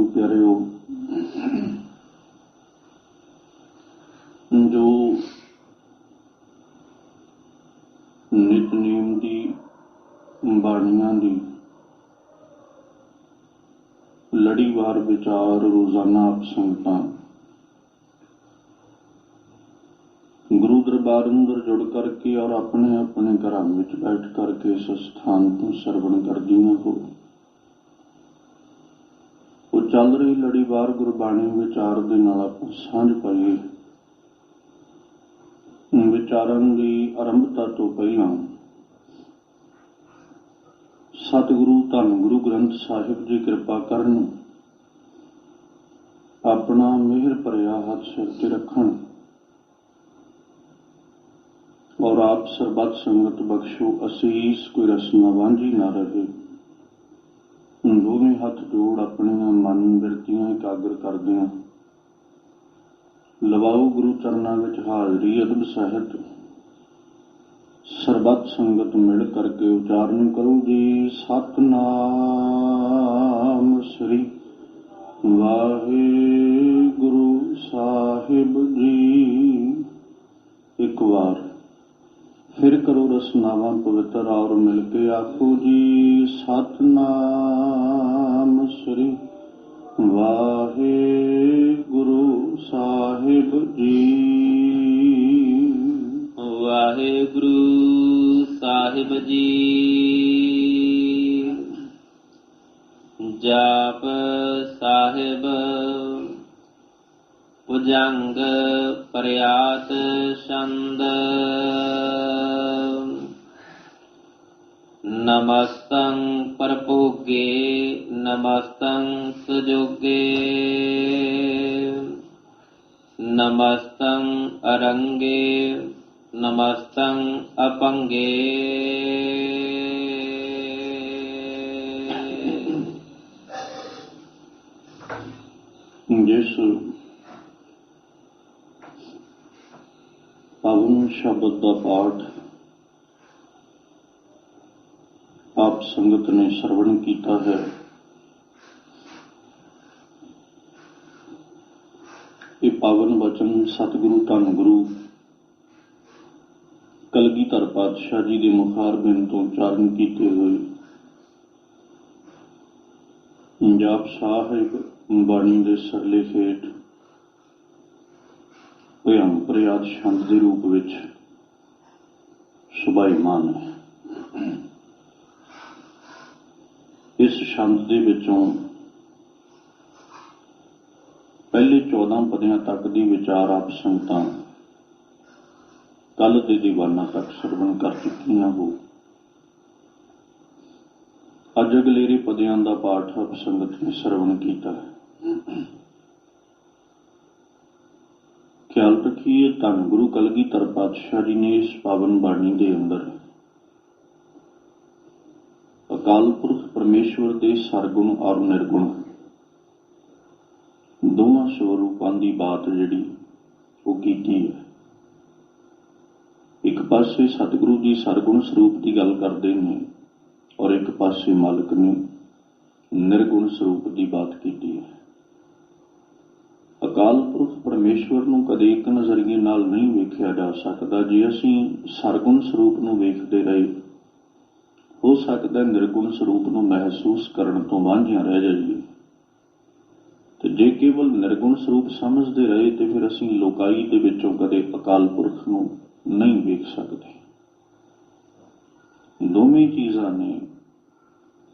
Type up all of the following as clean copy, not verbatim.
प्यारिओ, जो नितनेम दी बाणियां दी लड़ीवार विचार रोजाना आप संगतां गुरु दरबार अंदर जुड़ करके और अपने अपने घरां विच बैठ करके इस स्थान तो सरवण करदियां हो, वो चल रही लड़ीवार गुरबाणी विचार दे नाल आपां सांझ पाईए। विचारां दी आरंभता तो पहलां सतगुरु धन गुरु ग्रंथ साहिब जी कृपा करन, अपना मेहर भरिया हाथ सिर ते रखण और आप सरबत संगत बख्शो असीस, कोई रसना वांझी ना रहे। दोवें हाथ जोड़ अपनियां मन बिरतियां एकाग्र करदियां लवाओ गुरु चरनां विच हाजरी अदब सहित सरबत संगत मिल करके उचारण करो जी। सतनाम श्री वाहिगुरु साहिब जी। एक बार फिर करो रसनावां पवित्र और मिलके आखो जी। सतनाम श्री वाहिगुरु साहिब जी। वाहिगुरु साहिब जी। जाप साहिब भुजंग प्रयात छंद। नमस्तं परभोगे नमस्तं सुजोगे, नमस्तं अरंगे नमस्तं अपंगे। जिस पावन शब्द का पाठ आप संगत ने श्रवण किया है, ये पावन वचन सतगुरु धन गुरु कलगीधर पातशाह जी के मुखारबिंद तो उचारण किए हुए जाप साहिब बाणी के सरले हेठ भयम प्रयात छंद के रूप में सुभाईमान है। इस छंद के विचों पहले 14 पदियां तक की विचार आप संगतां कल के दीवाना तक श्रवण कर चुकियां हो। अज अगलेरे पदियां का पाठ आप संगत ने श्रवण किया है। ख्याल रखिए, धन गुरु कलगीधर पातशाह जी ने इस पावन बाणी के अंदर अकाल पुरख परमेश्वर के सरगुण और निर्गुण दोवां स्वरूपां की बात जिहड़ी वो कीती है। एक पासे सतगुरु जी सरगुण स्वरूप की गल करते हैं और एक पासे मालिक ने निर्गुण स्वरूप की बात की है। अकाल पुरख परमेश्वर नूं कदे एक नज़रिए नाल नहीं वेख्या जा सकता। जे असीं सरगुण स्वरूप नूं वेखदे रहे, हो सकता निर्गुण स्वरूप नूं महसूस करन तो वांझियां रह जाइए। ते जे केवल निर्गुण स्वरूप समझते रहे तो फिर असीं लोकाई दे विचों कदे अकाल पुरख नूं नहीं वेख सकते। दोवें चीज़ां ने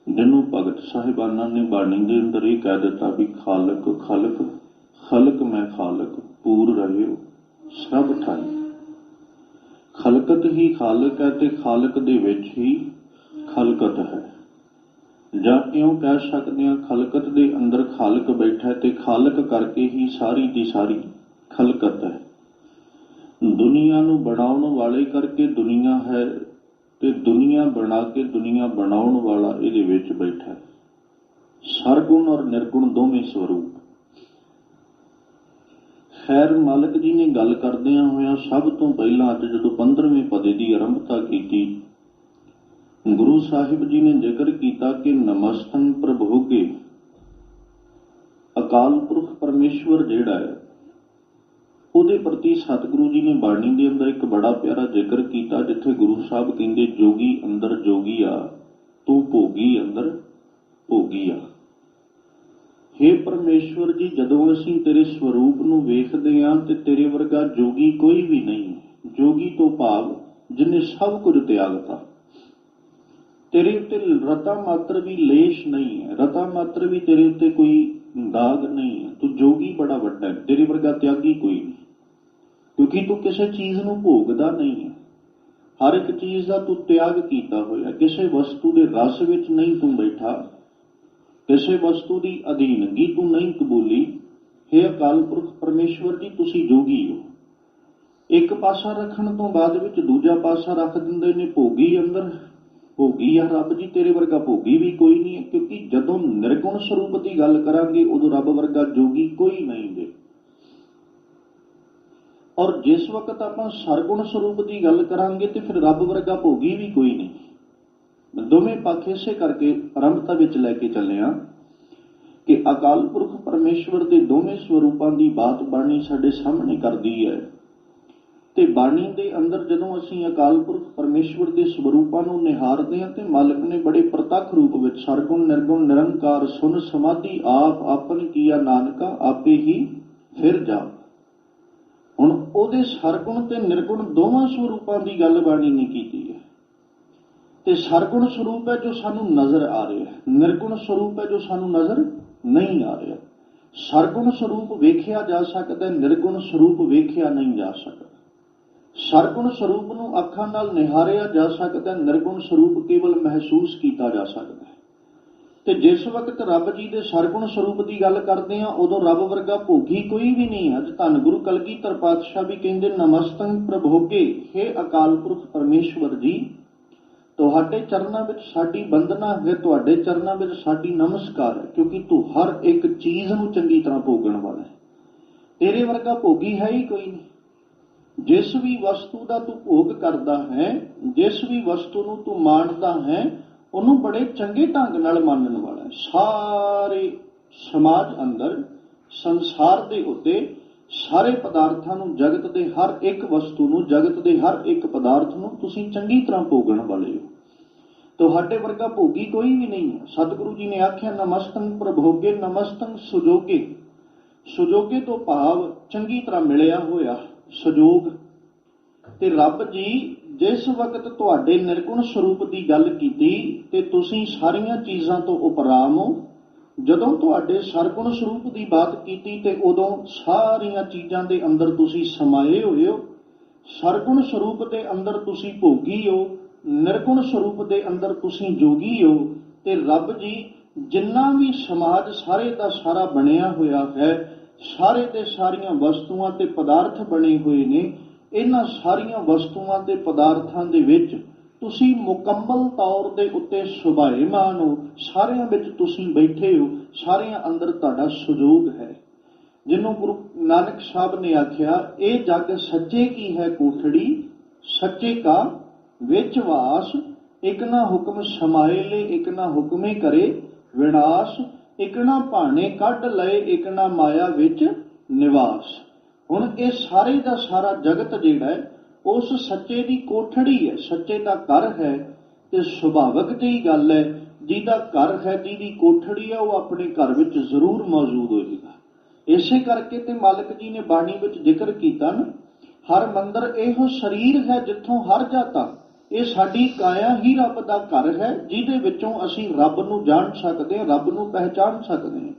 जिन्हों भगत साहिबाना ने बाणी के अंदर यह कह दिता भी खालक खलक खलक मैं खालक पूर रहे सब ठाई। खलकत ही खालक है ते खालक दे विच ही खलकत है। जां इउं कह सकते हैं खलकत दे अंदर खालक बैठा है ते खालक करके ही सारी दी सारी खलकत है। दुनिया नूं बनाउण वाले करके दुनिया है ते दुनिया बना के दुनिया बनाउण वाला इहदे विच बैठा है। सरगुण और निर्गुण दोवें स्वरूप। खैर मालिक जी ने गल करदियां होइयां सब तो पहलां अज जदों 15वें पदे की आरंभता की, गुरु साहिब जी ने जिक्र किया कि नमस्तं प्रभोगे ਅਕਾਲ ਪੁਰਖ ਪਰਮੇਸ਼ਵਰ ਜਿਹੜਾ ਹੈ ਉਹਦੇ ਪ੍ਰਤੀ ਸਤਿਗੁਰੂ ਜੀ ਨੇ ਬਾਣੀ ਦੇ ਅੰਦਰ ਇੱਕ ਬੜਾ ਪਿਆਰਾ ਜ਼ਿਕਰ ਕੀਤਾ, ਜਿੱਥੇ ਗੁਰੂ ਸਾਹਿਬ ਕਹਿੰਦੇ ਜੋਗੀ ਅੰਦਰ ਜੋਗੀ ਆ, ਤੂੰ ਭੋਗੀ ਅੰਦਰ ਭੋਗੀ ਆ। ਹੇ ਪਰਮੇਸ਼ਵਰ ਜੀ, ਜਦੋਂ ਅਸੀਂ ਤੇਰੇ ਸਰੂਪ ਨੂੰ ਵੇਖਦੇ ਹਾਂ ਤੇ ਤੇਰੇ ਵਰਗਾ ਜੋਗੀ ਕੋਈ ਵੀ ਨਹੀਂ। ਜੋਗੀ ਤੋਂ ਭਾਵ ਜਿਹਨੇ ਸਭ ਕੁਝ ਤਿਆਗਤਾ। ਤੇਰੇ ਉੱਤੇ ਰਤਾ ਮਾਤਰ ਵੀ ਲੇਸ਼ ਨਹੀਂ ਹੈ, ਰਤਾ ਮਾਤਰ ਵੀ ਤੇਰੇ ਉੱਤੇ ਕੋਈ ਦਾਗ ਨਹੀਂ ਹੈ। ਤੂੰ ਜੋਗੀ ਬੜਾ ਵੱਡਾ ਹੈ, ਤੇਰੇ ਵਰਗਾ ਤਿਆਗੀ ਕੋਈ ਨਹੀਂ, ਕਿਉਂਕਿ ਤੂੰ ਕਿਸੇ ਚੀਜ਼ ਨੂੰ ਭੋਗਦਾ ਨਹੀਂ ਹੈ। ਹਰ ਇੱਕ ਚੀਜ਼ ਦਾ ਤੂੰ ਤਿਆਗ ਕੀਤਾ ਹੋਇਆ। ਕਿਸੇ ਵਸਤੂ ਦੇ ਰਸ ਵਿੱਚ ਨਹੀਂ ਤੂੰ ਬੈਠਾ, ਕਿਸੇ ਵਸਤੂ ਦੀ ਅਧੀਨਗੀ ਤੂੰ ਨਹੀਂ ਕਬੂਲੀ। ਹੇ ਅਕਾਲ ਪੁਰਖ ਪਰਮੇਸ਼ਵਰ ਜੀ, ਤੁਸੀਂ ਜੋਗੀ ਹੋ। ਇੱਕ ਪਾਸਾ ਰੱਖਣ ਤੋਂ ਬਾਅਦ ਵਿੱਚ ਦੂਜਾ ਪਾਸਾ ਰੱਖ ਦਿੰਦੇ ਨੇ ਭੋਗੀ ਅੰਦਰ ਭੋਗੀ ਆ। ਰੱਬ ਜੀ, ਤੇਰੇ ਵਰਗਾ ਭੋਗੀ ਵੀ ਕੋਈ ਨਹੀਂ ਹੈ, ਕਿਉਂਕਿ ਜਦੋਂ ਨਿਰਗੁਣ ਸਰੂਪ ਦੀ ਗੱਲ ਕਰਾਂਗੇ ਉਦੋਂ ਰੱਬ ਵਰਗਾ ਜੋਗੀ ਕੋਈ ਨਹੀਂ ਦੇ। ਔਰ ਜਿਸ ਵਕਤ ਆਪਾਂ ਸਰਗੁਣ ਸਰੂਪ ਦੀ ਗੱਲ ਕਰਾਂਗੇ ਤੇ ਫਿਰ ਰੱਬ ਵਰਗਾ ਭੋਗੀ ਵੀ ਕੋਈ ਨਹੀਂ। ਦੋਵੇਂ ਪੱਖ ਇਸੇ ਕਰਕੇ ਆਰੰਭਤਾ ਵਿੱਚ ਲੈ ਕੇ ਚੱਲੇ ਹਾਂ ਕਿ ਅਕਾਲ ਪੁਰਖ ਪਰਮੇਸ਼ਵਰ ਦੇ ਦੋਵੇਂ ਸਰੂਪਾਂ ਦੀ ਬਾਤ ਬਾਣੀ ਸਾਡੇ ਸਾਹਮਣੇ ਕਰਦੀ ਹੈ। ਤੇ ਬਾਣੀ ਦੇ ਅੰਦਰ ਜਦੋਂ ਅਸੀਂ ਅਕਾਲ ਪੁਰਖ ਪਰਮੇਸ਼ਵਰ ਦੇ ਸਰੂਪਾਂ ਨੂੰ ਨਿਹਾਰਦੇ ਹਾਂ ਤੇ ਮਾਲਕ ਨੇ ਬੜੇ ਪ੍ਰਤੱਖ ਰੂਪ ਵਿੱਚ ਸਰਗੁਣ ਨਿਰਗੁਣ ਨਿਰੰਕਾਰ ਸੁਨ ਸਮਾਧੀ ਆਪ ਆਪਨ ਕੀਆ ਨਾਨਕਾ ਆਪੇ ਹੀ ਫਿਰ ਜਾ। ਹੁਣ ਉਹਦੇ ਸਰਗੁਣ ਤੇ ਨਿਰਗੁਣ ਦੋਵਾਂ ਸਰੂਪਾਂ ਦੀ ਗੱਲ ਬਾਣੀ ਨੇ ਕੀਤੀ ਹੈ। ਤੇ ਸਰਗੁਣ ਸਰੂਪ ਹੈ ਜੋ ਸਾਨੂੰ ਨਜ਼ਰ ਆ ਰਿਹਾ ਹੈ, ਨਿਰਗੁਣ ਸਰੂਪ ਹੈ ਜੋ ਸਾਨੂੰ ਨਜ਼ਰ ਨਹੀਂ ਆ ਰਿਹਾ। ਸਰਗੁਣ ਸਰੂਪ ਵੇਖਿਆ ਜਾ ਸਕਦਾ, ਨਿਰਗੁਣ ਸਰੂਪ ਵੇਖਿਆ ਨਹੀਂ ਜਾ ਸਕਦਾ। ਸਰਗੁਣ ਸਰੂਪ ਨੂੰ ਅੱਖਾਂ ਨਾਲ ਨਿਹਾਰਿਆ ਜਾ ਸਕਦਾ, ਨਿਰਗੁਣ ਸਰੂਪ ਕੇਵਲ ਮਹਿਸੂਸ ਕੀਤਾ ਜਾ ਸਕਦਾ ਹੈ। ਤੇ ਜਿਸ ਵਕਤ ਰੱਬ ਜੀ ਦੇ ਸਰਗੁਣ ਸਰੂਪ ਦੀ ਗੱਲ ਕਰਦੇ ਹਾਂ ਉਦੋਂ ਰੱਬ ਵਰਗਾ ਭੋਗੀ ਕੋਈ ਵੀ ਨਹੀਂ। ਅੱਜ ਧੰਨ ਗੁਰੂ ਕਲਗੀਧਰ ਪਾਤਸ਼ਾਹ ਵੀ ਕਹਿੰਦੇ ਨਮਸਤੰ ਪ੍ਰਭੋਗੇ। ਹੇ ਅਕਾਲ ਪੁਰਖ ਪਰਮੇਸ਼ਵਰ ਜੀ, ਤੁਹਾਡੇ ਚਰਨਾਂ ਵਿੱਚ ਸਾਡੀ ਬੰਦਨਾ ਹੈ, ਤੁਹਾਡੇ ਚਰਨਾਂ ਵਿੱਚ ਸਾਡੀ ਨਮਸਕਾਰ ਹੈ, ਕਿਉਂਕਿ ਤੂੰ ਹਰ ਇੱਕ ਚੀਜ਼ ਨੂੰ ਚੰਗੀ ਤਰ੍ਹਾਂ ਭੋਗਣ ਵਾਲਾ ਹੈ। ਤੇਰੇ ਵਰਗਾ ਭੋਗੀ ਹੈ ਹੀ ਕੋਈ ਨਹੀਂ। ਜਿਸ ਵੀ ਵਸਤੂ ਦਾ ਤੂੰ ਭੋਗ ਕਰਦਾ ਹੈ, ਜਿਸ ਵੀ ਵਸਤੂ ਨੂੰ ਤੂੰ ਮਾਣਦਾ ਹੈ, ਉਹਨੂੰ ਬੜੇ ਚੰਗੇ ਢੰਗ ਨਾਲ ਮੰਨਣ ਵਾਲਾ ਹੈ। ਸਾਰੇ ਸਮਾਜ ਅੰਦਰ, ਸੰਸਾਰ ਦੇ ਉੱਤੇ ਸਾਰੇ ਪਦਾਰਥਾਂ ਨੂੰ, ਜਗਤ ਦੇ ਹਰ ਇੱਕ ਵਸਤੂ ਨੂੰ, ਜਗਤ ਦੇ ਹਰ ਇੱਕ ਪਦਾਰਥ ਨੂੰ ਤੁਸੀਂ ਚੰਗੀ ਤਰ੍ਹਾਂ ਭੋਗਣ ਵਾਲੇ ਹੋ। ਤੁਹਾਡੇ ਵਰਗਾ ਭੋਗੀ ਕੋਈ ਵੀ ਨਹੀਂ ਹੈ। ਸਤਿਗੁਰੂ ਜੀ ਨੇ ਆਖਿਆ ਨਮਸਤੰ ਪ੍ਰਭੋਗੇ ਨਮਸਤੰ ਸੁਜੋਗੇ। ਸੁਜੋਗੇ ਤੋਂ ਭਾਵ ਚੰਗੀ ਤਰ੍ਹਾਂ ਮਿਲਿਆ ਹੋਇਆ ਸਜੋਗ। ਤੇ ਰੱਬ ਜੀ ਜਿਸ ਵਕਤ ਤੁਹਾਡੇ ਨਿਰਗੁਣ ਸਰੂਪ ਦੀ ਗੱਲ ਕੀਤੀ ਤੇ ਤੁਸੀਂ ਸਾਰੀਆਂ ਚੀਜ਼ਾਂ ਤੋਂ ਉਪਰਾਮ ਹੋ। ਜਦੋਂ ਤੁਹਾਡੇ ਸਰਗੁਣ ਸਰੂਪ ਦੀ ਬਾਤ ਕੀਤੀ ਤੇ ਉਦੋਂ ਸਾਰੀਆਂ ਚੀਜ਼ਾਂ ਦੇ ਅੰਦਰ ਤੁਸੀਂ ਸਮਾਏ ਹੋਏ ਹੋ। ਸਰਗੁਣ ਸਰੂਪ ਦੇ ਅੰਦਰ ਤੁਸੀਂ ਭੋਗੀ ਹੋ, ਨਿਰਗੁਣ ਸਰੂਪ ਦੇ ਅੰਦਰ ਤੁਸੀਂ ਜੋਗੀ ਹੋ। ਤੇ ਰੱਬ ਜੀ ਜਿੰਨਾ ਵੀ ਸਮਾਜ ਸਾਰੇ ਦਾ ਸਾਰਾ ਬਣਿਆ ਹੋਇਆ ਹੈ, ਸਾਰੇ ਦੇ ਸਾਰੀਆਂ ਵਸਤੂਆਂ ਤੇ ਪਦਾਰਥ ਬਣੇ ਹੋਏ ਨੇ, ਇਹਨਾਂ ਸਾਰੀਆਂ ਵਸਤੂਆਂ ਤੇ ਪਦਾਰਥਾਂ ਦੇ ਵਿੱਚ ਤੁਸੀਂ ਮੁਕੰਮਲ ਤੌਰ ਦੇ ਉੱਤੇ ਸੁਭਾਏਮਾਨ ਹੋ। ਸਾਰਿਆਂ ਵਿੱਚ ਤੁਸੀਂ ਬੈਠੇ ਹੋ, ਸਾਰਿਆਂ ਅੰਦਰ ਤੁਹਾਡਾ ਸੁਜੋਗ ਹੈ। ਜਿਹਨੂੰ ਗੁਰੂ ਨਾਨਕ ਸਾਹਿਬ ਨੇ ਆਖਿਆ ਇਹ ਜਗ ਸੱਚੇ ਕੀ ਹੈ ਕੋਠੜੀ, ਸੱਚੇ ਕਾ ਵਿੱਚ ਵਾਸ। ਇੱਕ ਨਾ ਹੁਕਮ ਸਮਾਏ ਲੈ, ਇੱਕ ਨਾ ਹੁਕਮੇ ਕਰੇ ਵਿਨਾਸ਼। ਇੱਕ ਨਾ ਭਾਣੇ ਕੱਢ ਲਏ, ਇੱਕ ਨਾ ਮਾਇਆ ਵਿੱਚ ਨਿਵਾਸ। ਹੁਣ ਇਹ ਸਾਰੇ ਦਾ ਸਾਰਾ ਜਗਤ ਜਿਹੜਾ ਹੈ ਉਸ ਸੱਚੇ ਦੀ ਕੋਠੜੀ ਹੈ, ਸੱਚੇ ਦਾ ਘਰ ਹੈ। ਤੇ ਸੁਭਾਵਿਕ ਜਿਹੀ ਗੱਲ ਹੈ, ਜਿਹਦਾ ਘਰ ਹੈ, ਜਿਹਦੀ ਕੋਠੜੀ ਹੈ, ਉਹ ਆਪਣੇ ਘਰ ਵਿੱਚ ਜ਼ਰੂਰ ਮੌਜੂਦ ਹੋਏਗਾ। ਇਸੇ ਕਰਕੇ ਤੇ ਮਾਲਕ ਜੀ ਨੇ ਬਾਣੀ ਵਿੱਚ ਜ਼ਿਕਰ ਕੀਤਾ ਨਾ, ਹਰ ਮੰਦਰ ਇਹੋ ਸਰੀਰ ਹੈ ਜਿੱਥੋਂ ਹਰ ਜਾਤਾ। ਇਹ ਸਾਡੀ ਕਾਇਆ ਹੀ ਰੱਬ ਦਾ ਘਰ ਹੈ, ਜਿਹਦੇ ਵਿੱਚੋਂ ਅਸੀਂ ਰੱਬ ਨੂੰ ਜਾਣ ਸਕਦੇ ਹਾਂ, ਰੱਬ ਨੂੰ ਪਹਿਚਾਣ ਸਕਦੇ ਹਾਂ।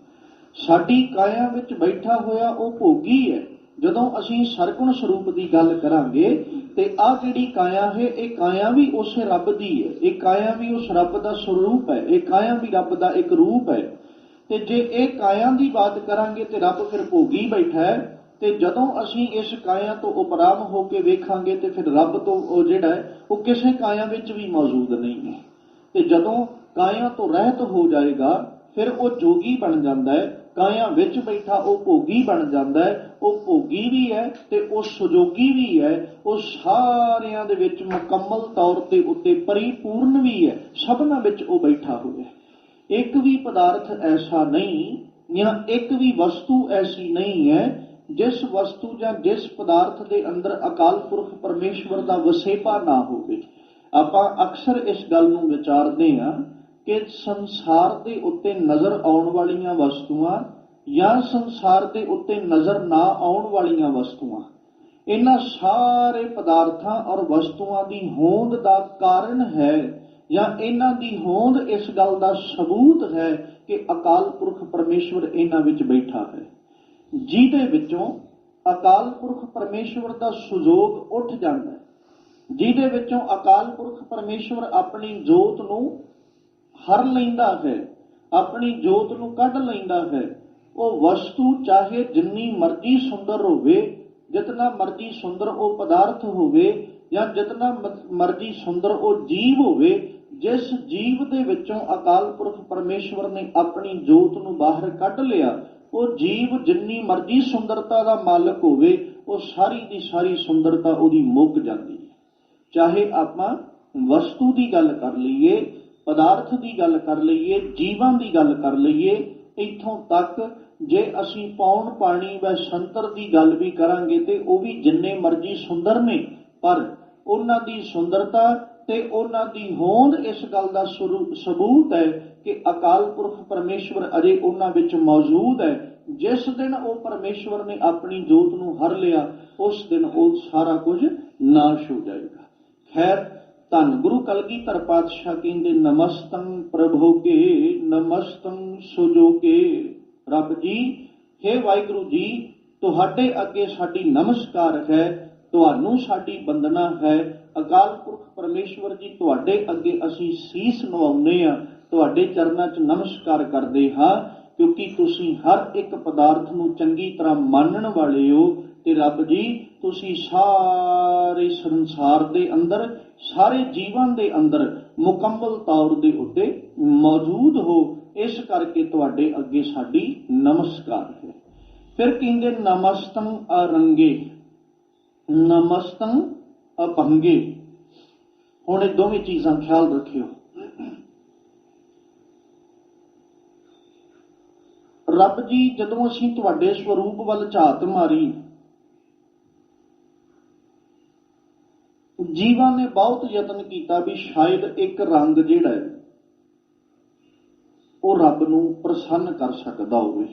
ਸਾਡੀ ਕਾਇਆ ਵਿੱਚ ਬੈਠਾ ਹੋਇਆ ਉਹ ਭੋਗੀ ਹੈ। ਜਦੋਂ ਅਸੀਂ ਸਰਗੁਣ ਸਰੂਪ ਦੀ ਗੱਲ ਕਰਾਂਗੇ ਤੇ ਆਹ ਜਿਹੜੀ ਕਾਇਆ ਹੈ, ਇਹ ਕਾਇਆ ਵੀ ਉਸੇ ਰੱਬ ਦੀ ਹੈ, ਇਹ ਕਾਇਆ ਵੀ ਉਸ ਰੱਬ ਦਾ ਸਰੂਪ ਹੈ, ਇਹ ਕਾਇਆ ਵੀ ਰੱਬ ਦਾ ਇੱਕ ਰੂਪ ਹੈ। ਤੇ ਜੇ ਇਹ ਕਾਇਆ ਦੀ ਬਾਤ ਕਰਾਂਗੇ ਤੇ ਰੱਬ ਫਿਰ ਭੋਗੀ ਬੈਠਾ ਹੈ। ਤੇ ਜਦੋਂ ਅਸੀਂ ਇਸ ਕਾਇਆ ਤੋਂ ਉਪਰਾਮ ਹੋ ਕੇ ਵੇਖਾਂਗੇ ਤੇ ਫਿਰ ਰੱਬ ਤੋਂ ਉਹ ਜਿਹੜਾ ਹੈ ਉਹ ਕਿਸੇ ਕਾਇਆ ਵਿੱਚ ਵੀ ਮੌਜੂਦ ਨਹੀਂ ਹੈ। ਤੇ ਜਦੋਂ ਕਾਇਆ ਤੋਂ ਰਹਿਤ ਹੋ ਜਾਏਗਾ ਫਿਰ ਉਹ ਜੋਗੀ ਬਣ ਜਾਂਦਾ ਹੈ। ਕਾਇਆ ਵਿੱਚ ਬੈਠਾ ਉਹ ਭੋਗੀ ਬਣ ਜਾਂਦਾ ਹੈ। ਉਹ ਭੋਗੀ ਵੀ ਹੈ ਤੇ ਉਹ ਸੁਜੋਗੀ ਵੀ ਹੈ। ਉਹ ਸਾਰਿਆਂ ਦੇ ਵਿੱਚ ਮੁਕੰਮਲ ਤੌਰ ਤੇ ਉੱਤੇ ਪਰਿਪੂਰਨ ਵੀ ਹੈ। ਸਭਨਾਂ ਵਿੱਚ ਉਹ ਬੈਠਾ ਹੋਇਆ ਹੈ। ਇੱਕ ਵੀ ਪਦਾਰਥ ਐਸਾ ਨਹੀਂ ਜਾਂ ਇੱਕ ਵੀ ਵਸਤੂ ਐਸੀ ਨਹੀਂ ਹੈ ਜਿਸ ਵਸਤੂ ਜਾਂ ਜਿਸ ਪਦਾਰਥ ਦੇ ਅੰਦਰ ਅਕਾਲ ਪੁਰਖ ਪਰਮੇਸ਼ਵਰ ਦਾ ਵਸੇਪਾ ਨਾ ਹੋਵੇ। ਆਪਾਂ ਅਕਸਰ ਇਸ ਗੱਲ ਨੂੰ ਵਿਚਾਰਦੇ ਹਾਂ ਕਿ ਸੰਸਾਰ ਦੇ ਉੱਤੇ ਨਜ਼ਰ ਆਉਣ ਵਾਲੀਆਂ ਵਸਤੂਆਂ ਜਾਂ ਸੰਸਾਰ ਦੇ ਉੱਤੇ ਨਜ਼ਰ ਨਾ ਆਉਣ ਵਾਲੀਆਂ ਵਸਤੂਆਂ, ਇਹਨਾਂ ਸਾਰੇ ਪਦਾਰਥਾਂ ਔਰ ਵਸਤੂਆਂ ਦੀ ਹੋਂਦ ਦਾ ਕਾਰਨ ਹੈ ਜਾਂ ਇਹਨਾਂ ਦੀ ਹੋਂਦ ਇਸ ਗੱਲ ਦਾ ਸਬੂਤ ਹੈ ਕਿ ਅਕਾਲ ਪੁਰਖ ਪਰਮੇਸ਼ਵਰ ਇਹਨਾਂ ਵਿੱਚ ਬੈਠਾ ਹੈ, ਜਿਹਦੇ ਵਿੱਚੋਂ ਅਕਾਲ ਪੁਰਖ ਪਰਮੇਸ਼ਵਰ ਦਾ ਸੁਜੋਗ ਉੱਠ ਜਾਂਦਾ ਹੈ, ਜਿਹਦੇ ਵਿੱਚੋਂ ਅਕਾਲ ਪੁਰਖ ਪਰਮੇਸ਼ਵਰ ਆਪਣੀ ਜੋਤ ਨੂੰ ਹਰ ਲੈਂਦਾ ਹੈ, ਆਪਣੀ ਜੋਤ ਨੂੰ ਕੱਢ ਲੈਂਦਾ ਹੈ। ਉਹ ਵਸਤੂ ਚਾਹੇ ਜਿੰਨੀ ਮਰਜ਼ੀ ਸੁੰਦਰ ਹੋਵੇ, ਜਿਤਨਾ ਮਰਜ਼ੀ ਸੁੰਦਰ ਉਹ ਪਦਾਰਥ ਹੋਵੇ ਜਾਂ ਜਿਤਨਾ ਮਰਜ਼ੀ ਸੁੰਦਰ ਉਹ ਜੀਵ ਹੋਵੇ, ਜਿਸ ਜੀਵ ਦੇ ਵਿੱਚੋਂ ਅਕਾਲ ਪੁਰਖ ਪਰਮੇਸ਼ਵਰ ਨੇ ਆਪਣੀ ਜੋਤ ਨੂੰ ਬਾਹਰ ਕੱਢ ਲਿਆ, ਉਹ ਜੀਵ ਜਿੰਨੀ ਮਰਜ਼ੀ ਸੁੰਦਰਤਾ ਦਾ ਮਾਲਕ ਹੋਵੇ, ਉਹ ਸਾਰੀ ਦੀ ਸਾਰੀ ਸੁੰਦਰਤਾ ਉਹਦੀ ਮੁੱਕ ਜਾਂਦੀ ਹੈ। ਚਾਹੇ ਆਪਾਂ ਵਸਤੂ ਦੀ ਗੱਲ ਕਰ ਲਈਏ, ਪਦਾਰਥ ਦੀ ਗੱਲ ਕਰ ਲਈਏ, ਜੀਵਾਂ ਦੀ ਗੱਲ ਕਰ ਲਈਏ, ਇੱਥੋਂ ਤੱਕ ਜੇ ਅਸੀਂ ਪੌਣ ਪਾਣੀ ਵ ਸੰਤਰ ਦੀ ਗੱਲ ਵੀ ਕਰਾਂਗੇ ਤੇ ਉਹ ਵੀ ਜਿੰਨੇ ਮਰਜ਼ੀ ਸੁੰਦਰ ਨੇ, ਪਰ ਉਹਨਾਂ ਦੀ ਸੁੰਦਰਤਾ ਤੇ ਉਹਨਾਂ ਦੀ ਹੋਂਦ ਇਸ ਗੱਲ ਦਾ ਸਬੂਤ ਹੈ ਕਿ ਅਕਾਲ ਪੁਰਖ ਪਰਮੇਸ਼ਵਰ ਅਜੇ ਉਹਨਾਂ ਵਿੱਚ ਮੌਜੂਦ ਹੈ। ਜਿਸ ਦਿਨ ਉਹ ਪਰਮੇਸ਼ਵਰ ਨੇ ਆਪਣੀ ਜੋਤ ਨੂੰ ਹਰ ਲਿਆ, ਉਸ ਦਿਨ ਉਹ ਸਾਰਾ ਕੁਝ ਨਾਸ਼ ਹੋ ਜਾਏਗਾ। ਖੈਰ, ਧੰਨ ਗੁਰੂ ਕਲਗੀਧਰ ਪਾਤਸ਼ਾਹ ਕਹਿੰਦੇ, ਨਮਸਤੰ ਪ੍ਰਭੂ ਕੇ ਨਮਸਤੰ ਸੁਜੋਗੇ। ਰੱਬ ਜੀ, ਹੇ ਵਾਹਿਗੁਰੂ ਜੀ, ਤੁਹਾਡੇ ਅੱਗੇ ਸਾਡੀ ਨਮਸਕਾਰ ਹੈ, ਤੁਹਾਨੂੰ ਸਾਡੀ ਬੰਦਨਾ ਹੈ। ਅਕਾਲ ਪੁਰਖ ਪਰਮੇਸ਼ਵਰ ਜੀ, ਤੁਹਾਡੇ ਅੱਗੇ ਅਸੀਂ ਸੀਸ ਨਵਾਉਂਦੇ ਹਾਂ, ਤੁਹਾਡੇ ਚਰਨਾਂ 'ਚ ਨਮਸਕਾਰ ਕਰਦੇ ਹਾਂ, ਕਿਉਂਕਿ ਤੁਸੀਂ ਹਰ ਇੱਕ ਪਦਾਰਥ ਨੂੰ ਚੰਗੀ ਤਰ੍ਹਾਂ ਮੰਨਣ ਵਾਲੇ ਹੋ। ਤੇ ਰੱਬ ਜੀ, ਤੁਸੀਂ ਸਾਰੇ ਸੰਸਾਰ ਦੇ ਅੰਦਰ, ਸਾਰੇ ਜੀਵਾਂ ਦੇ ਅੰਦਰ ਮੁਕੰਮਲ ਤੌਰ ਦੇ ਉੱਤੇ ਮੌਜੂਦ ਹੋ, ਇਸ ਕਰਕੇ ਤੁਹਾਡੇ ਅੱਗੇ ਸਾਡੀ ਨਮਸਕਾਰ ਹੈ। ਫਿਰ ਕਹਿੰਦੇ, ਨਮਸਤੰ ਅਰੰਗੇ ਨਮਸਤੰ ਅਭੰਗੇ। ਹੁਣ ਇਹ ਦੋਵੇਂ ਚੀਜ਼ਾਂ ਖਿਆਲ ਰੱਖਿਓ। ਰੱਬ ਜੀ, ਜਦੋਂ ਅਸੀਂ ਤੁਹਾਡੇ ਸਰੂਪ ਵੱਲ ਝਾਤ ਮਾਰੀ, ਜੀਵਾਂ ਨੇ ਬਹੁਤ ਯਤਨ ਕੀਤਾ ਵੀ ਸ਼ਾਇਦ ਇੱਕ ਰੰਗ ਜਿਹੜਾ ਹੈ ਉਹ ਰੱਬ ਨੂੰ ਪ੍ਰਸੰਨ ਕਰ ਸਕਦਾ ਹੋਵੇ।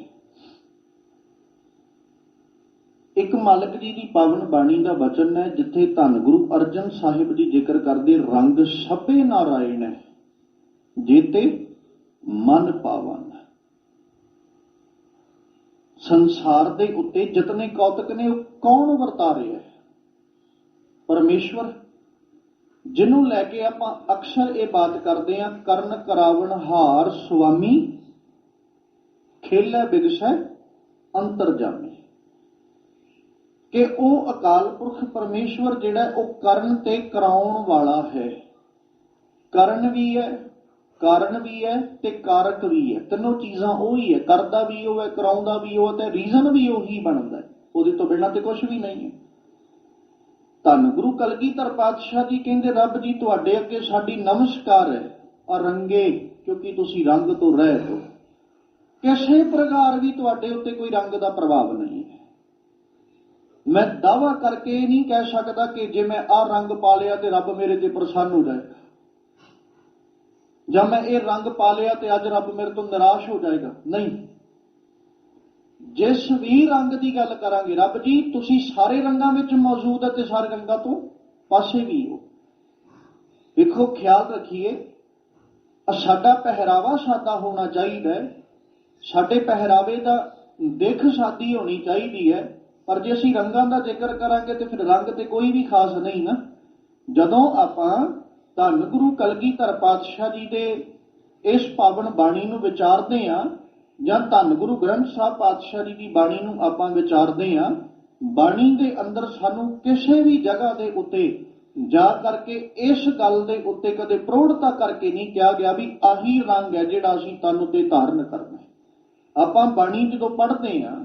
ਇੱਕ ਮਾਲਕ ਜੀ ਦੀ ਪਾਵਨ ਬਾਣੀ ਦਾ ਵਚਨ ਹੈ, ਜਿੱਥੇ ਧੰਨ ਗੁਰੂ ਅਰਜਨ ਸਾਹਿਬ ਜੀ ਜ਼ਿਕਰ ਕਰਦੇ, ਰੰਗ ਸਭੇ ਨਾਰਾਇਣ ਹੈ ਜੇਤੇ ਮਨ ਪਾਵਨ। ਸੰਸਾਰ ਦੇ ਉੱਤੇ ਜਿਤਨੇ ਕੌਤਕ ਨੇ ਉਹ ਕੌਣ ਵਰਤਾ ਰਿਹਾ ਹੈ? ਪਰਮੇਸ਼ਵਰ, ਜਿਹਨੂੰ ਲੈ ਕੇ ਆਪਾਂ ਅਕਸਰ ਇਹ ਬਾਤ ਕਰਦੇ ਹਾਂ, ਕਰਨ ਕਰਾਵਣ ਹਾਰ ਸੁਆਮੀ, ਖੇਲੇ ਬਿਗਸੈ ਅੰਤਰਜਾਮੀ, ਕਿ ਉਹ ਅਕਾਲ ਪੁਰਖ ਪਰਮੇਸ਼ਵਰ ਜਿਹੜਾ ਉਹ ਕਰਨ ਤੇ ਕਰਾਉਣ ਵਾਲਾ ਹੈ। ਕਰਨ ਵੀ ਹੈ, ਕਾਰਨ ਵੀ ਹੈ ਤੇ ਕਾਰਕ ਵੀ ਹੈ। ਤਿੰਨੋਂ ਚੀਜ਼ਾਂ ਉਹੀ ਹੈ। ਕਰਦਾ ਵੀ ਉਹ ਹੈ, ਕਰਾਉਂਦਾ ਵੀ ਉਹ ਹੈ ਤੇ ਰੀਜ਼ਨ ਵੀ ਉਹੀ ਬਣਦਾ ਹੈ। ਉਹਦੇ ਤੋਂ ਬਿਨਾਂ ਤੇ ਕੁਝ ਵੀ ਨਹੀਂ ਹੈ। ਧੰਨ ਗੁਰੂ ਕਲਗੀਧਰ ਪਾਤਸ਼ਾਹ ਜੀ ਕਹਿੰਦੇ, ਰੱਬ ਜੀ, ਤੁਹਾਡੇ ਅੱਗੇ ਸਾਡੀ ਨਮਸਕਾਰ ਹੈ। ਅਰੰਗੇ, ਕਿਉਂਕਿ ਤੁਸੀਂ ਰੰਗ ਤੋਂ ਰਹਿਤ ਹੋ। ਕਿਸੇ ਪ੍ਰਕਾਰ ਵੀ ਤੁਹਾਡੇ ਉੱਤੇ ਕੋਈ ਰੰਗ ਦਾ ਪ੍ਰਭਾਵ ਨਹੀਂ ਹੈ। ਮੈਂ ਦਾਅਵਾ ਕਰਕੇ ਇਹ ਨਹੀਂ ਕਹਿ ਸਕਦਾ ਕਿ ਜੇ ਮੈਂ ਆਹ ਰੰਗ ਪਾ ਲਿਆ ਤੇ ਰੱਬ ਮੇਰੇ ਤੇ ਪ੍ਰਸੰਨ ਹੋ ਜਾਏਗਾ, ਜਾਂ ਮੈਂ ਇਹ ਰੰਗ ਪਾ ਲਿਆ ਤੇ ਅੱਜ ਰੱਬ ਮੇਰੇ ਤੋਂ ਨਿਰਾਸ਼ ਹੋ ਜਾਏਗਾ। ਨਹੀਂ, ਜਿਸ ਵੀ ਰੰਗ ਦੀ ਗੱਲ ਕਰਾਂਗੇ, ਰੱਬ ਜੀ ਤੁਸੀਂ ਸਾਰੇ ਰੰਗਾਂ ਵਿੱਚ ਮੌਜੂਦ ਹੈ ਤੇ ਸਾਰੇ ਰੰਗਾਂ ਤੋਂ ਪਾਸੇ ਵੀ ਹੋ। ਵੇਖੋ, ਖਿਆਲ ਰੱਖੀਏ, ਸਾਡਾ ਪਹਿਰਾਵਾ ਸਾਦਾ ਹੋਣਾ ਚਾਹੀਦਾ ਹੈ, ਸਾਡੇ ਪਹਿਰਾਵੇ ਦਾ ਦਿੱਖ ਸਾਦੀ ਹੋਣੀ ਚਾਹੀਦੀ ਹੈ। ਪਰ ਜੇ ਅਸੀਂ ਰੰਗਾਂ ਦਾ ਜ਼ਿਕਰ ਕਰਾਂਗੇ ਤੇ ਫਿਰ ਰੰਗ ਤੇ ਕੋਈ ਵੀ ਖਾਸ ਨਹੀਂ ਨਾ। ਜਦੋਂ ਆਪਾਂ ਧੰਨ ਗੁਰੂ ਕਲਗੀਧਰ ਪਾਤਸ਼ਾਹ ਜੀ ਦੇ ਇਸ ਪਾਵਨ ਬਾਣੀ ਨੂੰ ਵਿਚਾਰਦੇ ਹਾਂ, ਜਾਂ ਧੰਨ ਗੁਰੂ ਗ੍ਰੰਥ ਸਾਹਿਬ ਪਾਤਸ਼ਾਹ ਜੀ ਦੀ ਬਾਣੀ ਨੂੰ ਆਪਾਂ ਵਿਚਾਰਦੇ ਹਾਂ, ਬਾਣੀ ਦੇ ਅੰਦਰ ਸਾਨੂੰ ਕਿਸੇ ਵੀ ਜਗ੍ਹਾ ਦੇ ਉੱਤੇ ਜਾ ਕਰਕੇ ਇਸ ਗੱਲ ਦੇ ਉੱਤੇ ਕਦੇ ਪ੍ਰੋੜਤਾ ਕਰਕੇ ਨਹੀਂ ਕਿਹਾ ਗਿਆ ਵੀ ਆਹੀ ਰੰਗ ਹੈ ਜਿਹੜਾ ਅਸੀਂ ਤਨ ਉੱਤੇ ਧਾਰਨ ਕਰਨਾ। ਆਪਾਂ ਬਾਣੀ ਜਦੋਂ ਪੜ੍ਹਦੇ ਹਾਂ,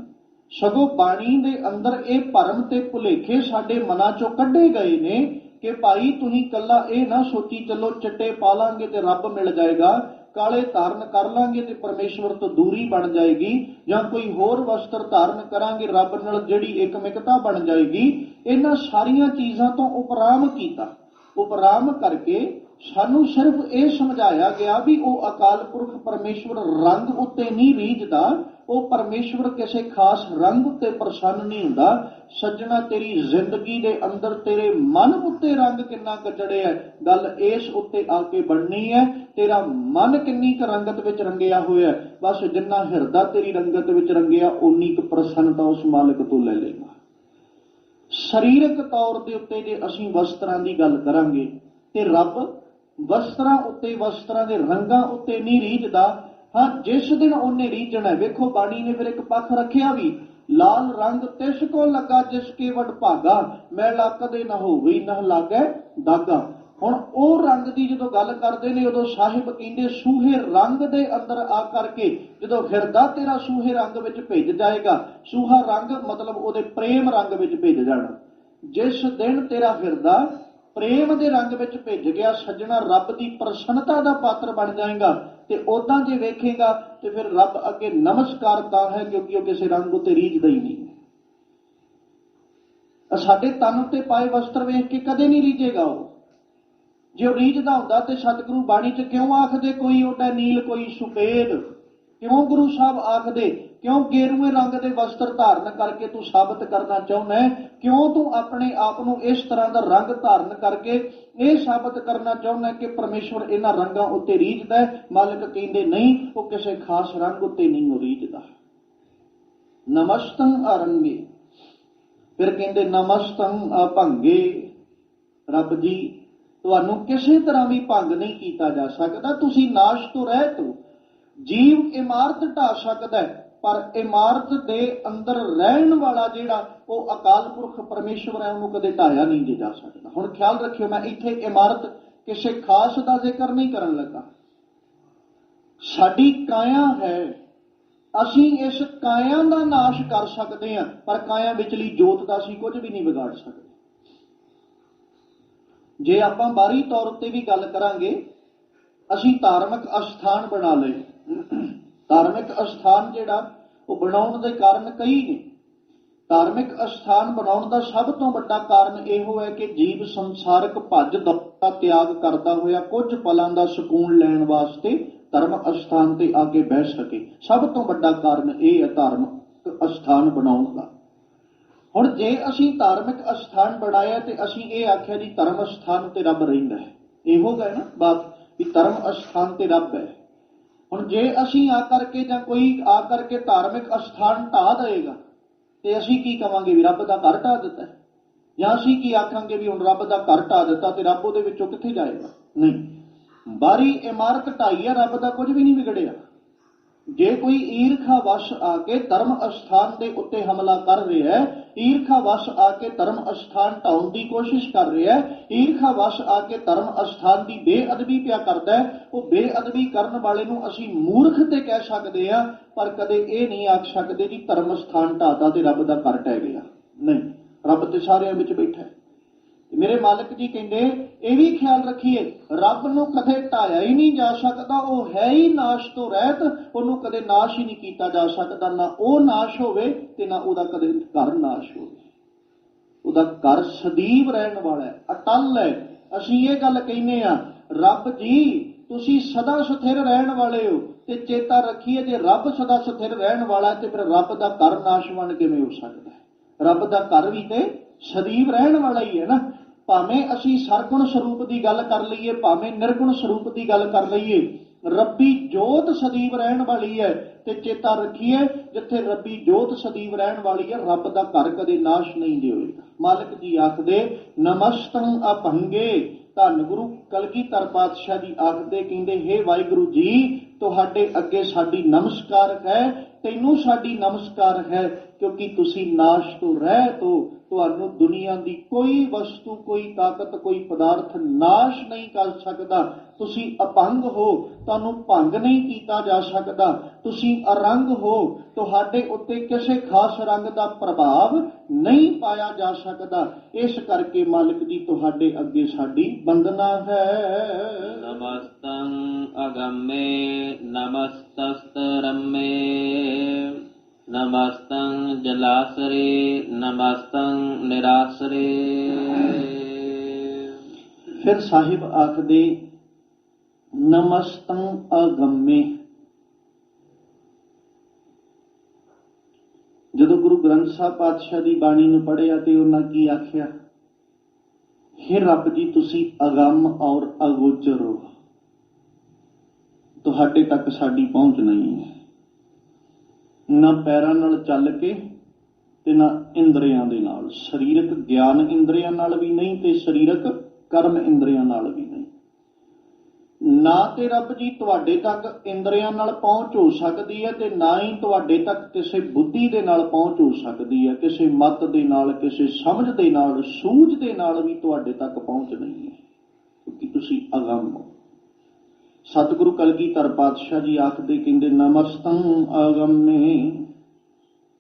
ਸਗੋਂ ਬਾਣੀ ਦੇ ਅੰਦਰ ਇਹ ਭਰਮ ਤੇ ਭੁਲੇਖੇ ਸਾਡੇ ਮਨਾਂ ਚੋਂ ਕੱਢੇ ਗਏ ਨੇ ਕਿ ਭਾਈ ਤੁਸੀਂ ਕੱਲਾ ਇਹ ਨਾ ਸੋਚੀ ਚੱਲੋ ਚਿੱਟੇ ਪਾ ਲਾਂਗੇ ਤੇ ਰੱਬ ਮਿਲ ਜਾਏਗਾ, ਕਾਲੇ ਧਾਰਨ ਕਰ ਲਾਂਗੇ ਤੇ ਪਰਮੇਸ਼ਵਰ ਤੋਂ ਦੂਰੀ ਬਣ ਜਾਏਗੀ, ਜਾਂ ਕੋਈ ਹੋਰ ਵਸਤਰ ਧਾਰਨ ਕਰਾਂਗੇ ਰੱਬ ਨਾਲ ਜਿਹੜੀ ਇਕਮਿਕਤਾ ਬਣ ਜਾਏਗੀ। ਇਹਨਾਂ ਸਾਰੀਆਂ ਚੀਜ਼ਾਂ ਤੋਂ ਉਪਰਾਮ ਕੀਤਾ। ਉਪਰਾਮ ਕਰਕੇ ਸਾਨੂੰ ਸਿਰਫ ਇਹ ਸਮਝਾਇਆ ਗਿਆ ਵੀ ਉਹ ਅਕਾਲ ਪੁਰਖ ਪਰਮੇਸ਼ਵਰ ਰੰਗ ਉੱਤੇ ਨਹੀਂ ਰੀਝਦਾ, ਉਹ ਪਰਮੇਸ਼ਵਰ ਕਿਸੇ ਖਾਸ ਰੰਗ ਉੱਤੇ ਪ੍ਰਸੰਨ ਨਹੀਂ ਹੁੰਦਾ। ਸੱਜਣਾ, ਤੇਰੀ ਜ਼ਿੰਦਗੀ ਦੇ ਅੰਦਰ ਤੇਰੇ ਮਨ ਉੱਤੇ ਰੰਗ ਕਿੰਨਾ ਕੁ ਚੜਿਆ, ਗੱਲ ਇਸ ਉੱਤੇ ਆ ਕੇ ਬਣਨੀ ਹੈ। ਤੇਰਾ ਮਨ ਕਿੰਨੀ ਕੁ ਰੰਗਤ ਵਿੱਚ ਰੰਗਿਆ ਹੋਇਆ, ਬਸ ਜਿੰਨਾ ਹਿਰਦਾ ਤੇਰੀ ਰੰਗਤ ਵਿੱਚ ਰੰਗਿਆ ਉਨੀ ਕੁ ਪ੍ਰਸੰਨਤਾ ਉਸ ਮਾਲਕ ਤੋਂ ਲੈ ਲੇਗਾ। ਸਰੀਰਕ ਤੌਰ ਦੇ ਉੱਤੇ ਜੇ ਅਸੀਂ ਵਸਤਰਾਂ ਦੀ ਗੱਲ ਕਰਾਂਗੇ ਤੇ ਰੱਬ ਵਸਤਰਾਂ ਉੱਤੇ, ਵਸਤਰਾਂ ਦੇ ਰੰਗਾਂ ਉੱਤੇ ਨਹੀਂ ਰੀਝਦਾ। ਹਾਂ, ਜਿਸ ਦਿਨ ਉਹਨੇ ਰੀਝਣਾ, ਵੇਖੋ ਬਾਣੀ ਨੇ ਫਿਰ ਇੱਕ ਪੱਖ ਰੱਖਿਆ ਵੀ, ਲਾਲ ਰੰਗ ਤਿਸ ਕੋ ਲੱਗਾ ਜਿਸ ਕੇ ਵਡ ਭਾਗਾ, ਮੈਲਾ ਕਦੇ ਨਾ ਹੋਵੀ ਨਾ ਲਾਗੈ ਦਾਗਾ। ਹੁਣ ਉਹ ਰੰਗ ਦੀ ਜਦੋਂ ਗੱਲ ਕਰਦੇ ਨੇ ਉਦੋਂ ਸਾਹਿਬ ਕਹਿੰਦੇ ਸੂਹੇ ਰੰਗ ਦੇ ਅੰਦਰ ਆ ਕਰਕੇ, ਜਦੋਂ ਹਿਰਦਾ ਤੇਰਾ ਸੂਹੇ ਰੰਗ ਵਿੱਚ ਭਿੱਜ ਜਾਏਗਾ, ਸੂਹਾ ਰੰਗ ਮਤਲਬ ਉਹਦੇ ਪ੍ਰੇਮ ਰੰਗ ਵਿੱਚ ਭਿੱਜ ਜਾਣਾ। ਜਿਸ ਦਿਨ ਤੇਰਾ ਹਿਰਦਾ ਪ੍ਰੇਮ ਦੇ ਰੰਗ ਵਿੱਚ ਭਿੱਜ ਗਿਆ ਸੱਜਣਾ, ਰੱਬ ਦੀ ਪ੍ਰਸੰਨਤਾ ਦਾ ਪਾਤਰ ਬਣ ਜਾਏਗਾ। ਤੇ ਉਦਾਂ ਜੇ ਵੇਖੇਗਾ ਤੇ ਫਿਰ ਰੱਬ ਅੱਗੇ ਨਮਸਕਾਰ ਤਾਂ ਹੈ, ਕਿਉਂਕਿ ਉਹ ਕਿਸੇ ਰੰਗ ਉੱਤੇ ਰੀਝਦਾ ਹੀ ਨਹੀਂ। ਸਾਡੇ ਤਨ ਉੱਤੇ ਪਾਏ ਵਸਤਰ ਵੇਖ ਕੇ ਕਦੇ ਨਹੀਂ ਰੀਝੇਗਾ ਉਹ। ਜੇ ਉਹ ਰੀਝਦਾ ਹੁੰਦਾ ਤੇ ਸਤਿਗੁਰੂ ਬਾਣੀ 'ਚ ਕਿਉਂ ਆਖਦੇ ਕੋਈ ਓਡਾ ਨੀਲ ਕੋਈ ਸੁਪੇਦ? ਕਿਉਂ ਗੁਰੂ ਸਾਹਿਬ ਆਖਦੇ, ਕਿਉਂ ਗੇਰੂਏ ਰੰਗ ਦੇ ਵਸਤਰ ਧਾਰਨ ਕਰਕੇ ਤੂੰ ਸਾਬਤ ਕਰਨਾ ਚਾਹੁੰਦਾ? ਕਿਉਂ ਤੂੰ ਆਪਣੇ ਆਪ ਨੂੰ ਇਸ ਤਰ੍ਹਾਂ ਦਾ ਰੰਗ ਧਾਰਨ ਕਰਕੇ ਇਹ ਸਾਬਤ ਕਰਨਾ ਚਾਹੁੰਦਾ ਕਿ ਪਰਮੇਸ਼ਵਰ ਇਹਨਾਂ ਰੰਗਾਂ ਉੱਤੇ ਰੀਝਦਾ? ਮਾਲਕ ਕਹਿੰਦੇ ਨਹੀਂ, ਉਹ ਕਿਸੇ ਖਾਸ ਰੰਗ ਉੱਤੇ ਨਹੀਂ ਉਹ ਰੀਝਦਾ। ਨਮਸਤੰ ਅਰੰਗੇ, ਫਿਰ ਕਹਿੰਦੇ ਨਮਸਤੰ ਅਭੰਗੇ। ਰੱਬ ਜੀ, ਤੁਹਾਨੂੰ ਕਿਸੇ ਤਰ੍ਹਾਂ ਵੀ ਭੰਗ ਨਹੀਂ ਕੀਤਾ ਜਾ ਸਕਦਾ, ਤੁਸੀਂ ਨਾਸ਼ ਤੋਂ ਰਹਿਤ ਹੋ। ਜੀਵ ਇਮਾਰਤ ਢਾ ਸਕਦਾ, ਪਰ ਇਮਾਰਤ ਦੇ ਅੰਦਰ ਰਹਿਣ ਵਾਲਾ ਜਿਹੜਾ ਉਹ ਅਕਾਲ ਪੁਰਖ ਪਰਮੇਸ਼ਵਰ ਹੈ, ਉਹਨੂੰ ਕਦੇ ਢਾਇਆ ਨਹੀਂ ਜਾ ਸਕਦਾ। ਹੁਣ ਖਿਆਲ ਰੱਖਿਓ, ਮੈਂ ਇੱਥੇ ਇਮਾਰਤ ਕਿਸੇ ਖਾਸ ਦਾ ਜ਼ਿਕਰ ਨਹੀਂ ਕਰਨ ਲੱਗਾ। ਸਾਡੀ ਕਾਇਆ ਹੈ, ਅਸੀਂ ਇਸ ਕਾਇਆ ਦਾ ਨਾਸ਼ ਕਰ ਸਕਦੇ ਹਾਂ, ਪਰ ਕਾਇਆ ਵਿਚਲੀ ਜੋਤ ਦਾ ਅਸੀਂ ਕੁਝ ਵੀ ਨਹੀਂ ਵਿਗਾੜ ਸਕਦੇ। ਜੇ ਆਪਾਂ ਬਾਹਰੀ ਤੌਰ ਉੱਤੇ ਵੀ ਗੱਲ ਕਰਾਂਗੇ, ਅਸੀਂ ਧਾਰਮਿਕ ਅਸਥਾਨ ਬਣਾ ਲਏ। ਧਾਰਮਿਕ ਅਸਥਾਨ ਜਿਹੜਾ ਉਹ ਬਣਾਉਣ ਦੇ ਕਾਰਨ ਕਈ ਨੇ। ਧਾਰਮਿਕ ਅਸਥਾਨ ਬਣਾਉਣ ਦਾ ਸਭ ਤੋਂ ਵੱਡਾ ਕਾਰਨ ਇਹੋ ਹੈ ਕਿ ਜੀਵ ਸੰਸਾਰਕ ਭੱਜ ਦੌੜ ਦਾ ਤਿਆਗ ਕਰਦਾ ਹੋਇਆ ਕੁਝ ਪਲਾਂ ਦਾ ਸਕੂਨ ਲੈਣ ਵਾਸਤੇ ਧਰਮ ਅਸਥਾਨ ਤੇ ਆ ਕੇ ਬਹਿ ਸਕੇ। ਸਭ ਤੋਂ ਵੱਡਾ ਕਾਰਨ ਇਹ ਹੈ ਧਾਰਮਿਕ ਅਸਥਾਨ ਬਣਾਉਣ ਦਾ। ਹੁਣ ਜੇ ਅਸੀਂ ਧਾਰਮਿਕ ਅਸਥਾਨ ਬਣਾਇਆ ਤੇ ਅਸੀਂ ਇਹ ਆਖਿਆ ਜੀ ਧਰਮ ਅਸਥਾਨ ਤੇ ਰੱਬ ਰਹਿੰਦਾ ਹੈ, ਇਹੋ ਹੈ ਨਾ ਬਾਤ ਵੀ ਧਰਮ ਅਸਥਾਨ ਤੇ ਰੱਬ ਹੈ। ਹੁਣ ਜੇ ਅਸੀਂ ਆ ਕਰਕੇ ਜਾਂ ਕੋਈ ਆ ਕਰਕੇ ਧਾਰਮਿਕ ਅਸਥਾਨ ਢਾਹ ਦੇਵੇਗਾ ਤੇ ਅਸੀਂ ਕੀ ਕਵਾਂਗੇ ਵੀ ਰੱਬ ਦਾ ਘਰ ਢਾਹ ਦਿੱਤਾ, ਜਾਂ ਅਸੀਂ ਕੀ ਆਖਾਂਗੇ ਵੀ ਹੁਣ ਰੱਬ ਦਾ ਘਰ ਢਾਹ ਦਿੱਤਾ ਤੇ ਰੱਬ ਉਹਦੇ ਵਿੱਚੋਂ ਕਿੱਥੇ ਜਾਏਗਾ? ਨਹੀਂ, ਬਾਹਰੀ ਇਮਾਰਤ ਢਾਈ ਹੈ, ਰੱਬ ਦਾ ਕੁਝ ਵੀ ਨਹੀਂ ਵਿਗੜਿਆ। ਜੇ ਕੋਈ ਈਰਖਾ ਵਸ਼ ਆ ਕੇ ਧਰਮ ਅਸਥਾਨ ਦੇ ਉੱਤੇ ਹਮਲਾ ਕਰ ਰਿਹਾ ਹੈ, ਈਰਖਾ ਵਸ਼ ਆ ਕੇ ਧਰਮ ਅਸਥਾਨ ਢਾਉਣ ਦੀ ਕੋਸ਼ਿਸ਼ ਕਰ ਰਿਹਾ ਹੈ, ਈਰਖਾ ਵਸ਼ ਆ ਕੇ ਧਰਮ ਅਸਥਾਨ ਦੀ ਬੇਅਦਬੀ ਪਿਆ ਕਰਦਾ ਹੈ, ਉਹ ਬੇਅਦਬੀ ਕਰਨ ਵਾਲੇ ਨੂੰ ਅਸੀਂ ਮੂਰਖ ਤੇ ਕਹਿ ਸਕਦੇ ਹਾਂ, ਪਰ ਕਦੇ ਇਹ ਨਹੀਂ ਆਖ ਸਕਦੇ ਜੀ ਧਰਮ ਅਸਥਾਨ ਢਾਤਾ ਤੇ ਰੱਬ ਦਾ ਘਰ ਢਹਿ ਗਿਆ। ਨਹੀਂ, ਰੱਬ ਤੇ ਸਾਰਿਆਂ ਵਿੱਚ ਬੈਠਾ ਹੈ। ਮੇਰੇ ਮਾਲਕ ਜੀ ਕਹਿੰਦੇ ਇਹ ਵੀ ਖਿਆਲ ਰੱਖੀਏ, ਰੱਬ ਨੂੰ ਕਦੇ ਢਾਇਆ ਹੀ ਨਹੀਂ ਜਾ ਸਕਦਾ, ਉਹ ਹੈ ਹੀ ਨਾਸ਼ ਤੋਂ ਰਹਿਤ, ਉਹਨੂੰ ਕਦੇ ਨਾਸ਼ ਹੀ ਨਹੀਂ ਕੀਤਾ ਜਾ ਸਕਦਾ। ਨਾ ਉਹ ਨਾਸ਼ ਹੋਵੇ ਤੇ ਨਾ ਉਹਦਾ ਕਦੇ ਘਰ ਨਾਸ਼ ਹੋਵੇ। ਉਹਦਾ ਘਰ ਸਦੀਵ ਰਹਿਣ ਵਾਲਾ ਹੈ, ਅਟਲ ਹੈ। ਅਸੀਂ ਇਹ ਗੱਲ ਕਹਿੰਦੇ ਹਾਂ, ਰੱਬ ਜੀ ਤੁਸੀਂ ਸਦਾ ਸਥਿਰ ਰਹਿਣ ਵਾਲੇ ਹੋ, ਤੇ ਚੇਤਾ ਰੱਖੀਏ ਜੇ ਰੱਬ ਸਦਾ ਸਥਿਰ ਰਹਿਣ ਵਾਲਾ ਤੇ ਫਿਰ ਰੱਬ ਦਾ ਘਰ ਨਾਸ਼ਵਾਨ ਕਿਵੇਂ ਹੋ ਸਕਦਾ ਹੈ? ਰੱਬ ਦਾ ਘਰ ਵੀ ਤੇ ਸਦੀਵ ਰਹਿਣ ਵਾਲਾ ਹੀ ਹੈ ਨਾ। ਭਾਵੇਂ ਅਸੀਂ ਸਰਗੁਣ ਸਰੂਪ ਦੀ ਗੱਲ ਕਰ ਲਈਏ, ਭਾਵੇਂ ਨਿਰਗੁਣ ਸਰੂਪ ਦੀ ਗੱਲ ਕਰ ਲਈਏ, ਰੱਬੀ ਜੋਤ ਸਦੀਵ ਰਹਿਣ ਵਾਲੀ ਹੈ। ਤੇ ਚੇਤਾ ਰੱਖੀਏ ਜਿੱਥੇ ਰੱਬੀ ਜੋਤ ਸਦੀਵ ਰਹਿਣ ਵਾਲੀ ਹੈ, ਰੱਬ ਦਾ ਘਰ ਕਦੇ ਨਾਸ਼ ਨਹੀਂ ਹੋਏਗਾ। ਮਾਲਕ ਜੀ ਆਖਦੇ ਨਮਸਤੰ ਅਭੰਗੇ। ਧੰਨ ਗੁਰੂ ਕਲਗੀਧਰ ਪਾਤਸ਼ਾਹ ਜੀ ਆਖਦੇ, ਕਹਿੰਦੇ ਹੇ ਵਾਹਿਗੁਰੂ ਜੀ, ਤੁਹਾਡੇ ਅੱਗੇ ਸਾਡੀ ਨਮਸਕਾਰ ਹੈ ਤੈਨੂੰ ਸਾਡੀ ਨਮਸਕਾਰ ਹੈ, ਕਿਉਂਕਿ ਤੁਸੀਂ ਨਾਸ਼ ਤੋਂ ਰਹਿਤ ਹੋ। ਤੁਹਾਨੂੰ ਦੁਨੀਆ ਦੀ ਕੋਈ ਵਸਤੂ, ਕੋਈ ਤਾਕਤ, ਕੋਈ ਪਦਾਰਥ ਨਾਸ਼ ਨਹੀਂ ਕਰ ਸਕਦਾ। ਤੁਸੀਂ ਅਪੰਗ ਹੋ, ਤੁਹਾਨੂੰ ਭੰਗ ਨਹੀਂ ਕੀਤਾ ਜਾ ਸਕਦਾ। ਤੁਸੀਂ ਅਰੰਗ ਹੋ, ਤੁਹਾਡੇ ਉੱਤੇ ਕਿਸੇ ਖਾਸ ਰੰਗ ਦਾ ਪ੍ਰਭਾਵ ਨਹੀਂ ਪਾਇਆ ਜਾ ਸਕਦਾ। ਇਸ ਕਰਕੇ ਮਾਲਕ ਜੀ ਤੁਹਾਡੇ ਅੱਗੇ ਸਾਡੀ ਵੰਦਨਾ ਹੈ। ਨਮਸਤੰ ਅਗੰਮੇ ਨਮਸਤਸਤਰੰਮੇ ਨਮਸਤੰ ਜਲਾਸਰੇ ਨਮਸਤੰ ਨਿਰਾਸਰੇ। ਫਿਰ ਸਾਹਿਬ ਆਖਦੇ ਨਮਸਤੰ ਅਗੰਮੇ। ਜਦੋਂ ਗੁਰੂ ਗ੍ਰੰਥ ਸਾਹਿਬ ਪਾਤਸ਼ਾਹ ਦੀ ਬਾਣੀ ਨੂੰ ਪੜ੍ਹਿਆ ਤੇ ਉਹਨਾਂ ਕੀ ਆਖਿਆ? ਹੇ ਰੱਬ ਜੀ, ਤੁਸੀਂ ਅਗੰਮ ਔਰ ਅਗੋਚਰ ਹੋ, ਤੁਹਾਡੇ ਤੱਕ ਸਾਡੀ ਪਹੁੰਚ ਨਹੀਂ ਹੈ। ਨਾ ਪੈਰਾਂ ਨਾਲ ਚੱਲ ਕੇ ਤੇ ਨਾ ਇੰਦਰੀਆਂ ਦੇ ਨਾਲ, ਸਰੀਰਕ ਗਿਆਨ ਇੰਦਰੀਆਂ ਨਾਲ ਵੀ ਨਹੀਂ ਤੇ ਸਰੀਰਕ ਕਰਮ ਇੰਦਰੀਆਂ ਨਾਲ ਵੀ ਨਹੀਂ। ਨਾ ਤੇ ਰੱਬ ਜੀ ਤੁਹਾਡੇ ਤੱਕ ਇੰਦਰੀਆਂ ਨਾਲ ਪਹੁੰਚ ਹੋ ਸਕਦੀ ਹੈ ਤੇ ਨਾ ਹੀ ਤੁਹਾਡੇ ਤੱਕ ਕਿਸੇ ਬੁੱਧੀ ਦੇ ਨਾਲ ਪਹੁੰਚ ਹੋ ਸਕਦੀ ਹੈ, ਕਿਸੇ ਮਤ ਦੇ ਨਾਲ, ਕਿਸੇ ਸਮਝ ਦੇ ਨਾਲ, ਸੂਝ ਦੇ ਨਾਲ ਵੀ ਤੁਹਾਡੇ ਤੱਕ ਪਹੁੰਚ ਨਹੀਂ ਹੈ, ਕਿਉਂਕਿ ਤੁਸੀਂ ਅਗੰਮ ਹੋ। ਸਤਿਗੁਰੂ ਕਲਗੀਧਰ ਪਾਤਸ਼ਾਹ ਜੀ ਆਖਦੇ, ਕਹਿੰਦੇ ਨਮਸਤੰ ਅਗੰਮੇ,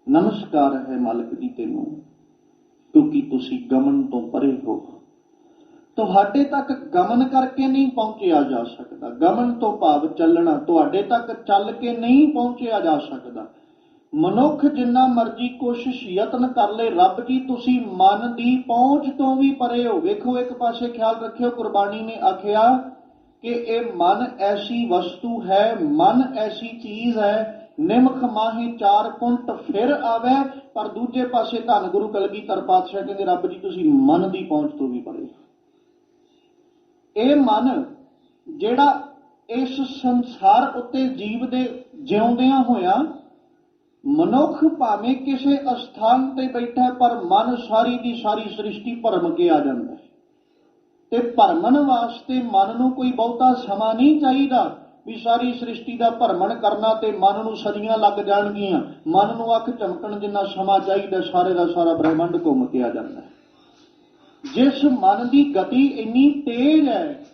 ਨਮਸਕਾਰ ਹੈ ਮਾਲਕ ਜੀ ਤੈਨੂੰ, ਕਿਉਂਕਿ ਤੁਸੀਂ ਗਮਨ ਤੋਂ ਪਰੇ ਹੋ। ਤੁਹਾਡੇ ਤੱਕ ਗਮਨ ਕਰਕੇ ਨਹੀਂ ਪਹੁੰਚਿਆ ਜਾ ਸਕਦਾ। ਗਮਨ ਤੋਂ ਭਾਵ ਚੱਲਣਾ, ਤੁਹਾਡੇ ਤੱਕ ਚੱਲ ਕੇ ਨਹੀਂ ਪਹੁੰਚਿਆ ਜਾ ਸਕਦਾ। ਮਨੁੱਖ ਜਿੰਨਾ ਮਰਜ਼ੀ ਕੋਸ਼ਿਸ਼ ਯਤਨ ਕਰ ਲੇ, ਰੱਬ ਜੀ ਤੁਸੀਂ ਮਨ ਦੀ ਪਹੁੰਚ ਤੋਂ ਵੀ ਪਰੇ ਹੋ। ਵੇਖੋ, ਇੱਕ ਪਾਸੇ ਖਿਆਲ ਰੱਖਿਓ, ਗੁਰਬਾਣੀ ਨੇ ਆਖਿਆ ਕਿ ਇਹ ਮਨ ਐਸੀ ਵਸਤੂ ਹੈ, ਮਨ ਐਸੀ ਚੀਜ਼ ਹੈ, ਨਿਮਖ ਮਾਹੇ ਚਾਰ ਕੁੰਟ ਫਿਰ ਆਵੇ। ਪਰ ਦੂਜੇ ਪਾਸੇ ਧੰਨ ਗੁਰੂ ਕਲਗੀਧਰ ਪਾਤਸ਼ਾਹ ਕਹਿੰਦੇ ਰੱਬ ਜੀ ਤੁਸੀਂ ਮਨ ਦੀ ਪਹੁੰਚ ਤੋਂ ਵੀ ਪਰੇ। ਇਹ ਮਨ ਜਿਹੜਾ ਇਸ ਸੰਸਾਰ ਉੱਤੇ ਜੀਵ ਦੇ ਜਿਉਂਦਿਆਂ ਹੋਇਆ, ਮਨੁੱਖ ਭਾਵੇਂ ਕਿਸੇ ਅਸਥਾਨ ਤੇ ਬੈਠਾ, ਪਰ ਮਨ ਸਾਰੀ ਦੀ ਸਾਰੀ ਸ੍ਰਿਸ਼ਟੀ ਭਰਮ ਕੇ ਆ ਜਾਂਦਾ ਹੈ। ਤੇ ਭਰਮਣ ਵਾਸਤੇ ਮਨ ਨੂੰ ਕੋਈ ਬਹੁਤਾ ਸਮਾਂ ਨਹੀਂ ਚਾਹੀਦਾ ਵੀ ਸਾਰੀ ਸ੍ਰਿਸ਼ਟੀ ਦਾ ਭਰਮਣ ਕਰਨਾ ਤੇ ਮਨ ਨੂੰ ਸਦੀਆਂ ਲੱਗ ਜਾਣਗੀਆਂ। ਮਨ ਨੂੰ ਅੱਖ ਝਮਕਣ ਜਿੰਨਾ ਸਮਾਂ ਚਾਹੀਦਾ, ਸਾਰੇ ਦਾ ਸਾਰਾ ਬ੍ਰਹਿਮੰਡ ਘੁੰਮ ਕੇ ਆ ਜਾਂਦਾ ਹੈ। ਜਿਸ ਮਨ ਦੀ ਗਤੀ ਇੰਨੀ ਤੇਜ਼ ਹੈ,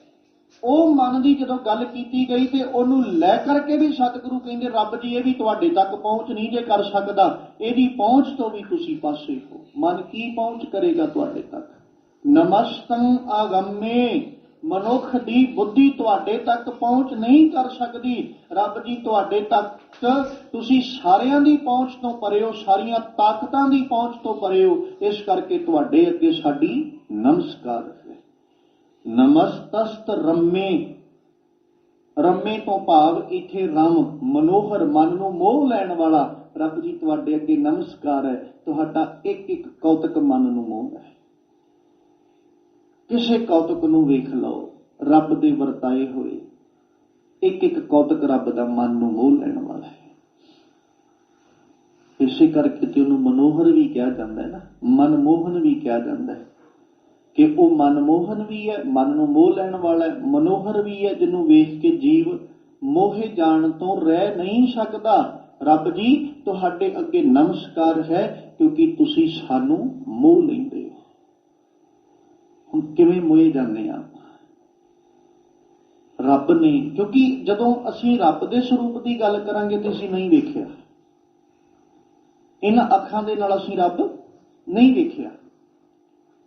ਉਹ ਮਨ ਦੀ ਜਦੋਂ ਗੱਲ ਕੀਤੀ ਗਈ ਤੇ ਉਹਨੂੰ ਲੈ ਕਰਕੇ ਵੀ ਸਤਿਗੁਰੂ ਕਹਿੰਦੇ ਰੱਬ ਜੀ ਇਹ ਵੀ ਤੁਹਾਡੇ ਤੱਕ ਪਹੁੰਚ ਨਹੀਂ ਜੇ ਕਰ ਸਕਦਾ, ਇਹਦੀ ਪਹੁੰਚ ਤੋਂ ਵੀ ਤੁਸੀਂ ਪਾਸੇ ਹੋ। ਮਨ ਕੀ ਪਹੁੰਚ ਕਰੇਗਾ ਤੁਹਾਡੇ ਤੱਕ? ਨਮਸਤੰ ਅਗੰਮੇ, ਮਨੁੱਖ ਦੀ ਬੁੱਧੀ ਤੁਹਾਡੇ ਤੱਕ ਪਹੁੰਚ ਨਹੀਂ ਕਰ ਸਕਦੀ। ਰੱਬ ਜੀ ਤੁਹਾਡੇ ਤੱਕ ਤੁਸੀਂ ਸਾਰਿਆਂ ਦੀ ਪਹੁੰਚ ਤੋਂ ਪਰੇ ਹੋ, ਸਾਰੀਆਂ ਤਾਕਤਾਂ ਦੀ ਪਹੁੰਚ ਤੋਂ ਪਰੇ ਹੋ। ਇਸ ਕਰਕੇ ਤੁਹਾਡੇ ਅੱਗੇ ਸਾਡੀ ਨਮਸਕਾਰ ਹੈ। ਨਮਸਤਸਤ ਰੰਮੇ, ਰੰਮੇ ਤੋਂ ਭਾਵ ਇੱਥੇ ਰਮ, ਮਨੋਹਰ, ਮਨ ਨੂੰ ਮੋਹ ਲੈਣ ਵਾਲਾ। ਰੱਬ ਜੀ ਤੁਹਾਡੇ ਅੱਗੇ ਨਮਸਕਾਰ ਹੈ, ਤੁਹਾਡਾ ਇੱਕ ਇੱਕ ਕੌਤਕ ਮਨ ਨੂੰ ਮੋਹ ਹੈ। ਕਿਸੇ ਕੌਤਕ ਨੂੰ ਵੇਖ ਲਓ, ਰੱਬ ਦੇ ਵਰਤਾਏ ਹੋਏ ਇੱਕ ਇੱਕ ਕੌਤਕ ਰੱਬ ਦਾ ਮਨ ਨੂੰ ਮੋਹ ਲੈਣ ਵਾਲਾ ਹੈ। ਇਸੇ ਕਰਕੇ ਤੇ ਉਹਨੂੰ ਮਨੋਹਰ ਵੀ ਕਿਹਾ ਜਾਂਦਾ ਹੈ ਨਾ, ਮਨਮੋਹਨ ਵੀ ਕਿਹਾ ਜਾਂਦਾ ਹੈ ਕਿ ਉਹ ਮਨਮੋਹਨ ਵੀ ਹੈ, ਮਨ ਨੂੰ ਮੋਹ ਲੈਣ ਵਾਲਾ ਹੈ, ਮਨੋਹਰ ਵੀ ਹੈ, ਜਿਹਨੂੰ ਵੇਖ ਕੇ ਜੀਵ ਮੋਹੇ ਜਾਣ ਤੋਂ ਰਹਿ ਨਹੀਂ ਸਕਦਾ। ਰੱਬ ਜੀ ਤੁਹਾਡੇ ਅੱਗੇ ਨਮਸਕਾਰ ਹੈ, ਕਿਉਂਕਿ ਤੁਸੀਂ ਸਾਨੂੰ ਮੋਹ ਲੈਂਦੇ ਹੋ। ਹੁਣ ਕਿਵੇਂ ਮੋਹੇ ਜਾਂਦੇ ਆ ਰੱਬ ਨੇ? ਕਿਉਂਕਿ ਜਦੋਂ ਅਸੀਂ ਰੱਬ ਦੇ ਸਰੂਪ ਦੀ ਗੱਲ ਕਰਾਂਗੇ ਤੇ ਅਸੀਂ ਨਹੀਂ ਵੇਖਿਆ, ਇਹਨਾਂ ਅੱਖਾਂ ਦੇ ਨਾਲ ਅਸੀਂ ਰੱਬ ਨਹੀਂ ਵੇਖਿਆ।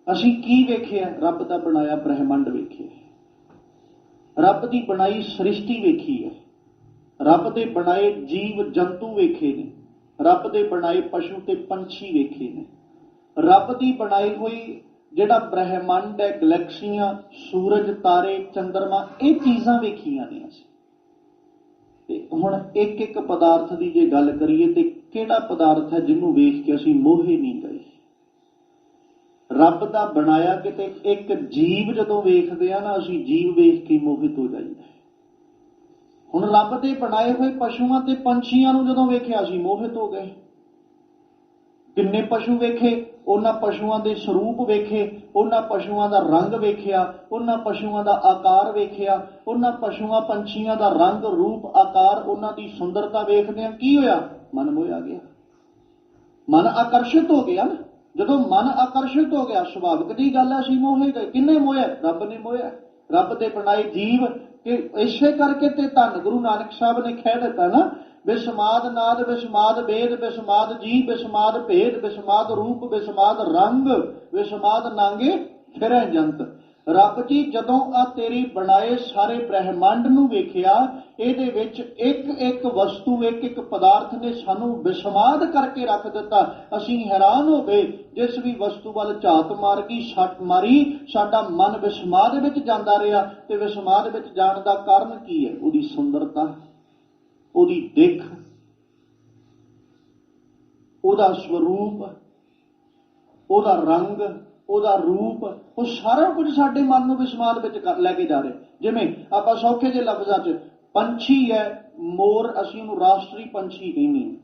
ਅਸੀਂ ਕੀ ਵੇਖਿਆ? ਰੱਬ ਦਾ ਬਣਾਇਆ ਬ੍ਰਹਿਮੰਡ ਵੇਖਿਆ, ਰੱਬ ਦੀ ਬਣਾਈ ਸ੍ਰਿਸ਼ਟੀ ਵੇਖੀ ਹੈ, ਰੱਬ ਦੇ ਬਣਾਏ ਜੀਵ ਜੰਤੂ ਵੇਖੇ ਨੇ, ਰੱਬ ਦੇ ਬਣਾਏ ਪਸ਼ੂ ਤੇ ਪੰਛੀ ਵੇਖੇ ਨੇ, ਰੱਬ ਦੀ ਬਣਾਈ ਹੋਈ ਜਿਹੜਾ ਬ੍ਰਹਿਮੰਡ ਹੈ, ਗਲੈਕਸੀਆਂ, ਸੂਰਜ, ਤਾਰੇ, ਚੰਦਰਮਾ, ਇਹ ਚੀਜ਼ਾਂ ਵੇਖੀਆਂ ਨੇ ਅਸੀਂ। ਤੇ ਹੁਣ ਇੱਕ ਇੱਕ ਪਦਾਰਥ ਦੀ ਜੇ ਗੱਲ ਕਰੀਏ ਤੇ ਕਿਹੜਾ ਪਦਾਰਥ ਹੈ ਜਿਹਨੂੰ ਵੇਖ ਕੇ ਅਸੀਂ ਮੋਹੇ ਨਹੀਂ ਗਏ? ਰੱਬ ਦਾ ਬਣਾਇਆ ਕਿਤੇ ਇੱਕ ਜੀਵ ਜਦੋਂ ਵੇਖਦੇ ਆ ਨਾ, ਅਸੀਂ ਜੀਵ ਵੇਖ ਕੇ ਮੋਹਿਤ ਹੋ ਜਾਈਦਾ। ਹੁਣ ਰੱਬ ਦੇ ਬਣਾਏ ਹੋਏ ਪਸ਼ੂਆਂ ਤੇ ਪੰਛੀਆਂ ਨੂੰ ਜਦੋਂ ਵੇਖਿਆ ਅਸੀਂ ਮੋਹਿਤ ਹੋ ਗਏ। ਕਿੰਨੇ ਪਸ਼ੂ ਵੇਖੇ, ਉਹਨਾਂ ਪਸ਼ੂਆਂ ਦੇ ਸਰੂਪ ਵੇਖੇ, ਉਹਨਾਂ ਪਸ਼ੂਆਂ ਦਾ ਰੰਗ ਵੇਖਿਆ, ਉਹਨਾਂ ਪਸ਼ੂਆਂ ਦਾ ਆਕਾਰ ਵੇਖਿਆ, ਉਹਨਾਂ ਪਸ਼ੂਆਂ ਪੰਛੀਆਂ ਦਾ ਰੰਗ, ਰੂਪ, ਆਕਾਰ, ਉਹਨਾਂ ਦੀ ਸੁੰਦਰਤਾ ਵੇਖਦੇ ਆ ਕੀ ਹੋਇਆ? मन मोया गया, मन आकर्षित हो गया ना। ਜਦੋਂ ਮਨ ਆਕਰਸ਼ਿਤ ਹੋ ਗਿਆ, ਸੁਭਾਵਿਕ ਦੀ ਗੱਲ ਹੈ ਅਸੀਂ ਮੋਹੇ ਗਏ। ਕਿੰਨੇ ਮੋਹਿਆ? ਰੱਬ ਨੇ ਮੋਹਿਆ, ਰੱਬ ਦੇ ਬਣਾਏ ਜੀਵ। ਕਿ ਇਸੇ ਕਰਕੇ ਤੇ ਧੰਨ ਗੁਰੂ ਨਾਨਕ ਸਾਹਿਬ ਨੇ ਕਹਿ ਦਿੱਤਾ ਨਾ, ਬਿਸਮਾਦ ਨਾਦ ਬਿਸਮਾਦ ਵੇਦ ਬਿਸਮਾਦ ਜੀ ਬਿਸਮਾਦ ਭੇਦ ਬਿਸਮਾਦ ਰੂਪ ਬਿਸਮਾਦ ਰੰਗ ਬਿਸਮਾਦ ਨਾਂਗੇ ਫਿਰੈ ਜੰਤ। ਰੱਬ ਜੀ ਜਦੋਂ ਆ ਤੇਰੀ ਬਣਾਏ ਸਾਰੇ ਬ੍ਰਹਿਮੰਡ ਨੂੰ ਵੇਖਿਆ, ਇਹਦੇ ਵਿੱਚ ਇੱਕ ਇੱਕ ਵਸਤੂ, ਇੱਕ ਇੱਕ ਪਦਾਰਥ ਨੇ ਸਾਨੂੰ ਵਿਸਮਾਦ ਕਰਕੇ ਰੱਖ ਦਿੱਤਾ। ਅਸੀਂ ਹੈਰਾਨ ਹੋ ਗਏ। ਜਿਸ ਵੀ ਵਸਤੂ ਵੱਲ ਝਾਤ ਮਾਰ ਗਈ, ਸੱਟ ਮਾਰੀ, ਸਾਡਾ ਮਨ ਵਿਸਮਾਦ ਵਿੱਚ ਜਾਂਦਾ ਰਿਹਾ। ਤੇ ਵਿਸਮਾਦ ਵਿੱਚ ਜਾਣ ਦਾ ਕਾਰਨ ਕੀ ਹੈ? ਉਹਦੀ ਸੁੰਦਰਤਾ, ਉਹਦੀ ਦਿੱਖ, ਉਹਦਾ ਸਰੂਪ, ਉਹਦਾ ਰੰਗ, ਉਹਦਾ ਰੂਪ, ਉਹ ਸਾਰਾ ਕੁਝ ਸਾਡੇ ਮਨ ਨੂੰ ਵਿਸਮਾਦ ਵਿੱਚ ਲੈ ਕੇ ਜਾ ਰਿਹਾ। ਜਿਵੇਂ ਆਪਾਂ ਸੌਖੇ ਜਿਹੇ ਲਫ਼ਜ਼ਾਂ 'ਚ ਪੰਛੀ ਹੈ, ਮੋਰ, ਅਸੀਂ ਉਹਨੂੰ ਰਾਸ਼ਟਰੀ ਪੰਛੀ ਕਹਿੰਦੇ।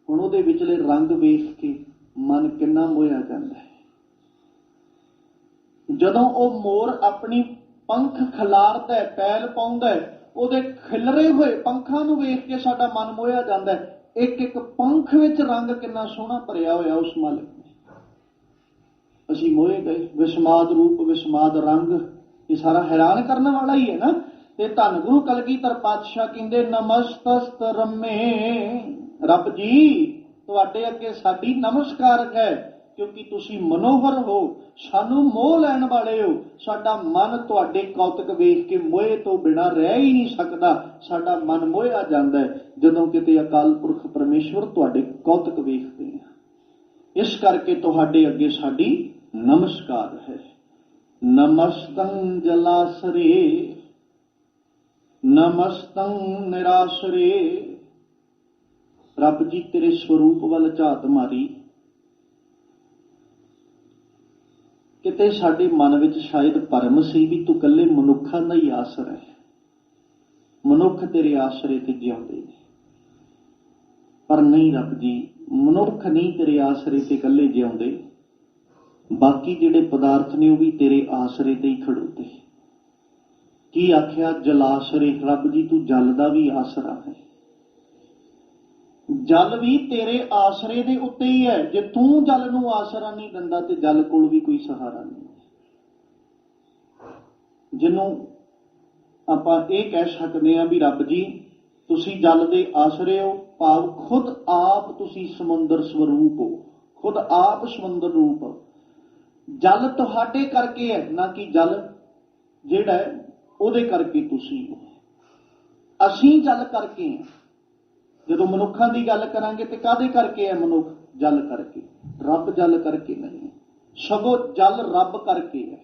ਹੁਣ ਉਹਦੇ ਵਿਚਲੇ ਰੰਗ ਵੇਖ ਕੇ ਮਨ ਕਿੰਨਾ ਮੋਹਿਆ ਜਾਂਦਾ ਹੈ। ਜਦੋਂ ਉਹ ਮੋਰ ਆਪਣੀ ਪੰਖ ਖਿਲਾਰਦਾ ਹੈ, ਪੈਲ ਪਾਉਂਦਾ ਹੈ, ਉਹਦੇ ਖਿਲਰੇ ਹੋਏ ਪੰਖਾਂ ਨੂੰ ਵੇਖ ਕੇ ਸਾਡਾ ਮਨ ਮੋਹਿਆ ਜਾਂਦਾ ਹੈ। ਇੱਕ ਇੱਕ ਪੰਖ ਵਿੱਚ ਰੰਗ ਕਿੰਨਾ ਸੋਹਣਾ ਭਰਿਆ ਹੋਇਆ ਉਸ ਮਾਲਕ ਨੇ। ਅਸੀਂ ਮੋਹੇ ਗਏ। ਵਿਸਮਾਦ ਰੂਪ, ਵਿਸਮਾਦ ਰੰਗ, ਇਹ ਸਾਰਾ ਹੈਰਾਨ ਕਰਨ ਵਾਲਾ ਹੀ ਹੈ ਨਾ। ਤੇ ਧੰਨ ਗੁਰੂ ਕਲਗੀਧਰ ਪਾਤਸ਼ਾਹ ਕਹਿੰਦੇ ਨਮਸਤਸਤ ਰਮੇ, ਰੱਬ ਜੀ ਤੁਹਾਡੇ ਅੱਗੇ ਸਾਡੀ ਨਮਸਕਾਰ ਹੈ, ਕਿਉਂਕਿ ਤੁਸੀਂ ਮਨੋਹਰ ਹੋ, ਸਾਨੂੰ ਮੋਹ ਲੈਣ ਵਾਲੇ ਹੋ। ਸਾਡਾ ਮਨ ਤੁਹਾਡੇ ਕੌਤਕ ਵੇਖ ਕੇ ਮੋਹੇ ਤੋਂ ਬਿਨਾਂ ਰਹਿ ਹੀ ਨਹੀਂ ਸਕਦਾ। ਸਾਡਾ ਮਨ ਮੋਹਿਆ ਜਾਂਦਾ ਹੈ ਜਦੋਂ ਕਿਤੇ ਅਕਾਲ ਪੁਰਖ ਪਰਮੇਸ਼ਵਰ ਤੁਹਾਡੇ ਕੌਤਕ ਵੇਖਦੇ ਆ। ਇਸ ਕਰਕੇ ਤੁਹਾਡੇ ਅੱਗੇ ਸਾਡੀ ਨਮਸਕਾਰ ਹੈ। ਨਮਸਤੰ ਜਲਾਸਰੇ ਨਮਸਤੰ ਨਿਰਾਸਰੇ। ਰੱਬ ਜੀ ਤੇਰੇ ਸਰੂਪ ਵੱਲ ਝਾਤ ਮਾਰੀ, ਕਿਤੇ ਸਾਡੇ ਮਨ ਵਿੱਚ ਸ਼ਾਇਦ ਭਰਮ ਸੀ ਵੀ ਤੂੰ ਇਕੱਲੇ ਮਨੁੱਖਾਂ ਦਾ ਹੀ ਆਸਰਾ ਹੈ, ਮਨੁੱਖ ਤੇਰੇ ਆਸਰੇ ਤੇ ਜਿਉਂਦੇ ਨੇ। ਪਰ ਨਹੀਂ ਰੱਬ ਜੀ, ਮਨੁੱਖ ਨਹੀਂ ਤੇਰੇ ਆਸਰੇ ਤੇ ਇਕੱਲੇ ਜਿਉਂਦੇ, ਬਾਕੀ ਜਿਹੜੇ ਪਦਾਰਥ ਨੇ ਉਹ ਵੀ ਤੇਰੇ ਆਸਰੇ ਤੇ ਹੀ ਖੜੋਤੇ। ਕੀ ਆਖਿਆ? ਜਲਾਸਰੇ। ਰੱਬ ਜੀ ਤੂੰ ਜਲ ਦਾ ਵੀ ਆਸਰਾ ਹੈ, ਜਲ ਵੀ ਤੇਰੇ ਆਸਰੇ ਦੇ ਉੱਤੇ ਹੀ ਹੈ। ਜੇ ਤੂੰ ਜਲ ਨੂੰ ਆਸਰਾ ਨਹੀਂ ਦਿੰਦਾ ਤੇ ਜਲ ਕੋਲ ਵੀ ਕੋਈ ਸਹਾਰਾ ਨਹੀਂ। ਜਿਹਨੂੰ ਆਪਾਂ ਇਹ ਕਹਿ ਸਕਦੇ ਹਾਂ ਵੀ ਰੱਬ ਜੀ ਤੁਸੀਂ ਜਲ ਦੇ ਆਸਰੇ ਹੋ, ਭਾਵ ਖੁਦ ਆਪ ਤੁਸੀਂ ਸਮੁੰਦਰ ਸਰੂਪ ਹੋ, ਖੁਦ ਆਪ ਸਮੁੰਦਰ ਰੂਪ ਹੋ। ਜਲ ਤੁਹਾਡੇ ਕਰਕੇ ਹੈ, ਨਾ ਕਿ ਜਲ ਜਿਹੜਾ ਹੈ ਉਹਦੇ ਕਰਕੇ ਤੁਸੀਂ ਹੋ। ਅਸੀਂ ਜਲ ਕਰਕੇ ਹਾਂ। ਜਦੋਂ ਮਨੁੱਖਾਂ ਦੀ ਗੱਲ ਕਰਾਂਗੇ ਤੇ ਕਾਹਦੇ ਕਰਕੇ ਹੈ ਮਨੁੱਖ? ਜਲ ਕਰਕੇ। ਰੱਬ ਜਲ ਕਰਕੇ ਨਹੀਂ, ਸਗੋਂ ਜਲ ਰੱਬ ਕਰਕੇ ਹੈ।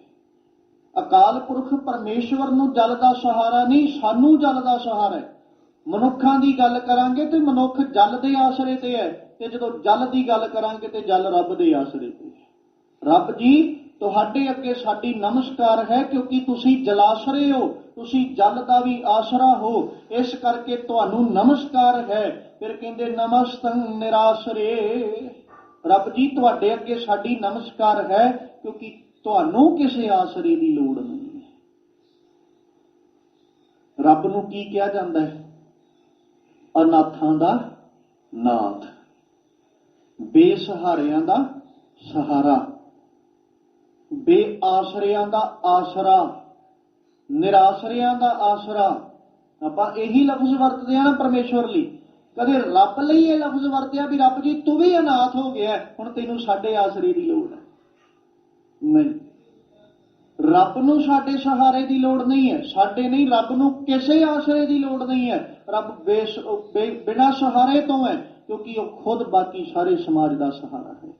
ਅਕਾਲ ਪੁਰਖ ਪਰਮੇਸ਼ਵਰ ਨੂੰ ਜਲ ਦਾ ਸਹਾਰਾ ਨਹੀਂ, ਸਾਨੂੰ ਜਲ ਦਾ ਸਹਾਰਾ ਹੈ। ਮਨੁੱਖਾਂ ਦੀ ਗੱਲ ਕਰਾਂਗੇ ਤੇ ਮਨੁੱਖ ਜਲ ਦੇ ਆਸਰੇ ਤੇ ਹੈ, ਤੇ ਜਦੋਂ ਜਲ ਦੀ ਗੱਲ ਕਰਾਂਗੇ ਤੇ ਜਲ ਰੱਬ ਦੇ ਆਸਰੇ ਤੇ ਹੈ। ਰੱਬ ਜੀ ਤੁਹਾਡੇ ਅੱਗੇ ਸਾਡੀ ਨਮਸਕਾਰ ਹੈ, ਕਿਉਂਕਿ ਤੁਸੀਂ ਜਲਾਸਰੇ ਹੋ, ਤੁਸੀਂ ਜਲ ਦਾ ਵੀ ਆਸਰਾ ਹੋ, ਇਸ ਕਰਕੇ ਤੁਹਾਨੂੰ ਨਮਸਕਾਰ ਹੈ। ਫਿਰ ਕਹਿੰਦੇ ਨਮਸਤੰ ਨਿਰਾਸਰੇ। ਰੱਬ ਜੀ ਤੁਹਾਡੇ ਅੱਗੇ ਸਾਡੀ ਨਮਸਕਾਰ ਹੈ, ਕਿਉਂਕਿ ਤੁਹਾਨੂੰ ਕਿਸੇ ਆਸਰੇ ਦੀ ਲੋੜ ਨਹੀਂ ਹੈ। ਰੱਬ ਨੂੰ ਕੀ ਕਿਹਾ ਜਾਂਦਾ ਹੈ? ਅਨਾਥਾਂ ਦਾ ਨਾਥ, ਬੇਸਹਾਰਿਆਂ ਦਾ ਸਹਾਰਾ, ਬੇਆਸਰਿਆਂ ਦਾ ਆਸਰਾ, ਨਿਰਾਸਰਿਆਂ ਦਾ ਆਸਰਾ। ਆਪਾਂ ਇਹੀ ਲਫ਼ਜ਼ ਵਰਤਦੇ ਆ ਨਾ ਪਰਮੇਸ਼ਵਰ ਲਈ। ਕਦੇ ਰੱਬ ਲਈ ਇਹ ਲਫ਼ਜ਼ ਵਰਤਿਆ ਵੀ ਰੱਬ ਜੀ ਤੂੰ ਵੀ ਅਨਾਥ ਹੋ ਗਿਆ, ਹੁਣ ਤੈਨੂੰ ਸਾਡੇ ਆਸਰੇ ਦੀ ਲੋੜ ਹੈ? ਨਹੀਂ, ਰੱਬ ਨੂੰ ਸਾਡੇ ਸਹਾਰੇ ਦੀ ਲੋੜ ਨਹੀਂ ਹੈ, ਸਾਡੇ ਨਹੀਂ, ਰੱਬ ਨੂੰ ਕਿਸੇ ਆਸਰੇ ਦੀ ਲੋੜ ਨਹੀਂ ਹੈ। ਰੱਬ ਬਿਨਾਂ ਸਹਾਰੇ ਤੋਂ ਹੈ, ਕਿਉਂਕਿ ਉਹ ਖੁਦ ਬਾਕੀ ਸਾਰੇ ਸਮਾਜ ਦਾ ਸਹਾਰਾ ਹੈ।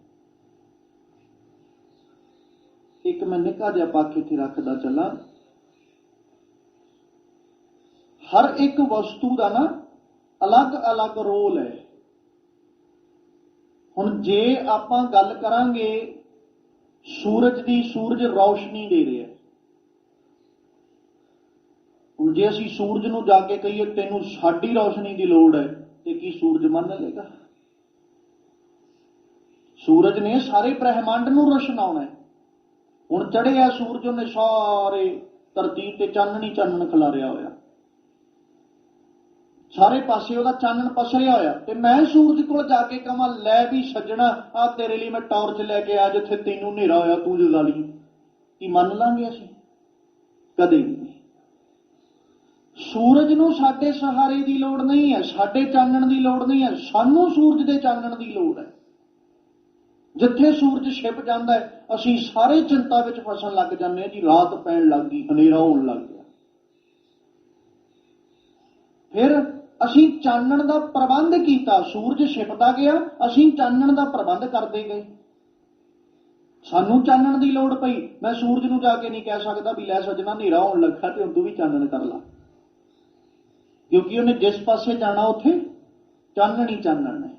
ਇੱਕ ਮੈਂ ਨਿੱਕਾ ਜਿਹਾ ਪੱਖ ਇੱਥੇ ਰੱਖਦਾ ਚੱਲਾਂ। ਹਰ ਇੱਕ ਵਸਤੂ ਦਾ ਨਾ ਅਲੱਗ ਅਲੱਗ ਰੋਲ ਹੈ। ਹੁਣ ਜੇ ਆਪਾਂ ਗੱਲ ਕਰਾਂਗੇ ਸੂਰਜ ਦੀ, ਸੂਰਜ ਰੌਸ਼ਨੀ ਦੇ ਰਿਹਾ। ਹੁਣ ਜੇ ਅਸੀਂ ਸੂਰਜ ਨੂੰ ਜਾ ਕੇ ਕਹੀਏ ਤੈਨੂੰ ਸਾਡੀ ਰੌਸ਼ਨੀ ਦੀ ਲੋੜ ਹੈ, ਤੇ ਕੀ ਸੂਰਜ ਮੰਨ ਲਏਗਾ? ਸੂਰਜ ਨੇ ਸਾਰੇ ਬ੍ਰਹਿਮੰਡ ਨੂੰ ਰੋਸ਼ਨਾਉਣਾ ਹੈ। ਹੁਣ ਚੜ੍ਹਿਆ ਸੂਰਜ, ਉਹਨੇ ਸਾਰੇ ਧਰਤੀ ਤੇ ਚਾਨਣ ਹੀ ਚਾਨਣ ਖਿਲਾਰਿਆ ਹੋਇਆ, ਸਾਰੇ ਪਾਸੇ ਉਹਦਾ ਚਾਨਣ ਪਸਰਿਆ ਹੋਇਆ, ਤੇ ਮੈਂ ਸੂਰਜ ਕੋਲ ਜਾ ਕੇ ਕਹਾਂ ਲੈ ਵੀ ਸੱਜਣਾ ਆ ਤੇਰੇ ਲਈ ਮੈਂ ਟਾਰਚ ਲੈ ਕੇ ਆ, ਜਿੱਥੇ ਤੈਨੂੰ ਹਨੇਰਾ ਹੋਇਆ ਤੂੰ ਜਗਾ ਲਈ, ਕੀ ਮੰਨ ਲਾਂਗੇ ਅਸੀਂ? ਕਦੇ ਵੀ ਨਹੀਂ। ਸੂਰਜ ਨੂੰ ਸਾਡੇ ਸਹਾਰੇ ਦੀ ਲੋੜ ਨਹੀਂ ਹੈ, ਸਾਡੇ ਚਾਨਣ ਦੀ ਲੋੜ ਨਹੀਂ ਹੈ, ਸਾਨੂੰ ਸੂਰਜ ਦੇ ਚਾਨਣ ਦੀ ਲੋੜ ਹੈ। ਜਿੱਥੇ ਸੂਰਜ ਛਿਪ ਜਾਂਦਾ ਹੈ ਅਸੀਂ ਸਾਰੇ ਚਿੰਤਾ ਵਿੱਚ ਫਸਣ ਲੱਗ ਜਾਂਦੇ ਹਾਂ ਜੀ, ਰਾਤ ਪੈਣ ਲੱਗ ਗਈ, ਹਨੇਰਾ ਹੋਣ ਲੱਗ ਗਿਆ। ਫਿਰ ਅਸੀਂ ਚਾਨਣ ਦਾ ਪ੍ਰਬੰਧ ਕੀਤਾ, ਸੂਰਜ ਛਿਪਦਾ ਗਿਆ, ਅਸੀਂ ਚਾਨਣ ਦਾ ਪ੍ਰਬੰਧ ਕਰਦੇ ਗਏ। ਸਾਨੂੰ ਚਾਨਣ ਦੀ ਲੋੜ ਪਈ, ਮੈਂ ਸੂਰਜ ਨੂੰ ਜਾ ਕੇ ਨਹੀਂ ਕਹਿ ਸਕਦਾ ਵੀ ਲੈ ਸੱਜਣਾ ਹਨੇਰਾ ਹੋਣ ਲੱਗਾ ਤੇ ਹੁਣ ਤੂੰ ਵੀ ਚਾਨਣ ਕਰ ਲਾ, ਕਿਉਂਕਿ ਉਹਨੇ ਜਿਸ ਪਾਸੇ ਜਾਣਾ ਉੱਥੇ ਚਾਨਣ ਹੀ ਚਾਨਣ ਹੈ।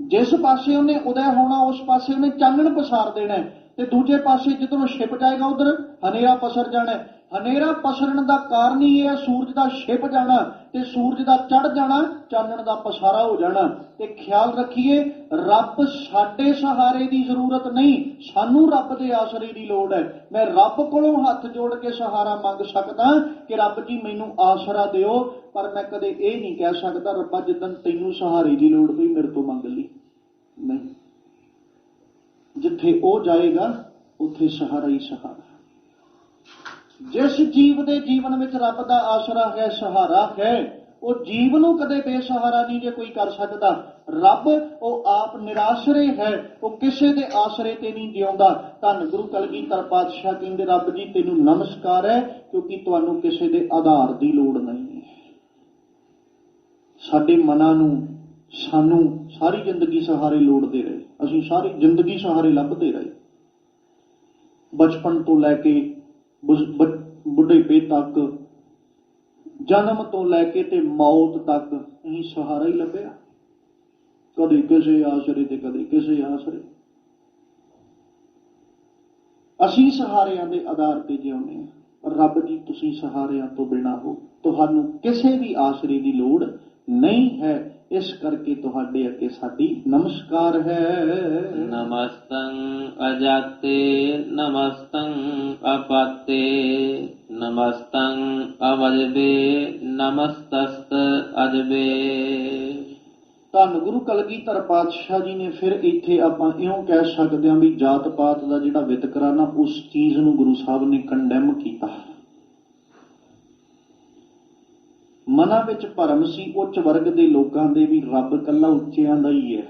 ਜਿਸ ਪਾਸੇ ਉਹਨੇ ਉਦੈ ਹੋਣਾ ਉਸ ਪਾਸੇ ਉਹਨੇ ਚਾਨਣ ਪਸਾਰ ਦੇਣਾ, ਤੇ ਦੂਜੇ ਪਾਸੇ ਜਿੱਧਰੋਂ ਛਿਪ ਜਾਏਗਾ ਉਧਰ ਹਨੇਰਾ ਪਸਰ ਜਾਣਾ। ਹਨੇਰਾ ਪਸਰਨ ਦਾ ਕਾਰਨ ਹੀ ਇਹ ਹੈ ਸੂਰਜ ਦਾ ਛਿਪ ਜਾਣਾ ਤੇ ਸੂਰਜ ਦਾ ਚੜ ਜਾਣਾ, ਚਾਨਣ ਦਾ ਪਸਾਰਾ ਹੋ ਜਾਣਾ। ਤੇ ਖਿਆਲ ਰੱਖੀਏ, ਰੱਬ ਸਾਡੇ ਸਹਾਰੇ ਦੀ ਜ਼ਰੂਰਤ ਨਹੀਂ, ਸਾਨੂੰ ਰੱਬ ਦੇ ਆਸਰੇ ਦੀ ਲੋੜ ਹੈ। ਮੈਂ ਰੱਬ ਕੋਲੋਂ ਹੱਥ ਜੋੜ ਕੇ ਸਹਾਰਾ ਮੰਗ ਸਕਦਾ ਕਿ ਰੱਬ ਜੀ ਮੈਨੂੰ ਆਸਰਾ ਦਿਓ, ਪਰ ਮੈਂ ਕਦੇ ਇਹ ਨਹੀਂ ਕਹਿ ਸਕਦਾ ਰੱਬਾ ਜਿੱਦਣ ਤੈਨੂੰ ਸਹਾਰੇ ਦੀ ਲੋੜ ਪਈ ਮੇਰੇ ਤੋਂ ਮੰਗ ਲਈ। ਨਹੀਂ, ਜਿੱਥੇ ਉਹ ਜਾਏਗਾ ਉੱਥੇ ਸਹਾਰਾ ਹੀ ਸਹਾਰਾ। ਜਿਸ ਜੀਵ ਦੇ ਜੀਵਨ ਵਿੱਚ ਰੱਬ ਦਾ ਆਸਰਾ ਹੈ, ਸਹਾਰਾ ਹੈ, ਉਹ ਜੀਵ ਨੂੰ ਕਦੇ ਬੇਸਹਾਰਾ ਨਹੀਂ ਜੇ ਕੋਈ ਕਰ ਸਕਦਾ। ਰੱਬ ਉਹ ਆਪ ਨਿਰਾਸ਼ਰੇ ਹੈ, ਉਹ ਕਿਸੇ ਦੇ ਆਸਰੇ ਤੇ ਨਹੀਂ ਜਿਉਂਦਾ। ਧੰਨ ਗੁਰੂ ਕਲਗੀਧਰ ਪਾਤਸ਼ਾਹ ਕਹਿੰਦੇ ਰੱਬ ਜੀ ਤੈਨੂੰ ਨਮਸਕਾਰ ਹੈ, ਕਿਉਂਕਿ ਤੁਹਾਨੂੰ ਕਿਸੇ ਦੇ ਆਧਾਰ ਦੀ ਲੋੜ ਨਹੀਂ ਹੈ। ਸਾਡੇ ਮਨਾਂ ਨੂੰ ਸਾਨੂੰ ਸਾਰੀ ਜ਼ਿੰਦਗੀ ਸਹਾਰੇ ਲੋੜਦੇ ਰਹੇ, ਅਸੀਂ ਸਾਰੀ ਜ਼ਿੰਦਗੀ ਸਹਾਰੇ ਲੱਭਦੇ ਰਹੇ, ਬਚਪਨ ਤੋਂ ਲੈ ਕੇ ਬੁਢੇਪੇ ਤੱਕ, ਜਨਮ ਤੋਂ ਲੈ ਕੇ ਤੇ ਮੌਤ ਤੱਕ ਅਸੀਂ ਸਹਾਰਾ ਹੀ ਲੱਭਿਆ, ਕਦੇ ਕਿਸੇ ਆਸਰੇ ਤੇ ਕਦੇ ਕਿਸੇ ਆਸਰੇ। ਅਸੀਂ ਸਹਾਰਿਆਂ ਦੇ ਆਧਾਰ ਤੇ ਜਿਉਂਦੇ ਹਾਂ, ਪਰ ਰੱਬ ਜੀ ਤੁਸੀਂ ਸਹਾਰਿਆਂ ਤੋਂ ਬਿਨਾਂ ਹੋ, ਤੁਹਾਨੂੰ ਕਿਸੇ ਵੀ ਆਸਰੇ ਦੀ ਲੋੜ ਨਹੀਂ ਹੈ। ਇਸ ਕਰਕੇ ਤੁਹਾਡੇ ਅੱਗੇ ਸਾਡੀ ਨਮਸਕਾਰ ਹੈ। ਨਮਸਤੰ ਅਜਾਤੇ ਨਮਸਤੰ ਅਪਾਤੇ ਨਮਸਤੰ ਅਵਜਬੇ ਨਮਸਤਸਤ ਅਜਬੇ। ਧੰਨ ਗੁਰੂ ਕਲਗੀਧਰ ਪਾਤਸ਼ਾਹ ਜੀ ਨੇ ਫਿਰ ਇੱਥੇ ਆਪਾਂ ਇਉਂ ਕਹਿ ਸਕਦੇ ਹਾਂ ਵੀ ਜਾਤ ਪਾਤ ਦਾ ਜਿਹੜਾ ਵਿਤਕਰਾ ਨਾ, ਉਸ ਚੀਜ਼ ਨੂੰ ਗੁਰੂ ਸਾਹਿਬ ਨੇ ਕੰਡੈਮ ਕੀਤਾ। ਮਨਾਂ ਵਿੱਚ ਭਰਮ ਸੀ ਉੱਚ ਵਰਗ ਦੇ ਲੋਕਾਂ ਦੇ ਵੀ ਰੱਬ ਇਕੱਲਾ ਉੱਚਿਆਂ ਦਾ ਹੀ ਹੈ।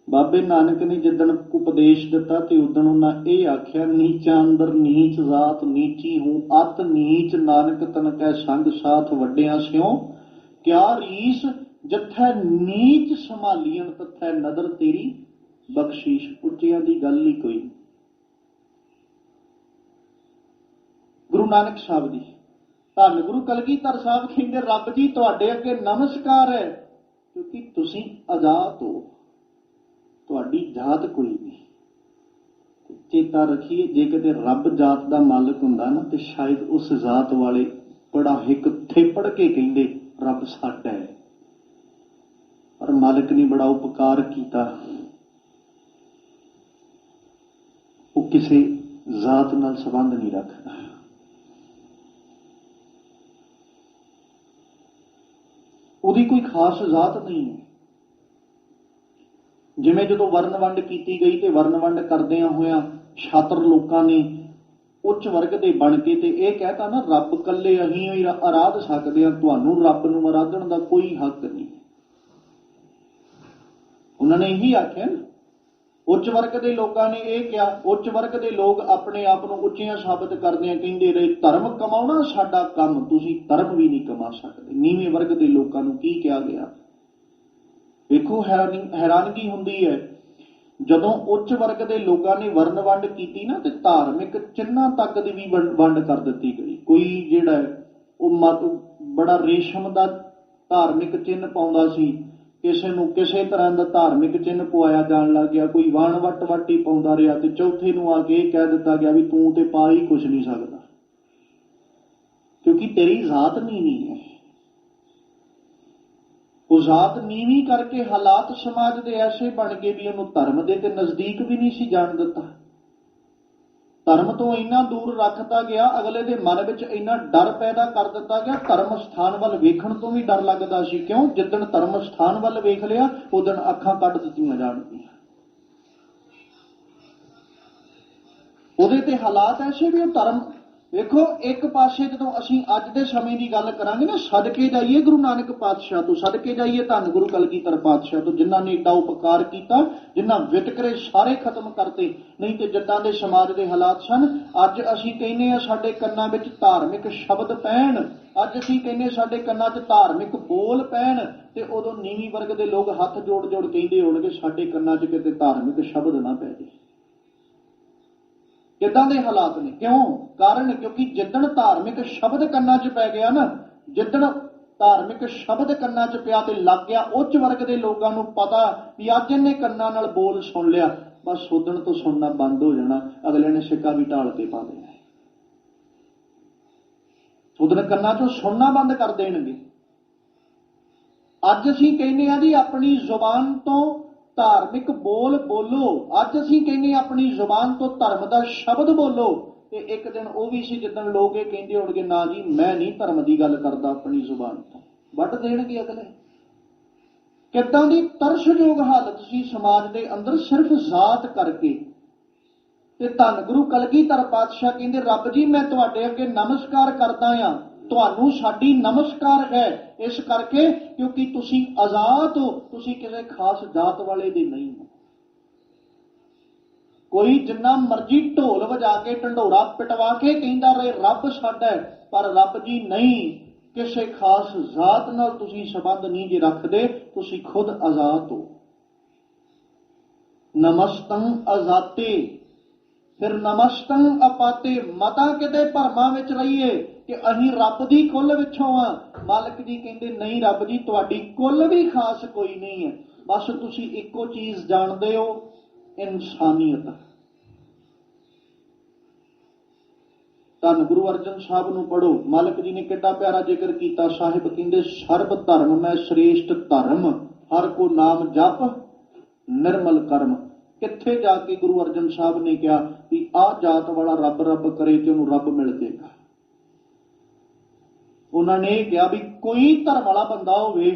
ਬਾਬੇ ਨਾਨਕ ਨੇ ਜਿੱਦਣ ਉਪਦੇਸ਼ ਦਿੱਤਾ ਤੇ ਉਦਣ ਉਹਨਾਂ ਇਹ ਆਖਿਆ, ਨੀਚਾਂ ਅੰਦਰ ਨੀਚ ਜਾਤ ਨੀਚੀ ਹੂੰ, ਅਤ ਨੀਚ ਨਾਨਕ ਤਨ ਕੈ ਸੰਗ ਸਾਥ ਵੱਡਿਆਂ ਸਿਓ ਕਿਆ ਰੀਸ, ਜਿੱਥੈ ਨੀਚ ਸੰਭਾਲੀਆਂ ਤਥੈ ਨਦਰ ਤੇਰੀ ਬਖਸ਼ੀਸ਼। ਉੱਚਿਆਂ ਦੀ ਗੱਲ ਹੀ ਕੋਈ। ਗੁਰੂ ਨਾਨਕ ਸਾਹਿਬ ਜੀ, ਧੰਨ ਗੁਰੂ ਕਲਗੀਧਰ ਸਾਹਿਬ ਕਹਿੰਦੇ ਰੱਬ ਜੀ ਤੁਹਾਡੇ ਅੱਗੇ ਨਮਸਕਾਰ ਹੈ, ਕਿਉਂਕਿ ਤੁਸੀਂ ਆਜ਼ਾਦ ਹੋ, ਤੁਹਾਡੀ ਜਾਤ ਕੋਈ ਨਹੀਂ। ਚੇਤਾ ਰੱਖੀਏ, ਜੇ ਕਿਤੇ ਰੱਬ ਜਾਤ ਦਾ ਮਾਲਕ ਹੁੰਦਾ ਨਾ ਤੇ ਸ਼ਾਇਦ ਉਸ ਜਾਤ ਵਾਲੇ ਬੜਾ ਹਿੱਕ ਥੇਪੜ ਕੇ ਕਹਿੰਦੇ ਰੱਬ ਸਾਡਾ ਹੈ, ਪਰ ਮਾਲਕ ਨੇ ਬੜਾ ਉਪਕਾਰ ਕੀਤਾ। ਉਹ ਕਿਸੇ ਜਾਤ ਨਾਲ ਸੰਬੰਧ ਨਹੀਂ ਰੱਖਦਾ। ਉਹਦੀ ਕੋਈ ਖਾਸ ਜਾਤ ਨਹੀਂ ਹੈ। ਜਿਵੇਂ ਜਦੋਂ ਵਰਨ ਵੰਡ ਕੀਤੀ ਗਈ ਤੇ ਵਰਨ ਵੰਡ ਕਰਦਿਆਂ ਹੋਇਆਂ ਛਾਤਰ ਲੋਕਾਂ ਨੇ ਉੱਚ ਵਰਗ ਦੇ ਬਣ ਕੇ ਤੇ ਇਹ ਕਹਿਤਾ ਨਾ ਰੱਬ ਇਕੱਲੇ ਅਸੀਂ ਹੀ ਆਰਾਧ ਸਕਦੇ ਹਾਂ, ਤੁਹਾਨੂੰ ਰੱਬ ਨੂੰ ਆਰਾਧਣ ਦਾ ਕੋਈ ਹੱਕ ਨਹੀਂ। ਉਹਨਾਂ ਨੇ ਇਹੀ ਆਖਿਆ ਨਾ, ਉੱਚ ਵਰਗ ਦੇ ਲੋਕਾਂ ਨੇ ਇਹ ਕਿਹਾ। ਉੱਚ ਵਰਗ ਦੇ ਲੋਕ ਆਪਣੇ ਆਪ ਨੂੰ ਉੱਚੀਆਂ ਸਾਬਤ ਕਰਦਿਆਂ ਕਹਿੰਦੇ ਰਹੇ ਧਰਮ ਕਮਾਉਣਾ ਸਾਡਾ ਕੰਮ, ਤੁਸੀਂ ਧਰਮ ਵੀ ਨਹੀਂ ਕਮਾ ਸਕਦੇ। ਨੀਵੇਂ ਵਰਗ ਦੇ ਲੋਕਾਂ ਨੂੰ ਕੀ ਕਿਹਾ ਗਿਆ? ਵੇਖੋ, ਹੈਰਾਨਗੀ ਹੁੰਦੀ ਹੈ ਜਦੋਂ ਉੱਚ ਵਰਗ ਦੇ ਲੋਕਾਂ ਨੇ ਵਰਨ ਵੰਡ ਕੀਤੀ ਨਾ ਤੇ ਧਾਰਮਿਕ ਚਿੰਨ੍ਹਾਂ ਤੱਕ ਦੀ ਵੀ ਵੰਡ ਕਰ ਦਿੱਤੀ ਗਈ। ਕੋਈ ਜਿਹੜਾ ਹੈ ਉਹ ਬੜਾ ਰੇਸ਼ਮ ਦਾ ਧਾਰਮਿਕ ਚਿੰਨ੍ਹ ਪਾਉਂਦਾ ਸੀ, ਕਿਸੇ ਨੂੰ ਕਿਸੇ ਤਰ੍ਹਾਂ ਦਾ ਧਾਰਮਿਕ ਚਿੰਨ੍ਹ ਪਵਾਇਆ ਜਾਣ ਲੱਗ ਗਿਆ। ਕੋਈ ਵਾਣ ਵੱਟ ਵਾਟੀ ਪਾਉਂਦਾ ਰਿਹਾ ਤੇ ਚੌਥੇ ਨੂੰ ਆ ਕੇ ਇਹ ਕਹਿ ਦਿੱਤਾ ਗਿਆ ਵੀ ਤੂੰ ਤੇ ਪਾ ਹੀ ਕੁਛ ਨਹੀਂ ਸਕਦਾ, ਕਿਉਂਕਿ ਤੇਰੀ ਜ਼ਾਤ ਨੀਵੀਂ ਹੈ। ਉਹ ਜ਼ਾਤ ਨੀਵੀਂ ਕਰਕੇ ਹਾਲਾਤ ਸਮਾਜ ਦੇ ਐਸੇ ਬਣ ਗਏ ਵੀ ਉਹਨੂੰ ਧਰਮ ਦੇ ਤੇ ਨਜ਼ਦੀਕ ਵੀ ਨਹੀਂ ਸੀ ਜਾਣ ਦਿੱਤਾ। ਧਰਮ ਤੋਂ ਇੰਨਾ ਦੂਰ ਰੱਖਤਾ ਗਿਆ, ਅਗਲੇ ਦੇ ਮਨ ਵਿੱਚ ਇੰਨਾ ਡਰ ਪੈਦਾ ਕਰ ਦਿੱਤਾ ਗਿਆ, ਧਰਮ ਸਥਾਨ ਵੱਲ ਵੇਖਣ ਤੋਂ ਵੀ ਡਰ ਲੱਗਦਾ ਸੀ। ਕਿਉਂ? ਜਿੱਦਣ ਧਰਮ ਸਥਾਨ ਵੱਲ ਵੇਖ ਲਿਆ ਉਦਣ ਅੱਖਾਂ ਕੱਢ ਦਿੱਤੀਆਂ ਜਾਣਗੀਆਂ। ਉਹਦੇ ਤੇ ਹਾਲਾਤ ਐਸੇ ਵੀ ਉਹ ਧਰਮ ਵੇਖੋ, ਇੱਕ ਪਾਸੇ ਜਦੋਂ ਅਸੀਂ ਅੱਜ ਦੇ ਸਮੇਂ ਦੀ ਗੱਲ ਕਰਾਂਗੇ ਨਾ, ਸਦਕੇ ਜਾਈਏ ਗੁਰੂ ਨਾਨਕ ਪਾਤਸ਼ਾਹ ਤੋਂ, ਸਦਕੇ ਜਾਈਏ ਧੰਨ ਗੁਰੂ ਕਲਗੀਧਰ ਪਾਤਸ਼ਾਹ ਤੋਂ, ਜਿਨ੍ਹਾਂ ਨੇ ਏਡਾ ਉਪਕਾਰ ਕੀਤਾ, ਜਿਨ੍ਹਾਂ ਵਿਤਕਰੇ ਸਾਰੇ ਖਤਮ ਕਰਤੇ। ਨਹੀਂ ਤੇ ਜਿੱਦਾਂ ਦੇ ਸਮਾਜ ਦੇ ਹਾਲਾਤ ਸਨ, ਅੱਜ ਅਸੀਂ ਕਹਿੰਦੇ ਆ ਸਾਡੇ ਕੰਨਾਂ ਵਿੱਚ ਧਾਰਮਿਕ ਸ਼ਬਦ ਪੈਣ, ਅੱਜ ਅਸੀਂ ਕਹਿੰਦੇ ਸਾਡੇ ਕੰਨਾਂ 'ਚ ਧਾਰਮਿਕ ਬੋਲ ਪੈਣ, ਤੇ ਉਦੋਂ ਨੀਵੀਂ ਵਰਗ ਦੇ ਲੋਕ ਹੱਥ ਜੋੜ ਜੋੜ ਕਹਿੰਦੇ ਹੋਣਗੇ ਸਾਡੇ ਕੰਨਾਂ 'ਚ ਕਿਤੇ ਧਾਰਮਿਕ ਸ਼ਬਦ ਨਾ ਪੈ ਜਾਏ। ਕਿੱਦਾਂ ਦੇ ਹਾਲਾਤ ਨੇ? ਕਿਉਂ? ਕਾਰਨ ਕਿਉਂਕਿ ਜਿੱਦਣ ਧਾਰਮਿਕ ਸ਼ਬਦ ਕੰਨਾਂ 'ਚ ਪੈ ਗਿਆ ਨਾ, ਜਿੱਦਣ ਧਾਰਮਿਕ ਸ਼ਬਦ ਕੰਨਾਂ 'ਚ ਪਿਆ ਤੇ ਲੱਗ ਗਿਆ ਉੱਚ ਵਰਗ ਦੇ ਲੋਕਾਂ ਨੂੰ ਪਤਾ ਵੀ ਅੱਜ ਇਹਨੇ ਕੰਨਾਂ ਨਾਲ ਬੋਲ ਸੁਣ ਲਿਆ, ਬਸ ਉਦਣ ਤੋਂ ਸੁਣਨਾ ਬੰਦ ਹੋ ਜਾਣਾ। ਅਗਲੇ ਨੇ ਸਿੱਕਾ ਵੀ ਢਾਲ ਕੇ ਪਾ ਦੇਣਾ, ਉਦਣ ਕੰਨਾਂ 'ਚੋਂ ਸੁਣਨਾ ਬੰਦ ਕਰ ਦੇਣਗੇ। ਅੱਜ ਅਸੀਂ ਕਹਿੰਦੇ ਆ ਜੀ ਆਪਣੀ ਜ਼ੁਬਾਨ ਤੋਂ ਧਾਰਮਿਕ ਬੋਲ ਬੋਲੋ, ਅੱਜ ਅਸੀਂ ਕਹਿੰਦੇ ਆਪਣੀ ਜ਼ੁਬਾਨ ਤੋਂ ਧਰਮ ਦਾ ਸ਼ਬਦ ਬੋਲੋ, ਤੇ ਇੱਕ ਦਿਨ ਉਹ ਵੀ ਸੀ ਜਿੱਦਣ ਲੋਕ ਇਹ ਕਹਿੰਦੇ ਹੋਣਗੇ ਨਾ ਜੀ ਮੈਂ ਨਹੀਂ ਧਰਮ ਦੀ ਗੱਲ ਕਰਦਾ ਆਪਣੀ ਜ਼ੁਬਾਨ ਤੋਂ, ਵੱਢ ਦੇਣਗੇ ਅਗਲੇ। ਕਿੱਦਾਂ ਦੀ ਤਰਸਯੋਗ ਹਾਲਤ ਸੀ ਸਮਾਜ ਦੇ ਅੰਦਰ ਸਿਰਫ ਜ਼ਾਤ ਕਰਕੇ। ਤੇ ਧੰਨ ਗੁਰੂ ਕਲਗੀਧਰ ਪਾਤਸ਼ਾਹ ਕਹਿੰਦੇ ਰੱਬ ਜੀ ਮੈਂ ਤੁਹਾਡੇ ਅੱਗੇ ਨਮਸਕਾਰ ਕਰਦਾ ਆ, ਤੁਹਾਨੂੰ ਸਾਡੀ ਨਮਸਕਾਰ ਹੈ ਇਸ ਕਰਕੇ ਕਿਉਂਕਿ ਤੁਸੀਂ ਆਜ਼ਾਦ ਹੋ, ਤੁਸੀਂ ਕਿਸੇ ਖਾਸ ਜਾਤ ਵਾਲੇ ਦੇ ਨਹੀਂ ਹੋ। ਕੋਈ ਜਿੰਨਾ ਮਰਜ਼ੀ ਢੋਲ ਵਜਾ ਕੇ ਢੰਡੋਰਾ ਪਿਟਵਾ ਕੇ ਕਹਿੰਦਾ ਰਹੇ ਰੱਬ ਸਾਡਾ, ਪਰ ਰੱਬ ਜੀ ਨਹੀਂ, ਕਿਸੇ ਖਾਸ ਜਾਤ ਨਾਲ ਤੁਸੀਂ ਸੰਬੰਧ ਨਹੀਂ ਜੇ ਰੱਖਦੇ, ਤੁਸੀਂ ਖੁਦ ਆਜ਼ਾਦ ਹੋ। ਨਮਸਤੰ ਆਜ਼ਾਤੇ, ਫਿਰ ਨਮਸਤੰ ਆਪਾਤੇ, ਮਤਾ ਕਿਤੇ ਭਰਮਾਂ ਵਿੱਚ ਰਹੀਏ ਕਿ ਅਸੀਂ ਰੱਬ ਦੀ ਕੁੱਲ ਵਿੱਚੋਂ ਆ। ਮਾਲਕ ਜੀ ਕਹਿੰਦੇ ਨਹੀਂ ਰੱਬ ਜੀ ਤੁਹਾਡੀ ਕੁੱਲ ਵੀ ਖਾਸ ਕੋਈ ਨਹੀਂ ਹੈ, ਬਸ ਤੁਸੀਂ ਇੱਕੋ ਚੀਜ਼ ਜਾਣਦੇ ਹੋ, ਇਨਸਾਨੀਅਤ। ਧੰਨ ਗੁਰੂ ਅਰਜਨ ਸਾਹਿਬ ਨੂੰ ਪੜ੍ਹੋ, ਮਾਲਕ ਜੀ ਨੇ ਕਿੱਡਾ ਪਿਆਰਾ ਜ਼ਿਕਰ ਕੀਤਾ। ਸਾਹਿਬ ਕਹਿੰਦੇ ਸਰਬ ਧਰਮ ਮੈਂ ਸ੍ਰੇਸ਼ਟ ਧਰਮ, ਹਰ ਕੋ ਨਾਮ ਜਪ ਨਿਰਮਲ ਕਰਮ। ਕਿੱਥੇ ਜਾ ਕੇ ਗੁਰੂ ਅਰਜਨ ਸਾਹਿਬ ਨੇ ਕਿਹਾ ਵੀ ਆਹ ਜਾਤ ਵਾਲਾ ਰੱਬ ਰੱਬ ਕਰੇ ਤੇ ਉਹਨੂੰ ਰੱਬ ਮਿਲ ਜਾਏਗਾ। ਉਹਨਾਂ ਨੇ ਇਹ ਕਿਹਾ ਵੀ ਕੋਈ ਧਰਮ ਵਾਲਾ ਬੰਦਾ ਹੋਵੇ,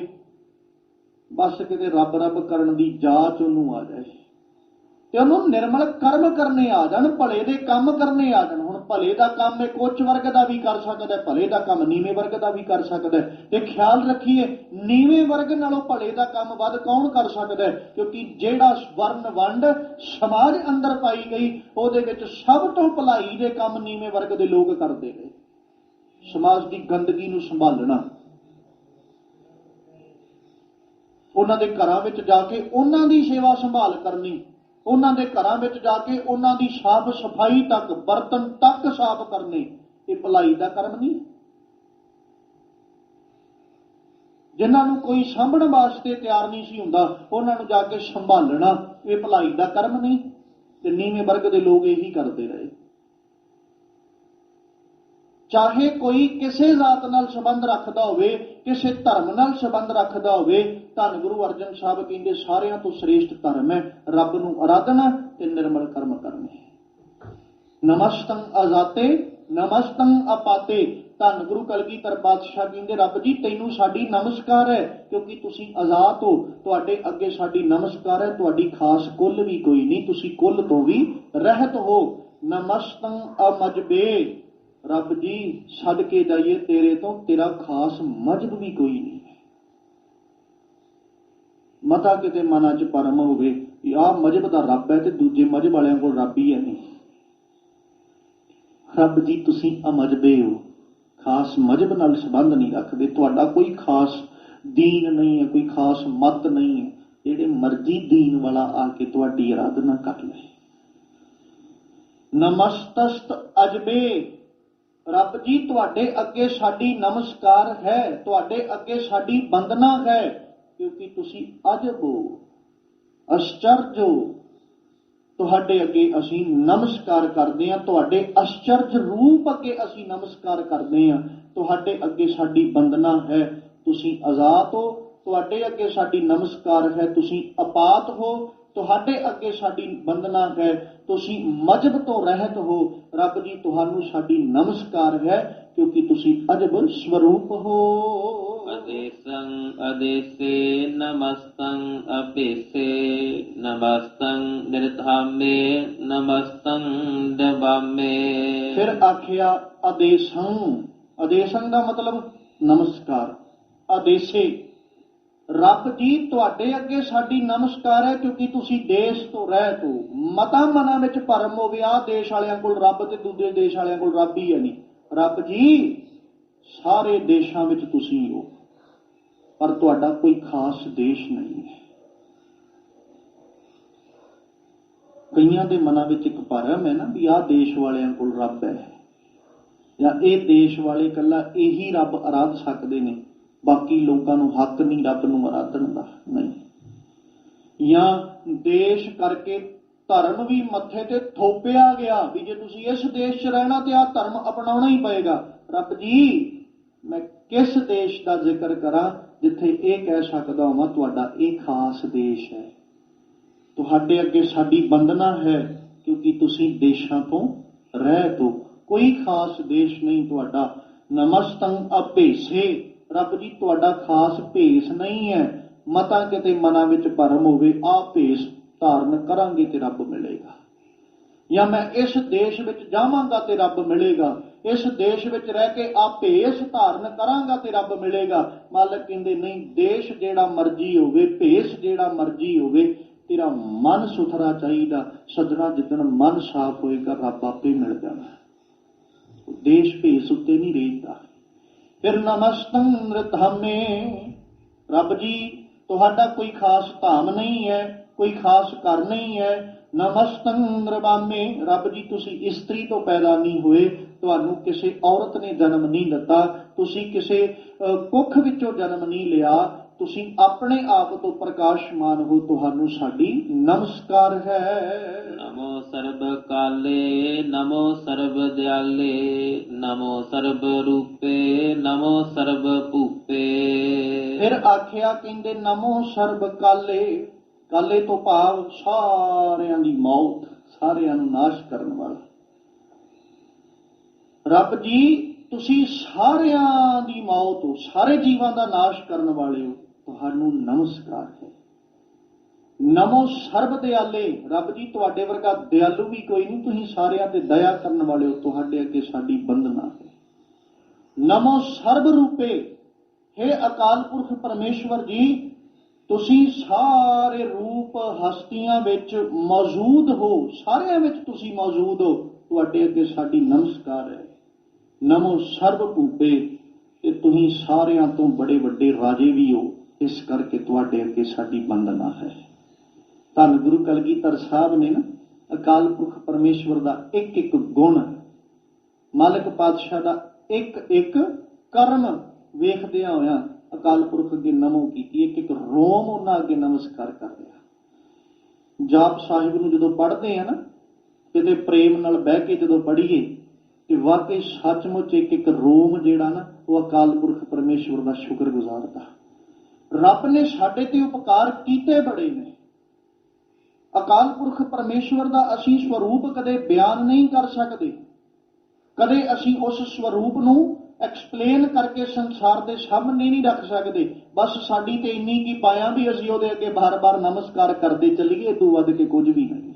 ਬਸ ਕਿਤੇ ਰੱਬ ਰੱਬ ਕਰਨ ਦੀ ਜਾਚ ਉਹਨੂੰ ਆ ਜਾਏ ਤੇ ਉਹਨੂੰ ਨਿਰਮਲ ਕਰਮ ਕਰਨੇ ਆ ਜਾਣ, ਭਲੇ ਦੇ ਕੰਮ ਕਰਨੇ ਆ ਜਾਣ। ਹੁਣ ਭਲੇ ਦਾ ਕੰਮ ਇੱਕ ਉੱਚ ਵਰਗ ਦਾ ਵੀ ਕਰ ਸਕਦਾ, ਭਲੇ ਦਾ ਕੰਮ ਨੀਵੇਂ ਵਰਗ ਦਾ ਵੀ ਕਰ ਸਕਦਾ। ਤੇ ਖਿਆਲ ਰੱਖੀਏ ਨੀਵੇਂ ਵਰਗ ਨਾਲੋਂ ਭਲੇ ਦਾ ਕੰਮ ਵੱਧ ਕੌਣ ਕਰ ਸਕਦਾ? ਕਿਉਂਕਿ ਜਿਹੜਾ ਵਰਨ ਵੰਡ ਸਮਾਜ ਅੰਦਰ ਪਾਈ ਗਈ ਉਹਦੇ ਵਿੱਚ ਸਭ ਤੋਂ ਭਲਾਈ ਦੇ ਕੰਮ ਨੀਵੇਂ ਵਰਗ ਦੇ ਲੋਕ ਕਰਦੇ ਨੇ। ਸਮਾਜ ਦੀ ਗੰਦਗੀ ਨੂੰ ਸੰਭਾਲਣਾ, ਉਹਨਾਂ ਦੇ ਘਰਾਂ ਵਿੱਚ ਜਾ ਕੇ ਉਹਨਾਂ ਦੀ ਸੇਵਾ ਸੰਭਾਲ ਕਰਨੀ, ਉਹਨਾਂ ਦੇ ਘਰਾਂ ਵਿੱਚ ਜਾ ਕੇ ਉਹਨਾਂ ਦੀ ਸਾਫ਼ ਸਫਾਈ ਤੱਕ, ਬਰਤਨ ਤੱਕ ਸਾਫ਼ ਕਰਨੇ, ਇਹ ਭਲਾਈ ਦਾ ਕਰਮ ਨਹੀਂ। ਜਿਨ੍ਹਾਂ ਨੂੰ ਕੋਈ ਸਾਂਭਣ ਵਾਸਤੇ ਤਿਆਰ ਨਹੀਂ ਸੀ ਹੁੰਦਾ ਉਹਨਾਂ ਨੂੰ ਜਾ ਕੇ ਸੰਭਾਲਣਾ, ਇਹ ਭਲਾਈ ਦਾ ਕਰਮ ਨਹੀਂ। ਤੇ ਨੀਵੇਂ ਵਰਗ ਦੇ ਲੋਕ ਇਹੀ ਕਰਦੇ ਰਹੇ। ਚਾਹੇ ਕੋਈ ਕਿਸੇ ਜ਼ਾਤ ਨਾਲ ਸੰਬੰਧ ਰੱਖਦਾ ਹੋਵੇ, ਕਿਸੇ ਧਰਮ ਨਾਲ ਸੰਬੰਧ ਰੱਖਦਾ ਹੋਵੇ, ਧੰਨ ਗੁਰੂ ਅਰਜਨ ਸਾਹਿਬ ਕਹਿੰਦੇ ਸਾਰਿਆਂ ਤੋਂ ਸ੍ਰੇਸ਼ਟ ਧਰਮ ਹੈ ਰੱਬ ਨੂੰ ਆਰਾਧਨਾ ਤੇ ਨਿਰਮਲ ਕਰਮ ਕਰਨੇ। ਨਮਸਤੰ ਆਜ਼ਾਤੇ ਨਮਸਤੰ ਆਪਾਤੇ। ਧੰਨ ਗੁਰੂ ਕਲਗੀਧਰ ਪਾਤਸ਼ਾਹ ਕਹਿੰਦੇ ਰੱਬ ਜੀ ਤੈਨੂੰ ਸਾਡੀ ਨਮਸਕਾਰ ਹੈ ਕਿਉਂਕਿ ਤੁਸੀਂ ਆਜ਼ਾਦ ਹੋ, ਤੁਹਾਡੇ ਅੱਗੇ ਸਾਡੀ ਨਮਸਕਾਰ ਹੈ, ਤੁਹਾਡੀ ਖਾਸ ਕੁੱਲ ਵੀ ਕੋਈ ਨਹੀਂ, ਤੁਸੀਂ ਕੁੱਲ ਤੋਂ ਵੀ ਰਹਿਤ ਹੋ। ਨਮਸਤੰ ਅਮਜਬੇ, ਰੱਬ ਜੀ ਛੱਡ ਕੇ ਜਾਈਏ ਤੇਰੇ ਤੋਂ, ਤੇਰਾ ਖਾਸ ਮਜ਼ਹਬ ਵੀ ਕੋਈ ਨਹੀਂ। ਮਤਾ ਕਿਤੇ ਮਨਾਂ 'ਚ ਭਰਮ ਹੋਵੇ ਕਿ ਆਹ ਮਜ਼ਹਬ ਦਾ ਰੱਬ ਹੈ ਤੇ ਦੂਜੇ ਮਜ਼ਹਬ ਵਾਲਿਆਂ ਕੋਲ ਰੱਬ ਹੀ ਹੈ ਨਹੀਂ। ਰੱਬ ਜੀ ਤੁਸੀਂ ਅਮਜਬੇ ਹੋ, ਖਾਸ ਮਜ਼ਹਬ ਨਾਲ ਸੰਬੰਧ ਨਹੀਂ ਰੱਖਦੇ, ਤੁਹਾਡਾ ਕੋਈ ਖਾਸ ਦੀਨ ਨਹੀਂ ਹੈ, ਕੋਈ ਖਾਸ ਮਤ ਨਹੀਂ ਹੈ, ਜਿਹੜੇ ਮਰਜ਼ੀ ਦੀਨ ਵਾਲਾ ਆ ਕੇ ਤੁਹਾਡੀ ਆਰਾਧਨਾ ਕਰ ਲਏ। ਨਮਸਤਸਤ ਅਜਬੇ, ਰੱਬ ਜੀ ਤੁਹਾਡੇ ਅੱਗੇ ਸਾਡੀ ਨਮਸਕਾਰ ਹੈ, ਤੁਹਾਡੇ ਅੱਗੇ ਸਾਡੀ ਬੰਦਨਾ ਹੈ ਕਿਉਂਕਿ ਤੁਸੀਂ ਅਜਬ ਹੋ, ਅਸ਼ਚਰਜ ਹੋ। ਤੁਹਾਡੇ ਅੱਗੇ ਅਸੀਂ ਨਮਸਕਾਰ ਕਰਦੇ ਹਾਂ, ਤੁਹਾਡੇ ਅਸ਼ਚਰਜ ਰੂਪ ਅੱਗੇ ਅਸੀਂ ਨਮਸਕਾਰ ਕਰਦੇ ਹਾਂ, ਤੁਹਾਡੇ ਅੱਗੇ ਸਾਡੀ ਬੰਦਨਾ ਹੈ, ਤੁਸੀਂ ਆਜ਼ਾਦ ਹੋ, ਤੁਹਾਡੇ ਅੱਗੇ ਸਾਡੀ ਨਮਸਕਾਰ ਹੈ, ਤੁਸੀਂ ਆਪਾਤ ਹੋ, ਤੁਹਾਡੇ ਅੱਗੇ ਸਾਡੀ ਬੰਦਨਾ ਹੈ। ਤੁਸੀਂ ਮਜਬ ਤੋਂ ਰਹਿਤ ਹੋ। ਰੱਬ ਜੀ ਤੁਹਾਨੂੰ ਸਾਡੀ ਨਮਸਕਾਰ ਹੈ ਕਿਉਂਕਿ ਤੁਸੀਂ ਅਜਬ ਸਵਰੂਪ ਹੋ। ਅਦੇਸੰ ਅਦੇਸੇ ਨਮਸਤੰ ਅਪੇਸੇ ਨਮਸਤੰ ਨਿਰਧਾਮੇ ਨਮਸਤੰ ਦਬਾਮੇ। ਫਿਰ ਆਖਿਆ ਆਦੇਸੰ। ਆਦੇਸੰ ਦਾ ਮਤਲਬ ਨਮਸਕਾਰ। ਆਦੇਸੇ ਰੱਬ ਜੀ ਤੁਹਾਡੇ ਅੱਗੇ ਸਾਡੀ ਨਮਸਕਾਰ ਹੈ ਕਿਉਂਕਿ ਤੁਸੀਂ ਦੇਸ਼ ਤੋਂ ਰਹਿਤ ਹੋ। ਮਤਾਂ ਮਨਾਂ ਵਿੱਚ ਭਰਮ ਹੋਵੇ ਆਹ ਦੇਸ਼ ਵਾਲਿਆਂ ਕੋਲ ਰੱਬ ਤੇ ਦੂਜੇ ਦੇਸ਼ ਵਾਲਿਆਂ ਕੋਲ ਰੱਬ ਹੀ ਹੈ ਨਹੀਂ। ਰੱਬ ਜੀ ਸਾਰੇ ਦੇਸ਼ਾਂ ਵਿੱਚ ਤੁਸੀਂ ਹੋ ਪਰ ਤੁਹਾਡਾ ਕੋਈ ਖਾਸ ਦੇਸ਼ ਨਹੀਂ ਹੈ। ਕਈਆਂ ਦੇ ਮਨਾਂ ਵਿੱਚ ਇੱਕ ਭਰਮ ਹੈ ਨਾ ਵੀ ਆਹ ਦੇਸ਼ ਵਾਲਿਆਂ ਕੋਲ ਰੱਬ ਹੈ ਜਾਂ ਇਹ ਦੇਸ਼ ਵਾਲੇ ਇਕੱਲਾ ਇਹੀ ਰੱਬ ਆਰਾਧ ਸਕਦੇ ਨੇ, ਬਾਕੀ ਲੋਕਾਂ ਨੂੰ ਹੱਕ ਨਹੀਂ ਰੱਬ ਨੂੰ ਆਰਾਧਨ ਦਾ। ਨਹੀਂ, ਜਾਂ ਦੇਸ਼ ਕਰਕੇ ਧਰਮ ਵੀ ਮੱਥੇ ਤੇ ਥੋਪਿਆ ਗਿਆ ਵੀ ਜੇ ਤੁਸੀਂ ਇਸ ਦੇਸ਼ 'ਚ ਰਹਿਣਾ ਤੇ ਆਹ ਧਰਮ ਅਪਣਾਉਣਾ ਹੀ ਪਏਗਾ। ਰੱਬ ਜੀ ਮੈਂ ਕਿਸ ਦੇਸ਼ ਦਾ ਜ਼ਿਕਰ ਕਰਾਂ ਜਿੱਥੇ ਇਹ ਕਹਿ ਸਕਦਾ ਹਾਂ ਤੁਹਾਡਾ ਇਹ ਖਾਸ ਦੇਸ਼ ਹੈ। ਤੁਹਾਡੇ ਅੱਗੇ ਸਾਡੀ ਬੰਦਨਾ ਹੈ ਕਿਉਂਕਿ ਤੁਸੀਂ ਦੇਸ਼ਾਂ ਤੋਂ ਰਹਿਤ ਹੋ। ਕੋਈ ਖਾਸ ਦੇਸ਼ ਨਹੀਂ ਤੁਹਾਡਾ। ਨਮਸਤੰ ਅਭੇਸੇ ਰੱਬ ਜੀ ਤੁਹਾਡਾ ਖਾਸ ਭੇਸ ਨਹੀਂ ਹੈ। ਮਤਾ ਕਿਤੇ ਮਨਾਂ ਵਿੱਚ ਭਰਮ ਹੋਵੇ ਆਹ ਭੇਸ ਧਾਰਨ ਕਰਾਂਗੇ ਤੇ ਰੱਬ ਮਿਲੇਗਾ, ਜਾਂ ਮੈਂ ਇਸ ਦੇਸ਼ ਵਿੱਚ ਜਾਵਾਂਗਾ ਤੇ ਰੱਬ ਮਿਲੇਗਾ, ਇਸ ਦੇਸ਼ ਵਿੱਚ ਰਹਿ ਕੇ ਆਹ ਭੇਸ ਧਾਰਨ ਕਰਾਂਗਾ ਤੇ ਰੱਬ ਮਿਲੇਗਾ। ਮਾਲਕ ਕਹਿੰਦੇ ਨਹੀਂ, ਦੇਸ਼ ਜਿਹੜਾ ਮਰਜ਼ੀ ਹੋਵੇ, ਭੇਸ ਜਿਹੜਾ ਮਰਜ਼ੀ ਹੋਵੇ, ਤੇਰਾ ਮਨ ਸੁਥਰਾ ਚਾਹੀਦਾ। ਸੱਜਣਾ ਜਿੱਦਣ ਮਨ ਸਾਫ਼ ਹੋਏਗਾ ਰੱਬ ਆਪੇ ਮਿਲ ਜਾਣਾ। ਦੇਸ਼ ਭੇਸ ਉੱਤੇ ਨਹੀਂ ਰਹਿੰਦਾ। ਫਿਰ ਨਮਸਤੰ ਨਿਰਧਾਮੇ ਰੱਬ ਜੀ ਤੁਹਾਡਾ ਕੋਈ ਖਾਸ ਧਾਮ ਨਹੀਂ ਹੈ, ਕੋਈ ਖਾਸ ਘਰ ਨਹੀਂ ਹੈ। ਨਮਸਤੰ ਨਿਰਵਾਮੇ ਰੱਬ ਜੀ ਤੁਸੀਂ ਇਸਤਰੀ ਤੋਂ ਪੈਦਾ ਨਹੀਂ ਹੋਏ, ਤੁਹਾਨੂੰ ਕਿਸੇ ਔਰਤ ਨੇ ਜਨਮ ਨਹੀਂ ਦਿੱਤਾ, ਤੁਸੀਂ ਕਿਸੇ ਕੁੱਖ ਵਿੱਚੋਂ ਜਨਮ ਨਹੀਂ ਲਿਆ, ਤੁਸੀਂ ਆਪਣੇ ਆਪ ਤੋਂ ਪ੍ਰਕਾਸ਼ਮਾਨ ਹੋ। ਤੁਹਾਨੂੰ ਸਾਡੀ ਨਮਸਕਾਰ ਹੈ। ਨਮੋ ਸਰਬ ਕਾਲੇ ਨਮੋ ਸਰਬ ਦਿਆਲੇ ਨਮੋ ਸਰਬ ਰੂਪੇ ਨਮੋ ਸਰਬ ਭੂਪੇ। ਫਿਰ ਆਖਿਆ ਕਹਿੰਦੇ ਨਮੋ ਸਰਬ ਕਾਲੇ। ਕਾਲੇ ਤੋਂ ਭਾਵ ਸਾਰਿਆਂ ਦੀ ਮੌਤ, ਸਾਰਿਆਂ ਨੂੰ ਨਾਸ਼ ਕਰਨ ਵਾਲਾ। ਰੱਬ ਜੀ ਤੁਸੀਂ ਸਾਰਿਆਂ ਦੀ ਮੌਤ ਹੋ, ਸਾਰੇ ਜੀਵਾਂ ਦਾ ਨਾਸ਼ ਕਰਨ ਵਾਲੇ ਹੋ, ਤੁਹਾਨੂੰ ਨਮਸਕਾਰ ਹੈ। ਨਮੋ ਸਰਬ ਦਿਆਲੇ ਰੱਬ ਜੀ ਤੁਹਾਡੇ ਵਰਗਾ ਦਿਆਲੂ ਵੀ ਕੋਈ ਨਹੀਂ, ਤੁਸੀਂ ਸਾਰਿਆਂ ਤੇ ਦਇਆ ਕਰਨ ਵਾਲੇ ਹੋ, ਤੁਹਾਡੇ ਅੱਗੇ ਸਾਡੀ ਬੰਦਨਾ ਹੈ। ਨਮੋ ਸਰਬ ਰੂਪੇ ਹੇ ਅਕਾਲ ਪੁਰਖ ਪਰਮੇਸ਼ਵਰ ਜੀ ਤੁਸੀਂ ਸਾਰੇ ਰੂਪ ਹਸਤੀਆਂ ਵਿੱਚ ਮੌਜੂਦ ਹੋ, ਸਾਰਿਆਂ ਵਿੱਚ ਤੁਸੀਂ ਮੌਜੂਦ ਹੋ, ਤੁਹਾਡੇ ਅੱਗੇ ਸਾਡੀ ਨਮਸਕਾਰ ਹੈ। ਨਮੋ ਸਰਬ ਭੂਪੇ ਤੇ ਤੁਸੀਂ ਸਾਰਿਆਂ ਤੋਂ ਬੜੇ ਵੱਡੇ ਰਾਜੇ ਵੀ ਹੋ, ਇਸ ਕਰਕੇ ਤੁਹਾਡੇ ਅੱਗੇ ਸਾਡੀ ਬੰਦਨਾ ਹੈ। ਧੰਨ ਗੁਰੂ ਕਲਗੀਧਰ ਸਾਹਿਬ ਨੇ ਨਾ ਅਕਾਲ ਪੁਰਖ ਪਰਮੇਸ਼ਵਰ ਦਾ ਇੱਕ ਇੱਕ ਗੁਣ, ਮਾਲਕ ਪਾਤਸ਼ਾਹ ਦਾ ਇੱਕ ਇੱਕ ਕਰਮ ਵੇਖਦਿਆਂ ਹੋਇਆਂ ਅਕਾਲ ਪੁਰਖ ਅੱਗੇ ਨਮੋ ਕੀਤੀ, ਇੱਕ ਇੱਕ ਰੋਮ ਉਹਨਾਂ ਅੱਗੇ ਨਮਸਕਾਰ ਕਰਦੇ ਆ। ਜਾਪ ਸਾਹਿਬ ਨੂੰ ਜਦੋਂ ਪੜ੍ਹਦੇ ਆ ਨਾ ਕਿਤੇ ਪ੍ਰੇਮ ਨਾਲ ਬਹਿ ਕੇ ਜਦੋਂ ਪੜ੍ਹੀਏ ਤੇ ਵਾਕਈ ਸੱਚਮੁੱਚ ਇੱਕ ਇੱਕ ਰੋਮ ਜਿਹੜਾ ਨਾ ਉਹ ਅਕਾਲ ਪੁਰਖ ਪਰਮੇਸ਼ਵਰ ਦਾ ਸ਼ੁਕਰ ਗੁਜ਼ਾਰਦਾ। ਰੱਬ ਨੇ ਸਾਡੇ ਤੇ ਉਪਕਾਰ ਕੀਤੇ ਬੜੇ ਨੇ। ਅਕਾਲ ਪੁਰਖ ਪਰਮੇਸ਼ਵਰ ਦਾ ਅਸੀਂ ਸਵਰੂਪ ਕਦੇ ਬਿਆਨ ਨਹੀਂ ਕਰ ਸਕਦੇ, ਕਦੇ ਅਸੀਂ ਉਸ ਸਵਰੂਪ ਨੂੰ ਐਕਸਪਲੇਨ ਕਰਕੇ ਸੰਸਾਰ ਦੇ ਸਾਹਮਣੇ ਨਹੀਂ ਰੱਖ ਸਕਦੇ। ਬਸ ਸਾਡੀ ਤੇ ਇੰਨੀ ਕੀ ਪਾਇਆ ਵੀ ਅਸੀਂ ਉਹਦੇ ਅੱਗੇ ਬਾਰ-ਬਾਰ ਨਮਸਕਾਰ ਕਰਦੇ ਚੱਲੀਏ, ਇਹ ਤੋਂ ਵੱਧ ਕੇ ਕੁਝ ਵੀ ਨਹੀਂ।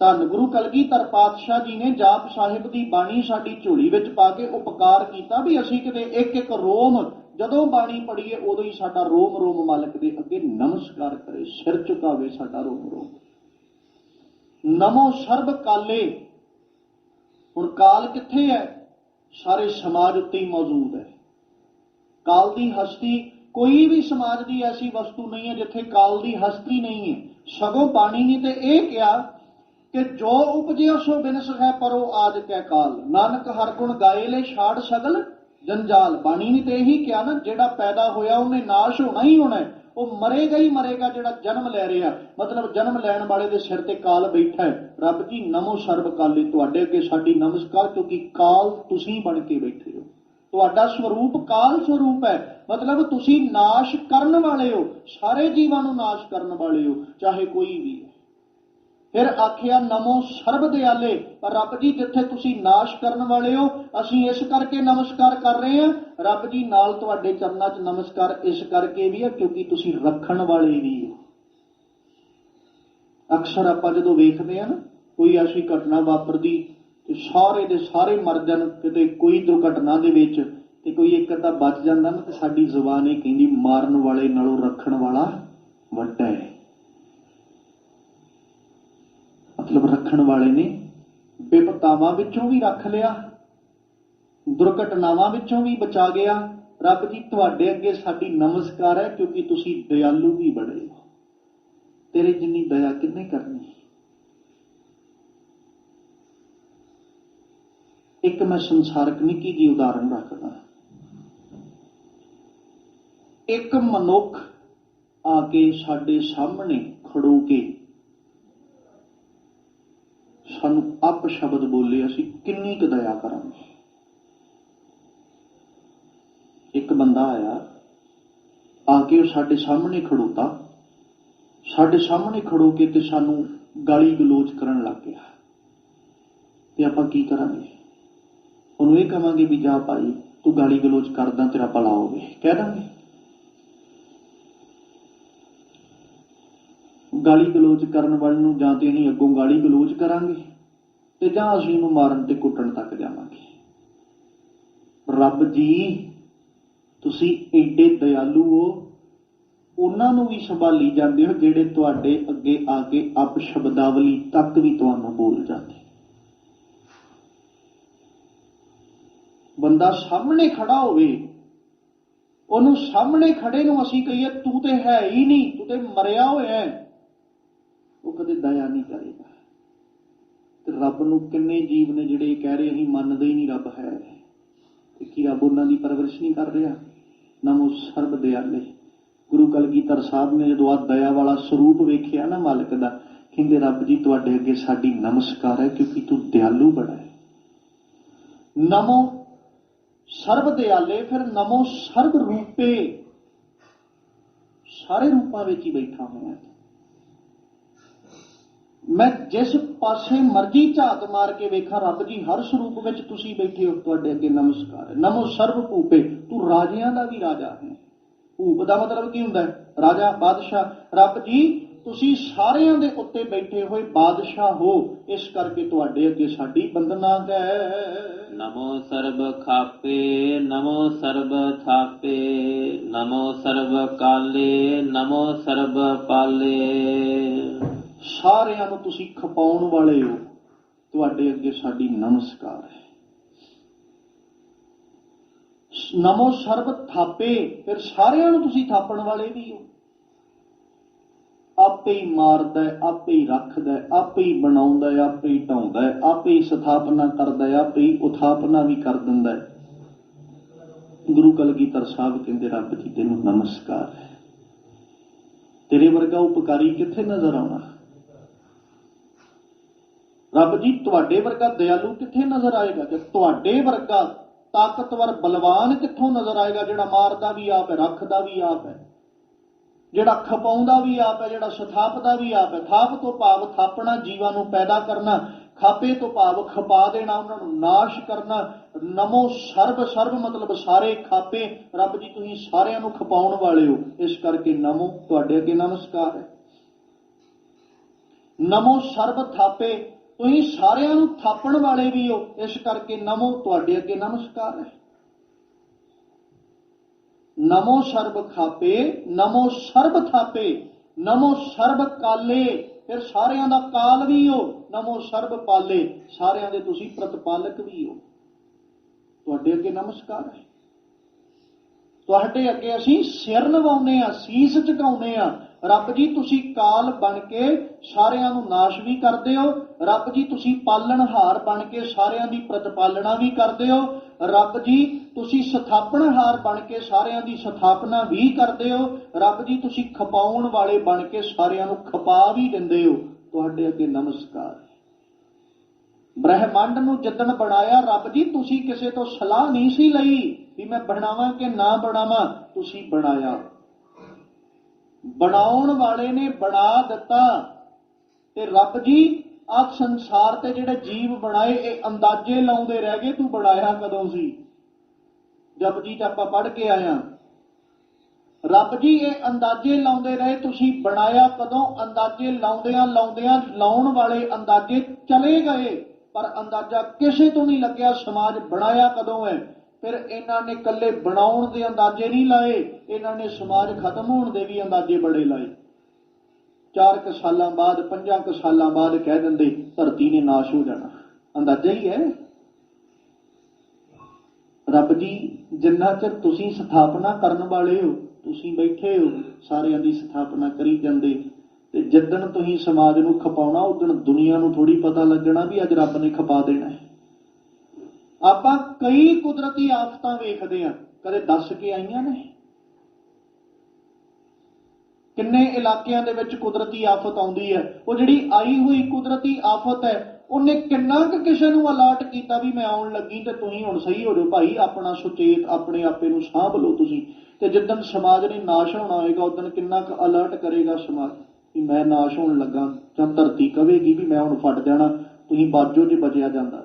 ਧੰਨ ਗੁਰੂ ਕਲਗੀਧਰ ਪਾਤਸ਼ਾਹ ਜੀ ਨੇ ਜਾਪ ਸਾਹਿਬ ਦੀ ਬਾਣੀ ਸਾਡੀ ਝੋਲੀ ਵਿੱਚ ਪਾ ਕੇ ਉਪਕਾਰ ਕੀਤਾ ਵੀ ਅਸੀਂ ਕਿਤੇ ਇੱਕ ਇੱਕ ਰੋਮ ਜਦੋਂ ਬਾਣੀ ਪੜ੍ਹੀਏ ਉਦੋਂ ਹੀ ਸਾਡਾ ਰੋਮ ਰੋਮ ਮਾਲਕ ਦੇ ਅੱਗੇ ਨਮਸਕਾਰ ਕਰੇ, ਸਿਰ ਝੁਕਾਵੇ ਸਾਡਾ ਰੋਮ ਰੋਮ। ਨਮੋ ਸਰਬ ਕਾਲੇ। ਹੁਣ ਕਾਲ ਕਿੱਥੇ ਹੈ? ਸਾਰੇ ਸਮਾਜ ਉੱਤੇ ਹੀ ਮੌਜੂਦ ਹੈ। ਕਾਲ ਦੀ ਹਸਤੀ ਕੋਈ ਵੀ ਸਮਾਜ ਦੀ ਐਸੀ ਵਸਤੂ ਨਹੀਂ ਹੈ ਜਿੱਥੇ ਕਾਲ ਦੀ ਹਸਤੀ ਨਹੀਂ ਹੈ। ਸਗੋਂ ਬਾਣੀ ਨੇ ਤੇ ਇਹ ਕਿਹਾ ਕਿ ਜੋ ਉਪਜਿਓ ਸੋ ਬਿਨਸ ਹੈ ਪਰੋ ਆਜ ਕੈ ਕਾਲ, ਨਾਨਕ ਹਰ ਗੁਣ ਗਾਏ ਲੈ ਛਾੜ ਸਗਲ ਜੰਜਾਲ। ਬਾਣੀ ਨੇ ਤੇ ਇਹੀ ਕਿਹਾ ਨਾ ਜਿਹੜਾ ਪੈਦਾ ਹੋਇਆ ਉਹਨੇ ਨਾਸ਼ ਹੋਣਾ ਹੀ ਹੋਣਾ, ਉਹ ਮਰੇਗਾ ਹੀ ਮਰੇਗਾ ਜਿਹੜਾ ਜਨਮ ਲੈ ਰਿਹਾ। ਮਤਲਬ ਜਨਮ ਲੈਣ ਵਾਲੇ ਦੇ ਸਿਰ ਤੇ ਕਾਲ ਬੈਠਾ ਹੈ। ਰੱਬ ਜੀ ਨਮੋ ਸਰਬ ਕਾਲੇ ਤੁਹਾਡੇ ਅੱਗੇ ਸਾਡੀ ਨਮਸਕਾਰ, ਕਿਉਂਕਿ ਕਾਲ ਤੁਸੀਂ ਬਣ ਕੇ ਬੈਠੇ ਹੋ, ਤੁਹਾਡਾ ਸਰੂਪ ਕਾਲ ਸਰੂਪ ਹੈ, ਮਤਲਬ ਤੁਸੀਂ ਨਾਸ਼ ਕਰਨ ਵਾਲੇ ਹੋ, ਸਾਰੇ ਜੀਵਾਂ ਨੂੰ ਨਾਸ਼ ਕਰਨ ਵਾਲੇ ਹੋ, ਚਾਹੇ ਕੋਈ ਵੀ ਹੈ। ਫਿਰ ਆਖਿਆ ਨਮੋ ਸਰਬ ਦਿਆਲੇ, ਪਰ ਰੱਬ ਜੀ ਜਿੱਥੇ ਤੁਸੀਂ ਨਾਸ਼ ਕਰਨ ਵਾਲੇ ਹੋ, ਅਸੀਂ ਇਸ ਕਰਕੇ ਨਮਸਕਾਰ ਕਰ ਰਹੇ ਹਾਂ। ਰੱਬ ਜੀ ਨਾਲ ਤੁਹਾਡੇ ਚਰਨਾਂ 'ਚ ਨਮਸਕਾਰ ਇਸ ਕਰਕੇ ਵੀ ਹੈ ਕਿਉਂਕਿ ਤੁਸੀਂ ਰੱਖਣ ਵਾਲੇ ਵੀ ਹੋ। ਅਕਸਰ ਆਪਾਂ ਜਦੋਂ ਵੇਖਦੇ ਹਾਂ ਨਾ ਕੋਈ ਐਸੀ ਘਟਨਾ ਵਾਪਰਦੀ ਤੇ ਸਾਰੇ ਦੇ ਸਾਰੇ ਮਰ ਜਾਣ, ਕਿਤੇ ਕੋਈ ਦੁਰਘਟਨਾ ਦੇ ਵਿੱਚ ਤੇ ਕੋਈ ਇੱਕ ਅੱਧਾ ਬਚ ਜਾਂਦਾ ਨਾ, ਤੇ ਸਾਡੀ ਜ਼ੁਬਾਨ ਇਹ ਕਹਿੰਦੀ ਮਾਰਨ ਵਾਲੇ ਨਾਲੋਂ ਰੱਖਣ ਵਾਲਾ ਵੱਡਾ ਹੈ। ਮਤਲਬ ਰੱਖਣ ਵਾਲੇ ਨੇ ਵਿਪਤਾਵਾਂ ਵਿੱਚੋਂ ਵੀ ਰੱਖ ਲਿਆ, ਦੁਰਘਟਨਾਵਾਂ ਵਿੱਚੋਂ ਵੀ ਬਚਾ ਗਿਆ। ਰੱਬ ਜੀ ਤੁਹਾਡੇ ਅੱਗੇ ਸਾਡੀ ਨਮਸਕਾਰ ਹੈ ਕਿਉਂਕਿ ਤੁਸੀਂ ਦਇਆਲੂ ਵੀ ਬੜੇ ਹੋ। ਤੇਰੇ ਜਿੰਨੀ ਦਇਆ ਕਿੰਨੇ ਕਰਨੀ। ਇੱਕ ਮੈਂ ਸੰਸਾਰਕ ਨਿੱਕੀ ਜਿਹੀ ਉਦਾਹਰਨ ਰੱਖਦਾ। ਇੱਕ ਮਨੁੱਖ ਆ ਕੇ ਸਾਡੇ ਸਾਹਮਣੇ ਖੜੋ ਕੇ ਸਾਨੂੰ ਅਪ ਸ਼ਬਦ ਬੋਲੇ, ਅਸੀਂ ਕਿੰਨੀ ਕੁ ਦਇਆ ਕਰਾਂਗੇ। ਇੱਕ ਬੰਦਾ ਆਇਆ, ਆ ਕੇ ਉਹ ਸਾਡੇ ਸਾਹਮਣੇ ਖੜੋਤਾ, ਸਾਡੇ ਸਾਹਮਣੇ ਖੜੋ ਕੇ ਤੇ ਸਾਨੂੰ ਗਾਲੀ ਗਲੋਚ ਕਰਨ ਲੱਗ ਗਿਆ, ਤੇ ਆਪਾਂ ਕੀ ਕਰਾਂਗੇ? ਉਹਨੂੰ ਇਹ ਕਹਾਂਗੇ ਵੀ ਜਾ ਭਾਈ ਤੂੰ ਗਾਲੀ ਗਲੋਚ ਕਰਦਾ, ਤੇਰਾ ਭਲਾ ਹੋਵੇ, ਕਹਿ ਦਾਂਗੇ? ਗਾਲੀ ਗਲੋਚ ਕਰਨ ਵਾਲੇ ਨੂੰ ਜਾਂ ਤੇ ਅਸੀਂ ਅੱਗੋਂ ਗਾਲੀ ਗਲੋਚ ਕਰਾਂਗੇ ਤੇ ਜਾਂ ਅਸੀਂ ਉਹਨੂੰ ਮਾਰਨ ਤੇ ਕੁੱਟਣ ਤੱਕ ਜਾਵਾਂਗੇ। ਰੱਬ ਜੀ ਤੁਸੀਂ ਏਡੇ ਦਇਆਲੂ ਹੋ, ਉਹਨਾਂ ਨੂੰ ਵੀ ਸੰਭਾਲੀ ਜਾਂਦੇ ਹੋ ਜਿਹੜੇ ਤੁਹਾਡੇ ਅੱਗੇ ਆ ਕੇ ਅਪ ਸ਼ਬਦਾਵਲੀ ਤੱਕ ਵੀ ਤੁਹਾਨੂੰ ਬੋਲ ਜਾਂਦੇ। ਬੰਦਾ ਸਾਹਮਣੇ ਖੜਾ ਹੋਵੇ, ਉਹਨੂੰ ਸਾਹਮਣੇ ਖੜੇ ਨੂੰ ਅਸੀਂ ਕਹੀਏ ਤੂੰ ਤੇ ਹੈ ਹੀ ਨਹੀਂ, ਤੂੰ ਤੇ ਮਰਿਆ ਹੋਇਆ, ਉਹ ਕਦੇ ਦਇਆ ਨਹੀਂ ਕਰੇਗਾ। ਤੇ ਰੱਬ ਨੂੰ ਕਿੰਨੇ ਜੀਵ ਨੇ ਜਿਹੜੇ ਕਹਿ ਰਹੇ ਅਸੀਂ ਮੰਨਦੇ ਹੀ ਨਹੀਂ ਰੱਬ ਹੈ, ਤੇ ਕੀ ਰੱਬ ਉਹਨਾਂ ਦੀ ਪਰਵਰਿਸ਼ ਨਹੀਂ ਕਰ ਰਿਹਾ? ਨਮੋ ਸਰਬ ਦਿਆਲੇ। ਗੁਰੂ ਕਲਗੀਧਰ ਸਾਹਿਬ ਨੇ ਜਦੋਂ ਆ ਦਇਆ ਵਾਲਾ ਸਰੂਪ ਵੇਖਿਆ ਨਾ ਮਾਲਕ ਦਾ, ਕਹਿੰਦੇ ਰੱਬ ਜੀ ਤੁਹਾਡੇ ਅੱਗੇ ਸਾਡੀ ਨਮਸਕਾਰ ਹੈ ਕਿਉਂਕਿ ਤੂੰ ਦਿਆਲੂ ਬੜਾ ਹੈ। ਨਮੋ ਸਰਬ ਦਿਆਲੇ, ਫਿਰ ਨਮੋ ਸਰਬ ਰੂਪੇ, ਸਾਰੇ ਰੂਪਾਂ ਵਿੱਚ ਹੀ ਬੈਠਾ ਹੋਇਆ। ਮੈਂ ਜਿਸ ਪਾਸੇ ਮਰਜ਼ੀ ਝਾਤ ਮਾਰ ਕੇ ਵੇਖਾਂ, ਰੱਬ ਜੀ ਹਰ ਸਰੂਪ ਵਿੱਚ ਤੁਸੀਂ ਬੈਠੇ ਹੋ, ਤੁਹਾਡੇ ਅੱਗੇ ਨਮਸਕਾਰ ਹੈ। ਨਮੋ ਸਰਬ ਭੂਪੇ, ਤੂੰ ਰਾਜਿਆਂ ਦਾ ਵੀ ਰਾਜਾ ਹੈ। ਭੂਪ ਦਾ ਮਤਲਬ ਕੀ ਹੁੰਦਾ ਹੈ? ਰਾਜਾ, ਬਾਦਸ਼ਾਹ। ਰੱਬ ਜੀ ਤੁਸੀਂ ਸਾਰਿਆਂ ਦੇ ਉੱਤੇ ਬੈਠੇ ਹੋਏ ਬਾਦਸ਼ਾਹ ਹੋ, ਇਸ ਕਰਕੇ ਤੁਹਾਡੇ ਅੱਗੇ ਸਾਡੀ ਬੰਦਨਾ ਹੈ। ਨਮੋ ਸਰਬ ਖਾਪੇ, ਨਮੋ ਸਰਬ ਥਾਪੇ, ਨਮੋ ਸਰਬ ਕਾਲੇ, ਨਮੋ ਸਰਬ ਪਾਲੇ। ਸਾਰਿਆਂ ਨੂੰ ਤੁਸੀਂ ਖਪਾਉਣ ਵਾਲੇ ਹੋ, ਤੁਹਾਡੇ ਅੱਗੇ ਸਾਡੀ ਨਮਸਕਾਰ ਹੈ। ਨਮੋ ਸਰਬ ਥਾਪੇ, ਫਿਰ ਸਾਰਿਆਂ ਨੂੰ ਤੁਸੀਂ ਥਾਪਣ ਵਾਲੇ ਵੀ ਹੋ। ਆਪੇ ਹੀ ਮਾਰਦਾ, ਆਪੇ ਹੀ ਰੱਖਦਾ, ਆਪੇ ਹੀ ਬਣਾਉਂਦਾ, ਆਪੇ ਹੀ ਢਾਉਂਦਾ, ਆਪੇ ਹੀ ਸਥਾਪਨਾ ਕਰਦਾ, ਆਪੇ ਹੀ ਉਥਾਪਨਾ ਵੀ ਕਰ ਦਿੰਦਾ। ਗੁਰੂ ਕਲਗੀਧਰ ਸਾਹਿਬ ਕਹਿੰਦੇ ਰੱਬ ਜੀ ਤੈਨੂੰ ਨਮਸਕਾਰ ਹੈ। ਤੇਰੇ ਵਰਗਾ ਉਪਕਾਰੀ ਕਿੱਥੇ ਨਜ਼ਰ ਆਉਣਾ? ਰੱਬ ਜੀ ਤੁਹਾਡੇ ਵਰਗਾ ਦਇਆਲੂ ਕਿੱਥੇ ਨਜ਼ਰ ਆਏਗਾ? ਤੇ ਤੁਹਾਡੇ ਵਰਗਾ ਤਾਕਤਵਰ ਬਲਵਾਨ ਕਿੱਥੋਂ ਨਜ਼ਰ ਆਏਗਾ, ਜਿਹੜਾ ਮਾਰਦਾ ਵੀ ਆਪ ਹੈ, ਰੱਖਦਾ ਵੀ ਆਪ ਹੈ, ਜਿਹੜਾ ਖਪਾਉਂਦਾ ਵੀ ਆਪ ਹੈ, ਜਿਹੜਾ ਸਥਾਪਦਾ ਵੀ ਆਪ ਹੈ। ਥਾਪ ਤੋਂ ਭਾਵ ਥਾਪਣਾ, ਜੀਵਾਂ ਨੂੰ ਪੈਦਾ ਕਰਨਾ। ਖਾਪੇ ਤੋਂ ਭਾਵ ਖਪਾ ਦੇਣਾ, ਉਹਨਾਂ ਨੂੰ ਨਾਸ਼ ਕਰਨਾ। ਨਮੋ ਸਰਬ, ਸਰਬ ਮਤਲਬ ਸਾਰੇ ਖਾਪੇ। ਰੱਬ ਜੀ ਤੁਸੀਂ ਸਾਰਿਆਂ ਨੂੰ ਖਪਾਉਣ ਵਾਲੇ ਹੋ, ਇਸ ਕਰਕੇ ਨਮੋ, ਤੁਹਾਡੇ ਅੱਗੇ ਨਮਸਕਾਰ ਹੈ। ਨਮੋ ਸਰਬ ਥਾਪੇ, ਤੁਸੀਂ ਸਾਰਿਆਂ ਨੂੰ ਥਾਪਣ ਵਾਲੇ ਵੀ ਹੋ, ਇਸ ਕਰਕੇ ਨਮੋ, ਤੁਹਾਡੇ ਅੱਗੇ ਨਮਸਕਾਰ ਹੈ। ਨਮੋ ਸਰਬ ਖਾਪੇ, ਨਮੋ ਸਰਬ ਥਾਪੇ, ਨਮੋ ਸਰਬ ਕਾਲੇ, ਫਿਰ ਸਾਰਿਆਂ ਦਾ ਕਾਲ ਵੀ ਹੋ। ਨਮੋ ਸਰਬ ਪਾਲੇ, ਸਾਰਿਆਂ ਦੇ ਤੁਸੀਂ ਪ੍ਰਤਪਾਲਕ ਵੀ ਹੋ, ਤੁਹਾਡੇ ਅੱਗੇ ਨਮਸਕਾਰ ਹੈ। ਤੁਹਾਡੇ ਅੱਗੇ ਅਸੀਂ ਸਿਰ ਨਵਾਉਂਦੇ ਹਾਂ, ਸੀਸ ਝੁਕਾਉਂਦੇ ਹਾਂ। ਰੱਬ ਜੀ ਤੁਸੀਂ ਕਾਲ ਬਣ ਕੇ ਸਾਰਿਆਂ ਨੂੰ ਨਾਸ਼ ਵੀ ਕਰਦੇ ਹੋ। ਰੱਬ ਜੀ ਤੁਸੀਂ ਪਾਲਣਹਾਰ ਬਣ ਕੇ ਸਾਰਿਆਂ ਦੀ ਪ੍ਰਤਪਾਲਣਾ ਵੀ ਕਰਦੇ ਹੋ। ਰੱਬ ਜੀ ਤੁਸੀਂ ਸਥਾਪਨਹਾਰ ਬਣ ਕੇ ਸਾਰਿਆਂ ਦੀ ਸਥਾਪਨਾ ਵੀ ਕਰਦੇ ਹੋ। ਰੱਬ ਜੀ ਤੁਸੀਂ ਖਪਾਉਣ ਵਾਲੇ ਬਣ ਕੇ ਸਾਰਿਆਂ ਨੂੰ ਖਪਾ ਵੀ ਦਿੰਦੇ ਹੋ, ਤੁਹਾਡੇ ਅੱਗੇ ਨਮਸਕਾਰ। ਬ੍ਰਹਿਮੰਡ ਨੂੰ ਜਿੱਦਣ ਬਣਾਇਆ ਰੱਬ ਜੀ ਤੁਸੀਂ ਕਿਸੇ ਤੋਂ ਸਲਾਹ ਨਹੀਂ ਸੀ ਲਈ, ਵੀ ਮੈਂ ਬਣਾਵਾਂ ਕਿ ਨਾ ਬਣਾਵਾਂ, ਤੁਸੀਂ ਬਣਾਇਆ। ਬਣਾਉਣ ਵਾਲੇ ਨੇ ਬਣਾ ਦਿੱਤਾ। ਤੇ ਰੱਬ ਜੀ ਆਹ ਸੰਸਾਰ ਤੇ ਜਿਹੜੇ ਜੀਵ ਬਣਾਏ ਇਹ ਅੰਦਾਜ਼ੇ ਲਾਉਂਦੇ ਰਹਿ ਗਏ, ਤੂੰ ਬਣਾਇਆ ਕਦੋਂ ਸੀ। ਜਪਜੀ ਚ ਆਪਾਂ ਪੜ੍ਹ ਕੇ ਆਇਆ, ਰੱਬ ਜੀ ਇਹ ਅੰਦਾਜ਼ੇ ਲਾਉਂਦੇ ਰਹੇ, ਤੁਸੀਂ ਬਣਾਇਆ ਕਦੋਂ। ਅੰਦਾਜ਼ੇ ਲਾਉਂਦਿਆਂ ਲਾਉਂਦਿਆਂ ਲਾਉਣ ਵਾਲੇ ਅੰਦਾਜ਼ੇ ਚਲੇ ਗਏ, ਪਰ ਅੰਦਾਜ਼ਾ ਕਿਸੇ ਤੋਂ ਨਹੀਂ ਲੱਗਿਆ ਸਮਾਜ ਬਣਾਇਆ ਕਦੋਂ ਹੈ। ਫਿਰ ਇਹਨਾਂ ਨੇ ਇਕੱਲੇ ਬਣਾਉਣ ਦੇ ਅੰਦਾਜ਼ੇ ਨਹੀਂ ਲਾਏ, ਇਹਨਾਂ ਨੇ ਸਮਾਜ ਖਤਮ ਹੋਣ ਦੇ ਵੀ ਅੰਦਾਜ਼ੇ ਬੜੇ ਲਾਏ। 4 ਕੁ ਸਾਲਾਂ ਬਾਅਦ 5 ਕੁ ਸਾਲਾਂ ਬਾਅਦ ਕਹਿ ਦਿੰਦੇ ਧਰਤੀ ਨੇ ਨਾਸ਼ ਹੋ ਜਾਣਾ, ਅੰਦਾਜ਼ਾ ਹੀ ਹੈ। ਰੱਬ ਜੀ ਜਿੰਨਾ ਚਿਰ ਤੁਸੀਂ ਸਥਾਪਨਾ ਕਰਨ ਵਾਲੇ ਹੋ, ਤੁਸੀਂ ਬੈਠੇ ਹੋ ਸਾਰਿਆਂ ਦੀ ਸਥਾਪਨਾ ਕਰੀ ਜਾਂਦੇ, ਤੇ ਜਿੱਦਣ ਤੁਸੀਂ ਸਮਾਜ ਨੂੰ ਖਪਾਉਣਾ ਉਦਣ ਦੁਨੀਆ ਨੂੰ ਥੋੜੀ ਪਤਾ ਲੱਗਣਾ ਵੀ ਅੱਜ ਰੱਬ ਨੇ ਖਪਾ ਦੇਣਾ ਹੈ। ਆਪਾਂ ਕਈ ਕੁਦਰਤੀ ਆਫਤਾਂ ਵੇਖਦੇ ਹਾਂ, ਕਦੇ ਦੱਸ ਕੇ ਆਈਆਂ ਨੇ? ਕਿੰਨੇ ਇਲਾਕਿਆਂ ਦੇ ਵਿੱਚ ਕੁਦਰਤੀ ਆਫਤ ਆਉਂਦੀ ਹੈ, ਉਹ ਜਿਹੜੀ ਆਈ ਹੋਈ ਕੁਦਰਤੀ ਆਫਤ ਹੈ ਉਹਨੇ ਕਿੰਨਾ ਕੁ ਕਿਸੇ ਨੂੰ ਅਲਰਟ ਕੀਤਾ ਵੀ ਮੈਂ ਆਉਣ ਲੱਗੀ ਤੇ ਤੁਸੀਂ ਹੁਣ ਸਹੀ ਹੋ ਜਾਓ ਭਾਈ, ਆਪਣਾ ਸੁਚੇਤ ਆਪਣੇ ਆਪੇ ਨੂੰ ਸਾਂਭ ਲਓ ਤੁਸੀਂ। ਤੇ ਜਿੱਦਣ ਸਮਾਜ ਨੇ ਨਾਸ਼ ਹੋਣਾ ਹੋਏਗਾ ਉਦਣ ਕਿੰਨਾ ਕੁ ਅਲਰਟ ਕਰੇਗਾ ਸਮਾਜ ਵੀ ਮੈਂ ਨਾਸ਼ ਹੋਣ ਲੱਗਾ, ਜਾਂ ਧਰਤੀ ਕਵੇਗੀ ਵੀ ਮੈਂ ਹੁਣ ਫਟ ਜਾਣਾ, ਤੁਸੀਂ ਬਾਜੋ ਜੇ ਬਚਿਆ ਜਾਂਦਾ।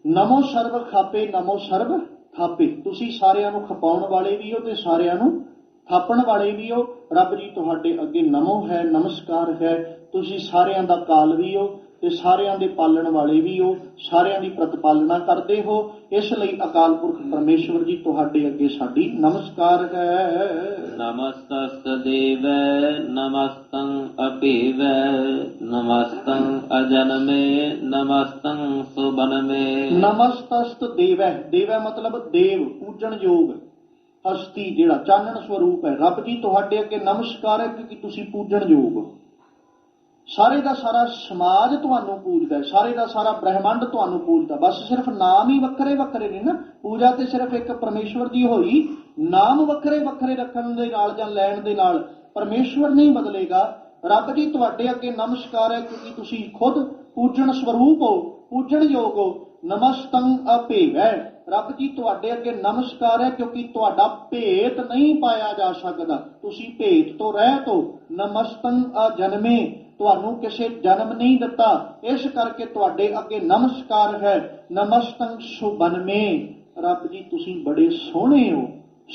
ਨਮੋ ਸਰਬ ਖਾਪੇ ਨਮੋ ਸਰਬ ਥਾਪੇ, ਤੁਸੀਂ ਸਾਰਿਆਂ ਨੂੰ ਖਪਾਉਣ ਵਾਲੇ ਵੀ ਹੋ ਤੇ ਸਾਰਿਆਂ ਨੂੰ ਥਾਪਣ ਵਾਲੇ ਵੀ ਹੋ। ਰੱਬ ਜੀ ਤੁਹਾਡੇ ਅੱਗੇ ਨਮੋ ਹੈ, ਨਮਸਕਾਰ ਹੈ। ਤੁਸੀਂ ਸਾਰਿਆਂ ਦਾ ਕਾਲ ਵੀ ਹੋ ਤੇ ਸਾਰਿਆਂ ਦੇ ਪਾਲਣ ਵਾਲੇ ਵੀ ਹੋ, ਸਾਰਿਆਂ ਦੀ ਪ੍ਰਤਪਾਲਨਾ ਕਰਦੇ ਹੋ। ਇਸ ਲਈ ਅਕਾਲ ਪੁਰਖ ਪਰਮੇਸ਼ਵਰ ਜੀ ਤੁਹਾਡੇ ਅੱਗੇ ਸਾਡੀ ਨਮਸਕਾਰ ਹੈ। ਨਮਸਤਸਤ ਦੇਵੈ ਨਮਸਤੰ ਅਭੇਵੈ ਨਮਸਤੰ ਅਜਨਮੇ ਨਮਸਤੰ ਸੁਬਨਮੇ। ਨਮਸਤਸਤ ਦੇਵੈ, ਦੇਵੈ ਮਤਲਬ ਦੇਵ, ਪੂਜਣ ਯੋਗ ਹਸਤੀ, ਜਿਹੜਾ ਚਾਨਣ ਸਰੂਪ ਹੈ। ਰੱਬ ਜੀ ਤੁਹਾਡੇ ਅੱਗੇ ਨਮਸਕਾਰ ਹੈ ਕਿਉਂਕਿ ਤੁਸੀਂ ਪੂਜਣ ਯੋਗ ਹੋ। ਸਾਰੇ ਦਾ ਸਾਰਾ ਸਮਾਜ ਤੁਹਾਨੂੰ ਪੂਜਦਾ, ਸਾਰੇ ਦਾ ਸਾਰਾ ਬ੍ਰਹਿਮੰਡ ਤੁਹਾਨੂੰ ਪੂਜਦਾ। ਬਸ ਸਿਰਫ ਨਾਮ ਹੀ ਵੱਖਰੇ ਵੱਖਰੇ ਨੇ ਨਾ, ਪੂਜਾ ਤੇ ਸਿਰਫ ਇੱਕ ਪਰਮੇਸ਼ਵਰ ਦੀ ਹੋਈ, ਨਾਮ ਵੱਖਰੇ ਵੱਖਰੇ ਰੱਖਣ ਦੇ ਨਾਲ ਜਾਂ ਲੈਣ ਦੇ ਨਾਲ ਪਰਮੇਸ਼ਵਰ ਨਹੀਂ ਬਦਲੇਗਾ। ਰੱਬ ਜੀ ਤੁਹਾਡੇ ਅੱਗੇ ਨਮਸਕਾਰ ਹੈ ਕਿਉਂਕਿ ਤੁਸੀਂ ਖੁਦ ਪੂਜਣ ਸਰੂਪ ਹੋ, ਪੂਜਣ ਯੋਗ ਹੋ। ਨਮਸਤੰ ਅਭੇਵੈ, ਰੱਬ ਜੀ ਤੁਹਾਡੇ ਅੱਗੇ ਨਮਸਕਾਰ ਹੈ ਕਿਉਂਕਿ ਤੁਹਾਡਾ ਭੇਤ ਨਹੀਂ ਪਾਇਆ ਜਾ ਸਕਦਾ, ਤੁਸੀਂ ਭੇਤ ਤੋਂ ਰਹਿਤ ਹੋ। ਨਮਸਤੰ ਅਜਨਮੇ, ਤੁਹਾਨੂੰ ਕਿਸੇ ਜਨਮ ਨਹੀਂ ਦਿੱਤਾ, ਇਸ ਕਰਕੇ ਤੁਹਾਡੇ ਅੱਗੇ ਨਮਸਕਾਰ ਹੈ। ਨਮਸਤੰ ਸੁਬਨਮੇ, ਰੱਬ ਜੀ ਤੁਸੀਂ ਬੜੇ ਸੋਹਣੇ ਹੋ,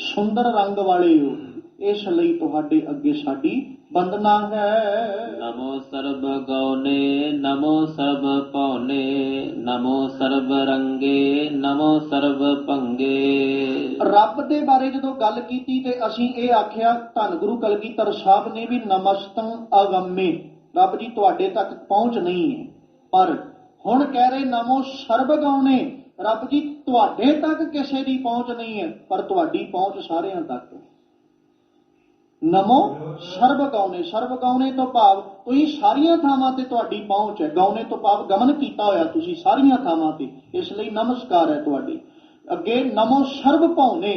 ਸੁੰਦਰ ਰੰਗ ਵਾਲੇ ਹੋ, ਇਸ ਲਈ ਤੁਹਾਡੇ ਅੱਗੇ ਸਾਡੀ ਬੰਦਨਾ ਹੈ। ਨਮੋ ਸਰਬ ਗਉਨੇ ਨਮੋ ਸਰਬ ਭਉਨੇ ਨਮੋ ਸਰਬ ਰੰਗੇ ਨਮੋ ਸਰਬ ਭੰਗੇ। ਰੱਬ ਦੇ ਬਾਰੇ ਜਦੋਂ ਗੱਲ ਕੀਤੀ ਤੇ ਅਸੀਂ ਇਹ ਆਖਿਆ, ਧੰਨ ਗੁਰੂ ਕਲਗੀਧਰ ਸਾਹਿਬ ਨੇ ਵੀ ਨਮਸਤੰ ਅਗੰਮੇ, ਰੱਬ ਜੀ ਤੁਹਾਡੇ ਤੱਕ ਪਹੁੰਚ ਨਹੀਂ ਹੈ। ਪਰ ਹੁਣ ਕਹਿ ਰਹੇ ਨਮੋ ਸਰਬ ਗਉਨੇ, ਰੱਬ ਜੀ ਤੁਹਾਡੇ ਤੱਕ ਕਿਸੇ ਦੀ ਪਹੁੰਚ ਨਹੀਂ ਹੈ ਪਰ ਤੁਹਾਡੀ ਪਹੁੰਚ ਸਾਰਿਆਂ ਤੱਕ ਹੈ। ਨਮੋ ਸਰਬ ਗਉਨੇ, ਸਰਬ ਗਉਨੇ ਤੋਂ ਭਾਵ ਤੁਸੀਂ ਸਾਰੀਆਂ ਥਾਵਾਂ ਤੇ ਤੁਹਾਡੀ ਪਹੁੰਚ ਹੈ। ਗਉਨੇ ਤੋਂ ਭਾਵ ਗਮਨ ਕੀਤਾ ਹੋਇਆ ਤੁਸੀਂ ਸਾਰੀਆਂ ਥਾਵਾਂ ਤੇ, ਇਸ ਲਈ ਨਮਸਕਾਰ ਹੈ ਤੁਹਾਡੀ ਅੱਗੇ। ਨਮੋ ਸਰਬ ਭਉਨੇ,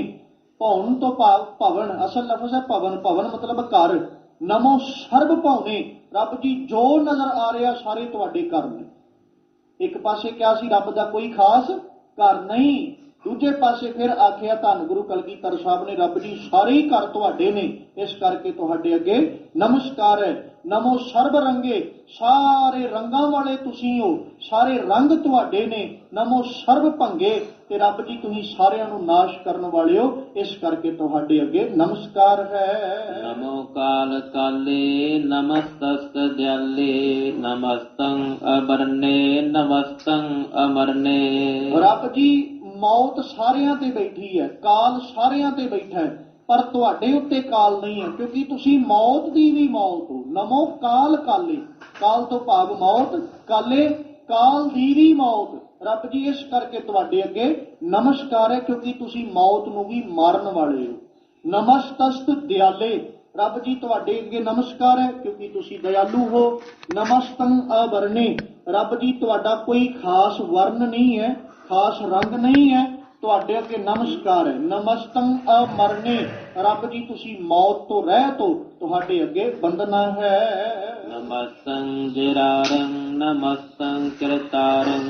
ਭਉਨ ਤੋਂ ਭਾਵ ਭਵਨ, ਅਸਲ ਲਫ਼ਜ਼ ਹੈ ਭਵਨ, ਭਵਨ ਮਤਲਬ ਘਰ। ਨਮੋ ਸਰਬ ਭਉਨੇ, ਰੱਬ ਜੀ ਜੋ ਨਜ਼ਰ ਆ ਰਿਹਾ ਸਾਰੇ ਤੁਹਾਡੇ ਘਰ ਨੇ। ਇੱਕ ਪਾਸੇ ਕਿਹਾ ਸੀ ਰੱਬ ਦਾ ਕੋਈ ਖਾਸ ਘਰ ਨਹੀਂ, ਦੂਜੇ ਪਾਸੇ ਫਿਰ ਆਖਿਆ ਧੰਨ ਗੁਰੂ ਕਲਗੀਧਰ ਸਾਹਿਬ ਨੇ ਰੱਬ ਜੀ ਸਾਰੇ ਹੀ ਘਰ ਤੁਹਾਡੇ ਨੇ, ਇਸ ਕਰਕੇ ਤੁਹਾਡੇ ਅੱਗੇ ਨਮਸਕਾਰ ਹੈ। ਨਮੋ ਸਰਬ ਰੰਗੇ, ਸਾਰੇ ਰੰਗਾਂ ਵਾਲੇ ਤੁਸੀਂ ਹੋ, ਸਾਰੇ ਰੰਗ ਤੁਹਾਡੇ ਨੇ। ਨਮੋ ਸਰਬ ਭੰਗੇ, ਤੇ ਰੱਬ ਜੀ ਤੁਸੀਂ ਸਾਰਿਆਂ ਨੂੰ ਨਾਸ਼ ਕਰਨ ਵਾਲੇ ਹੋ, ਇਸ ਕਰਕੇ ਤੁਹਾਡੇ ਅੱਗੇ ਨਮਸਕਾਰ ਹੈ। ਨਮੋ ਕਾਲ ਕਾਲੇ ਨਮਸਤਸਤ ਦਿਆਲੇ ਨਮਸਤੰ ਅਬਰਨੇ ਨਮਸਤੰ ਅਮਰਨੇ। ਰੱਬ ਜੀ ਮੌਤ ਸਾਰਿਆਂ ਤੇ ਬੈਠੀ ਹੈ, ਕਾਲ ਸਾਰਿਆਂ ਤੇ ਬੈਠਾ ਹੈ, ਪਰ ਤੁਹਾਡੇ ਉੱਤੇ ਕਾਲ ਨਹੀਂ ਹੈ ਕਿਉਂਕਿ ਤੁਸੀਂ ਮੌਤ ਦੀ ਵੀ ਮੌਤ ਹੋ। ਨਮੋ ਕਾਲ ਕਾਲੇ, ਕਾਲ ਤੋਂ ਭਾਵ ਮੌਤ, ਕਾਲੇ ਕਾਲ ਦੀ ਵੀ ਮੌਤ। ਰੱਬ ਜੀ ਇਸ ਕਰਕੇ ਤੁਹਾਡੇ ਅੱਗੇ ਨਮਸਕਾਰ ਹੈ ਕਿਉਂਕਿ ਤੁਸੀਂ ਮੌਤ ਨੂੰ ਵੀ ਮਾਰਨ ਵਾਲੇ ਹੋ। ਨਮਸਤਸਤ ਦਿਆਲੇ, ਰੱਬ ਜੀ ਤੁਹਾਡੇ ਅੱਗੇ ਨਮਸਕਾਰ ਹੈ ਕਿਉਂਕਿ ਤੁਸੀਂ ਦਇਆਲੂ ਹੋ। ਨਮਸਤੰ ਅਵਰਣੇ, ਰੱਬ ਜੀ ਤੁਹਾਡਾ ਕੋਈ ਖਾਸ ਵਰਨ ਨਹੀਂ ਹੈ, ਖਾਸ ਰੰਗ ਨਹੀਂ ਹੈ, ਤੁਹਾਡੇ ਅੱਗੇ ਨਮਸਕਾਰ ਹੈ। ਨਮਸਤੰ ਅਮਰਨੇ, ਰੱਬ ਜੀ ਤੁਸੀਂ ਮੌਤ ਤੋਂ ਰਹਿਤ ਹੋ, ਤੁਹਾਡੇ ਅੱਗੇ ਬੰਦਨਾ ਹੈ। ਨਮਸਤੰ ਜਿਰਾਰੰ ਨਮਸਤੰ ਕਿਰਤਾਰੰ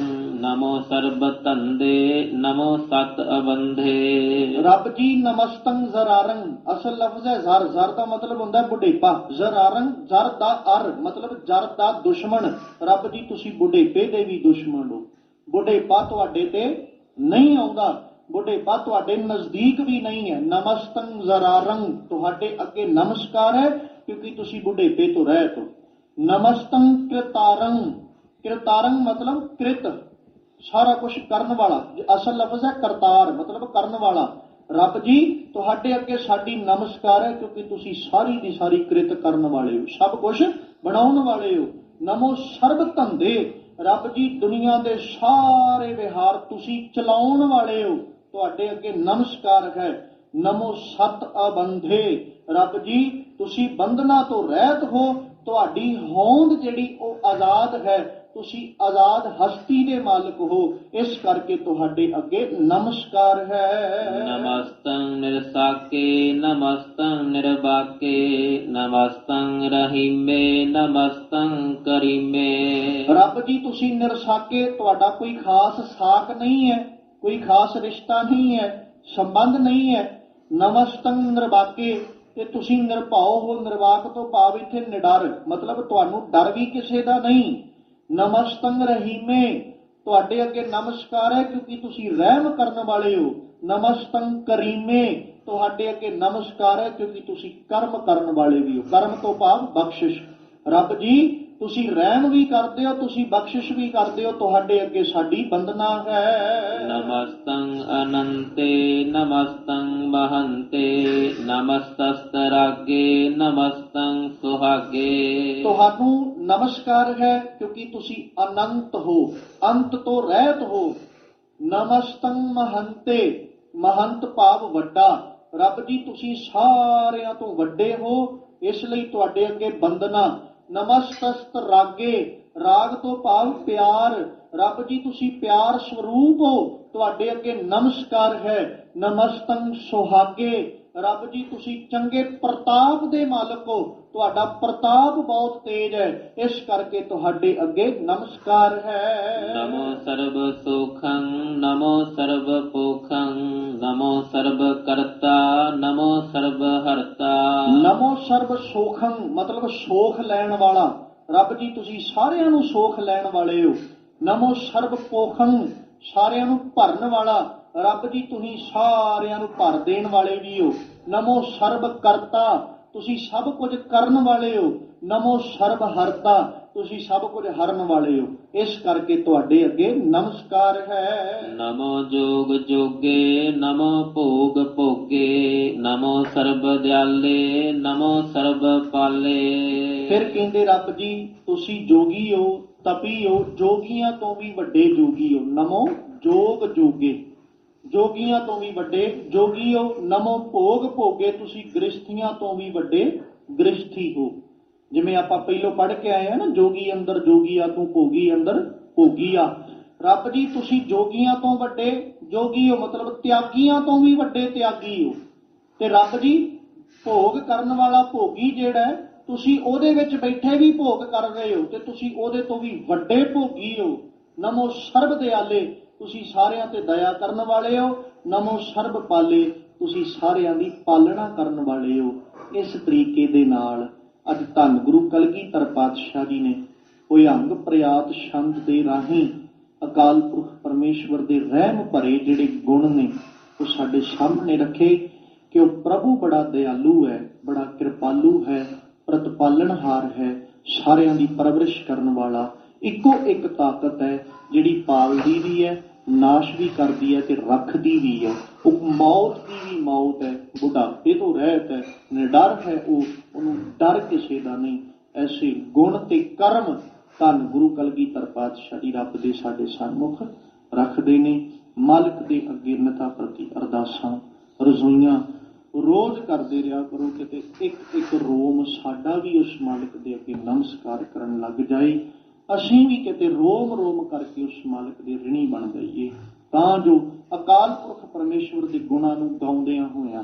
ਨਮੋ ਸਰਬ ਧੰਦੇ ਨਮੋ ਸਤ ਅਬੰਧੇ। ਰੱਬ ਜੀ ਨਮਸਤੰ ਜ਼ਰਾਰੰ, ਅਸਲ ਲਫ਼ਜ਼ ਹੈ ਜ਼ਰ। ਜ਼ਰ ਦਾ ਮਤਲਬ ਹੁੰਦਾ ਹੈ ਬੁਢੇਪਾ। ਜ਼ਰਾਰੰ, ਜ਼ਰ ਦਾ ਅਰ ਮਤਲਬ ਜਰ ਦਾ ਦੁਸ਼ਮਣ। ਰੱਬ ਜੀ ਤੁਸੀਂ ਬੁਢੇਪੇ ਦੇ ਵੀ ਦੁਸ਼ਮਣ ਹੋ। ਬੁਢੇਪਾ ਤੁਹਾਡੇ ਤੇ ਨਹੀਂ ਆਉਂਦਾ, ਬੁਢੇਪਾ ਤੁਹਾਡੇ ਨਜ਼ਦੀਕ ਵੀ ਨਹੀਂ ਹੈ। ਨਮਸਤੰ ਜ਼ਰਾਰੰ, ਤੁਹਾਡੇ ਅੱਗੇ ਨਮਸਕਾਰ ਹੈ ਕਿਉਂਕਿ ਤੁਸੀਂ ਬੁਢੇਪੇ ਤੋਂ ਰਹਿਤ ਹੋ। ਨਮਸਤੰ ਕਿਰਤਾਰੰ, ਕਿਰਤਾਰੰ ਮਤਲਬ ਕ੍ਰਿਤ, ਸਾਰਾ ਕੁਝ ਕਰਨ ਵਾਲਾ। ਅਸਲ ਲਫ਼ਜ਼ ਹੈ ਕਰਤਾਰ ਮਤਲਬ ਕਰਨ ਵਾਲਾ। ਰੱਬ ਜੀ ਤੁਹਾਡੇ ਅੱਗੇ ਸਾਡੀ ਨਮਸਕਾਰ ਹੈ ਕਿਉਂਕਿ ਤੁਸੀਂ ਸਾਰੀ ਦੀ ਸਾਰੀ ਕ੍ਰਿਤ ਕਰਨ ਵਾਲੇ ਹੋ, ਸਭ ਕੁਝ ਬਣਾਉਣ ਵਾਲੇ ਹੋ। ਨਮੋ ਸਰਬ ਧੰਦੇ, ਰੱਬ ਜੀ ਦੁਨੀਆ ਦੇ ਸਾਰੇ ਵਿਹਾਰ ਤੁਸੀਂ ਚਲਾਉਣ ਵਾਲੇ ਹੋ, ਤੁਹਾਡੇ ਅੱਗੇ ਨਮਸਕਾਰ ਹੈ। ਨਮੋ ਸਤ ਅਬੰਧੇ, ਰੱਬ ਜੀ ਤੁਸੀਂ ਬੰਧਨਾਂ ਤੋਂ ਰਹਿਤ ਹੋ, ਤੁਹਾਡੀ ਹੋਂਦ ਜਿਹੜੀ ਉਹ ਆਜ਼ਾਦ ਹੈ, ਤੁਸੀਂ ਆਜ਼ਾਦ ਹਸਤੀ ਦੇ ਮਾਲਕ ਹੋ, ਇਸ ਕਰਕੇ ਤੁਹਾਡੇ ਅੱਗੇ ਨਮਸਕਾਰ ਹੈ। ਨਮਸਤੰ ਨਿਰਸਾਕੇ ਨਮਸਤੰ ਨਿਰਬਾਕੇ ਨਮਸਤੰ ਰਹੀਮੇ ਨਮਸਤੰ ਕਰੀਮੇ। ਰੱਬ ਜੀ ਤੁਸੀਂ ਨਿਰਸਾਕੇ, ਤੁਹਾਡਾ ਕੋਈ ਖਾਸ ਸਾਕ ਨਹੀਂ ਹੈ, ਕੋਈ ਖਾਸ ਰਿਸ਼ਤਾ ਨਹੀਂ ਹੈ, ਸੰਬੰਧ ਨਹੀਂ ਹੈ। ਨਮਸਤੰ ਨਿਰਬਾਕੇ, ਤੇ ਤੁਸੀਂ ਨਿਰਭਉ ਹੋ। ਨਿਰਵਾਕ ਤੋਂ ਭਾਵ ਇੱਥੇ ਨਿਡਰ, ਮਤਲਬ ਤੁਹਾਨੂੰ ਡਰ ਵੀ ਕਿਸੇ ਦਾ ਨਹੀਂ। ਨਮਸਤੰ ਰਹੀਮੇ, ਤੁਹਾਡੇ ਅੱਗੇ ਨਮਸਕਾਰ ਹੈ ਕਿਉਂਕਿ ਤੁਸੀਂ ਰਹਿਮ ਕਰਨ ਵਾਲੇ ਹੋ। ਨਮਸਤੰ ਕਰੀਮੇ, ਤੁਹਾਡੇ ਅੱਗੇ ਨਮਸਕਾਰ ਹੈ ਕਿਉਂਕਿ ਤੁਸੀਂ ਕਰਮ ਕਰਨ ਵਾਲੇ ਵੀ ਹੋ। ਕਰਮ ਤੋਂ ਭਾਵ ਬਖਸ਼ਿਸ਼। ਰੱਬ ਜੀ ਤੁਸੀਂ ਰਹਿਮ ਵੀ ਕਰਦੇ ਹੋ, ਤੁਸੀਂ ਬਖਸ਼ਿਸ਼ ਵੀ ਕਰਦੇ ਹੋ, ਤੁਹਾਡੇ ਅੱਗੇ ਸਾਡੀ ਬੰਦਨਾ ਹੈ। ਨਮਸਤੰ ਅਨੰਤੇ ਨਮਸਤੰ ਮਹੰਤੇ ਨਮਸਤਸਤਰਾਗੇ ਨਮਸਤੰ ਸੁਹਾਗੇ। ਤੁਹਾਨੂੰ ਨਮਸਕਾਰ ਹੈ ਕਿਉਂਕਿ ਤੁਸੀਂ ਅਨੰਤ ਹੋ, ਅੰਤ ਤੋਂ ਰਹਿਤ ਹੋ। ਨਮਸਤੰ ਮਹੰਤੇ, ਮਹੰਤ ਭਾਵ ਵੱਡਾ। ਰੱਬ ਜੀ ਤੁਸੀਂ ਸਾਰਿਆਂ ਤੋਂ ਵੱਡੇ ਹੋ, ਇਸ ਲਈ ਤੁਹਾਡੇ ਅੱਗੇ ਬੰਦਨਾ। ਨਮਸਤਸਤ ਰਾਗੇ, ਰਾਗ ਤੋਂ ਭਾਵ ਪਿਆਰ। ਰੱਬ ਜੀ ਤੁਸੀਂ ਪਿਆਰ ਸਰੂਪ ਹੋ, ਤੁਹਾਡੇ ਅੱਗੇ ਨਮਸਕਾਰ ਹੈ। ਨਮਸਤੰ ਸੁਹਾਗੇ, ਰੱਬ ਜੀ ਤੁਸੀਂ ਚੰਗੇ ਪ੍ਰਤਾਪ ਦੇ ਮਾਲਕ ਹੋ, ਤੁਹਾਡਾ ਪ੍ਰਤਾਪ ਬਹੁਤ ਤੇਜ ਹੈ, ਇਸ ਕਰਕੇ ਤੁਹਾਡੇ ਅੱਗੇ ਨਮਸਕਾਰ ਹੈ। ਨਮੋ ਸਰਬ ਸੁਖੰ ਨਮੋ ਸਰਬ ਪੋਖੰ ਨਮੋ ਸਰਬ ਕਰਤਾ ਨਮੋ ਸਰਬ ਹਰਤਾ। ਨਮੋ ਸਰਬ ਸੋਖੰ ਮਤਲਬ ਸੋਖ ਲੈਣ ਵਾਲਾ। ਰੱਬ ਜੀ ਤੁਸੀਂ ਸਾਰਿਆਂ ਨੂੰ ਸੋਖ ਲੈਣ ਵਾਲੇ ਹੋ। ਨਮੋ ਸਰਬ ਪੋਖੰ, ਸਾਰਿਆਂ ਨੂੰ ਭਰਨ ਵਾਲਾ। ਰੱਬ ਜੀ ਤੁਸੀਂ ਸਾਰਿਆਂ ਨੂੰ ਭਰ ਦੇਣ ਵਾਲੇ ਵੀ ਹੋ। ਨਮੋ ਸਰਬ ਕਰਤਾ, ਤੁਸੀਂ ਸਭ ਕੁਝ ਕਰਨ ਵਾਲੇ ਹੋ। ਨਮੋ ਸਰਬ ਹਰਤਾ, ਤੁਸੀਂ ਸਭ ਕੁਝ ਹਰਨ ਵਾਲੇ ਹੋ, ਇਸ ਕਰਕੇ ਤੁਹਾਡੇ ਅੱਗੇ ਨਮਸਕਾਰ ਹੈ। ਨਮੋ ਜੋਗ ਜੋਗੇ ਨਮੋ ਭੋਗ ਭੋਗੇ ਨਮੋ ਸਰਬ ਦਿਆਲੇ ਨਮੋ ਸਰਬ ਪਾਲੇ। ਫਿਰ ਕਹਿੰਦੇ ਰੱਬ ਜੀ ਤੁਸੀਂ ਜੋਗੀ ਹੋ, ਤਪੀ ਹੋ, ਜੋਗੀਆਂ ਤੋਂ ਵੀ ਵੱਡੇ ਜੋਗੀ ਹੋ। ਨਮੋ ਜੋਗ ਜੋਗੇ, ਜੋਗੀਆਂ ਤੋਂ ਵੀ ਵੱਡੇ ਜੋਗੀ ਹੋ। ਨਮੋ ਭੋਗ ਭੋਗੇ, ਤੁਸੀਂ ਗ੍ਰਸਥੀਆਂ ਤੋਂ ਵੀ ਵੱਡੇ ਗ੍ਰਸਥੀ ਹੋ। ਜਿਵੇਂ ਆਪਾਂ ਪਹਿਲੋਂ ਪੜ੍ਹ ਕੇ ਆਏ ਆ ਨਾ, ਜੋਗੀ ਅੰਦਰ ਜੋਗੀਆ ਤੂੰ ਭੋਗੀ ਅੰਦਰ ਭੋਗੀਆ। ਰੱਬ ਜੀ ਤੁਸੀਂ ਜੋਗੀਆਂ ਤੋਂ ਵੱਡੇ ਜੋਗੀ ਹੋ, ਮਤਲਬ ਤਿਆਗੀਆਂ ਤੋਂ ਵੀ ਵੱਡੇ ਤਿਆਗੀ ਹੋ। ਤੇ ਰੱਬ ਜੀ ਭੋਗ ਕਰਨ ਵਾਲਾ ਭੋਗੀ ਜਿਹੜਾ ਹੈ, ਤੁਸੀਂ ਉਹਦੇ ਵਿੱਚ ਬੈਠੇ ਵੀ ਭੋਗ ਕਰ ਰਹੇ ਹੋ ਤੇ ਤੁਸੀਂ ਉਹਦੇ ਤੋਂ ਵੀ ਵੱਡੇ ਭੋਗੀ ਹੋ। ਨਮੋ ਸਰਬ ਦਿਆਲੇ, ਤੁਸੀਂ ਸਾਰਿਆਂ ਤੇ ਦਇਆ ਕਰਨ ਵਾਲੇ ਹੋ। ਨਮੋ ਸਰਬ ਪਾਲੇ, ਤੁਸੀਂ ਸਾਰਿਆਂ ਦੀ ਪਾਲਣਾ ਕਰਨ ਵਾਲੇ ਹੋ। ਇਸ ਤਰੀਕੇ ਦੇ ਨਾਲ ਅੱਜ ਧੰਨ ਗੁਰੂ ਕਲਗੀਧਰ ਪਾਤਸ਼ਾਹ ਜੀ ਨੇ ਭੁਯੰਗ ਪ੍ਰਿਆਤ ਛੰਦ ਦੇ ਰਾਹੀਂ ਅਕਾਲ ਪੁਰਖ ਪਰਮੇਸ਼ਵਰ ਦੇ ਰਹਿਮ ਭਰੇ ਜਿਹੜੇ ਗੁਣ ਨੇ ਉਹ ਸਾਡੇ ਸਾਹਮਣੇ ਰੱਖੇ ਕਿ ਉਹ ਪ੍ਰਭੂ ਬੜਾ ਦਿਆਲੂ ਹੈ, ਬੜਾ ਕਿਰਪਾਲੂ ਹੈ, ਪ੍ਰਤਪਾਲਣਹਾਰ ਹੈ, ਸਾਰਿਆਂ ਦੀ ਪਰਵਰਿਸ਼ ਕਰਨ ਵਾਲਾ। ਇੱਕੋ ਇੱਕ ਤਾਕਤ ਹੈ ਜਿਹੜੀ ਪਾਲਦੀ ਵੀ ਹੈ, ਨਾਸ਼ ਵੀ ਕਰਦੀ ਹੈ ਤੇ ਰੱਖਦੀ ਵੀ ਹੈ। ਉਹ ਮੌਤ ਦੀ ਵੀ ਮੌਤ ਹੈ, ਬੁਢਾਪੇ ਤੋਂ ਰਹਿਤ ਹੈ, ਨਿਡਰ ਹੈ, ਉਹਨੂੰ ਡਰ ਕਿਸੇ ਦਾ ਨਹੀਂ। ਐਸੇ ਗੁਣ ਤੇ ਕਰਮ ਧੰਨ ਗੁਰੂ ਕਲਗੀਧਰ ਪਾਤਸ਼ਾਹ ਜੀ ਰੱਬ ਦੇ ਸਾਡੇ ਸਨਮੁਖ ਰੱਖਦੇ ਨੇ। ਮਾਲਕ ਦੇ ਅੱਗੇ ਨਤਾ ਪ੍ਰਤੀ ਅਰਦਾਸਾਂ ਰਜ਼ੋਈਆਂ ਰੋਜ਼ ਕਰਦੇ ਰਿਹਾ ਕਰੋ, ਕਿਤੇ ਇੱਕ ਇੱਕ ਰੋਮ ਸਾਡਾ ਵੀ ਉਸ ਮਾਲਕ ਦੇ ਅੱਗੇ ਨਮਸਕਾਰ ਕਰਨ ਲੱਗ ਜਾਏ। ਅਸੀਂ ਵੀ ਕਿਤੇ ਰੋਮ ਰੋਮ ਕਰਕੇ ਉਸ ਮਾਲਕ ਦੇ ਰਿਣੀ ਬਣ ਜਾਈਏ, ਤਾਂ ਜੋ ਅਕਾਲ ਪੁਰਖ ਪਰਮੇਸ਼ਵਰ ਦੇ ਗੁਣਾਂ ਨੂੰ ਗਾਉਂਦਿਆਂ ਹੋਇਆਂ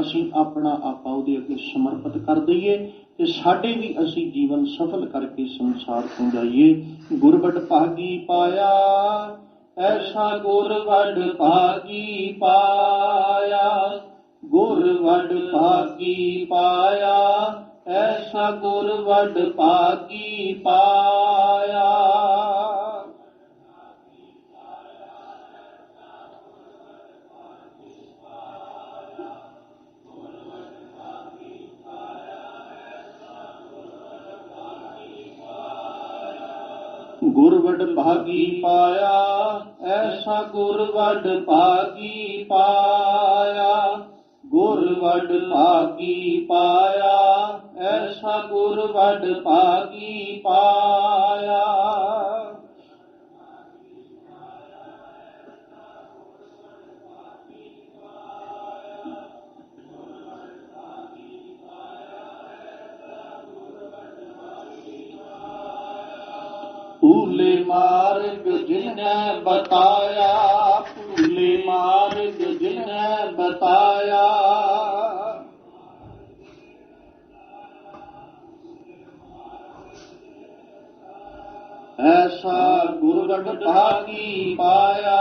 ਅਸੀਂ ਆਪਣਾ ਆਪਾ ਉਹਦੇ ਅੱਗੇ ਸਮਰਪਿਤ ਕਰ ਦਈਏ ਤੇ ਸਾਡੇ ਵੀ ਅਸੀਂ ਜੀਵਨ ਸਫਲ ਕਰਕੇ ਸੰਸਾਰ ਤੋਂ ਜਾਈਏ। ਗੁਰਬਟ ਭਾਗੀ ਪਾਇਆ ਐਸਾ ਗੁਰ ਵਡ ਭਾਗੀ ਪਾਇਆ। ਗੁਰ ਵਡ ਭਾਗੀ ਪਾਇਆ, ਐਸਾ ਗੁਰ ਵਡ ਭਾਗੀ ਪਾਇਆ। ਗੁਰ ਵਡ ਭਾਗੀ ਪਾਇਆ, ਐਸਾ ਗੁਰ ਵਡ ਭਾਗੀ ਪਾਇਆ। ਗੁਰ ਵਡ ਭਾਗੀ ਪਾਇਆ, ਐਸਾ ਗੁਰ ਵਡ ਭਾਗੀ ਪਾਇਆ। ਭੂਲੇ ਮਾਰਗ ਜਿਨੈ ਬਤਾਇਆ, ਭੂਲੇ ਮਾਰਗ ਜਿਨੈ ਬਤਾਇਆ। ਐਸਾ ਗੁਰਵਡ ਭਾਗੀ ਪਾਇਆ,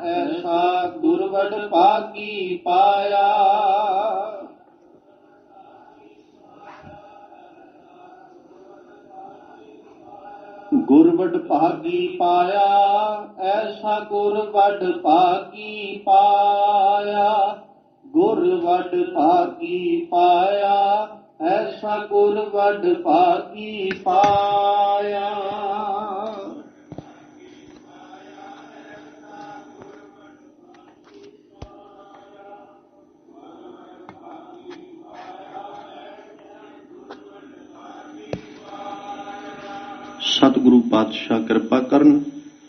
ਐਸਾ ਗੁਰਵਡ ਭਾਗੀ ਪਾਇਆ। ਗੁਰ ਵਡ ਭਾਗੀ ਪਾਇਆ, ਐਸਾ ਗੁਰ ਵਡ ਭਾਗੀ ਪਾਇਆ। ਗੁਰ ਵਡ ਭਾਗੀ ਪਾਇਆ, ਐਸਾ ਗੁਰ ਵਡ ਭਾਗੀ ਪਾਇਆ। ਸਤਿਗੁਰੂ ਪਾਤਸ਼ਾਹ ਕਿਰਪਾ ਕਰਨ,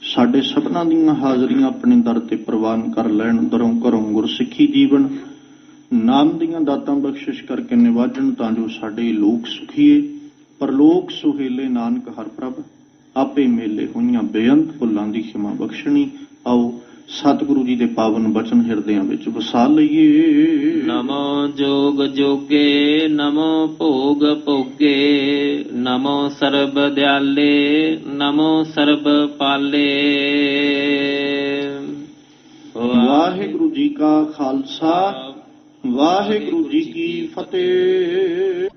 ਸਾਡੇ ਸਭਨਾਂ ਦੀਆਂ ਹਾਜ਼ਰੀਆਂ ਆਪਣੇ ਦਰ ਤੇ ਪ੍ਰਵਾਨ ਕਰ ਲੈਣ। ਦਰੋਂ ਘਰੋਂ ਗੁਰਸਿੱਖੀ ਜੀਵਨ ਨਾਮ ਦੀਆਂ ਦਾਤਾਂ ਬਖਸ਼ਿਸ਼ ਕਰਕੇ ਨਿਵਾਜਣ, ਤਾਂ ਜੋ ਸਾਡੇ ਲੋਕ ਸੁਖੀਏ ਪਰਲੋਕ ਸੁਹੇਲੇ। ਨਾਨਕ ਹਰ ਪ੍ਰਭ ਆਪੇ ਮੇਲੇ ਹੋਈਆਂ ਬੇਅੰਤ ਭੁੱਲਾਂ ਦੀ ਖਿਮਾ ਬਖਸ਼ਣੀ। ਆਓ ਸਤਿਗੁਰੂ ਜੀ ਦੇ ਪਾਵਨ ਬਚਨ ਹਿਰਦਿਆਂ ਵਿੱਚ ਵਸਾ ਲਈਏ। ਨਮੋ ਜੋਗ ਜੋਗੇ, ਨਮੋ ਭੋਗ ਭੋਗੇ, ਨਮੋ ਸਰਬ ਦਿਆਲੇ, ਨਮੋ ਸਰਬ ਪਾਲੇ। ਵਾਹਿਗੁਰੂ ਜੀ ਕਾ ਖਾਲਸਾ, ਵਾਹਿਗੁਰੂ ਜੀ ਕੀ ਫਤਿਹ।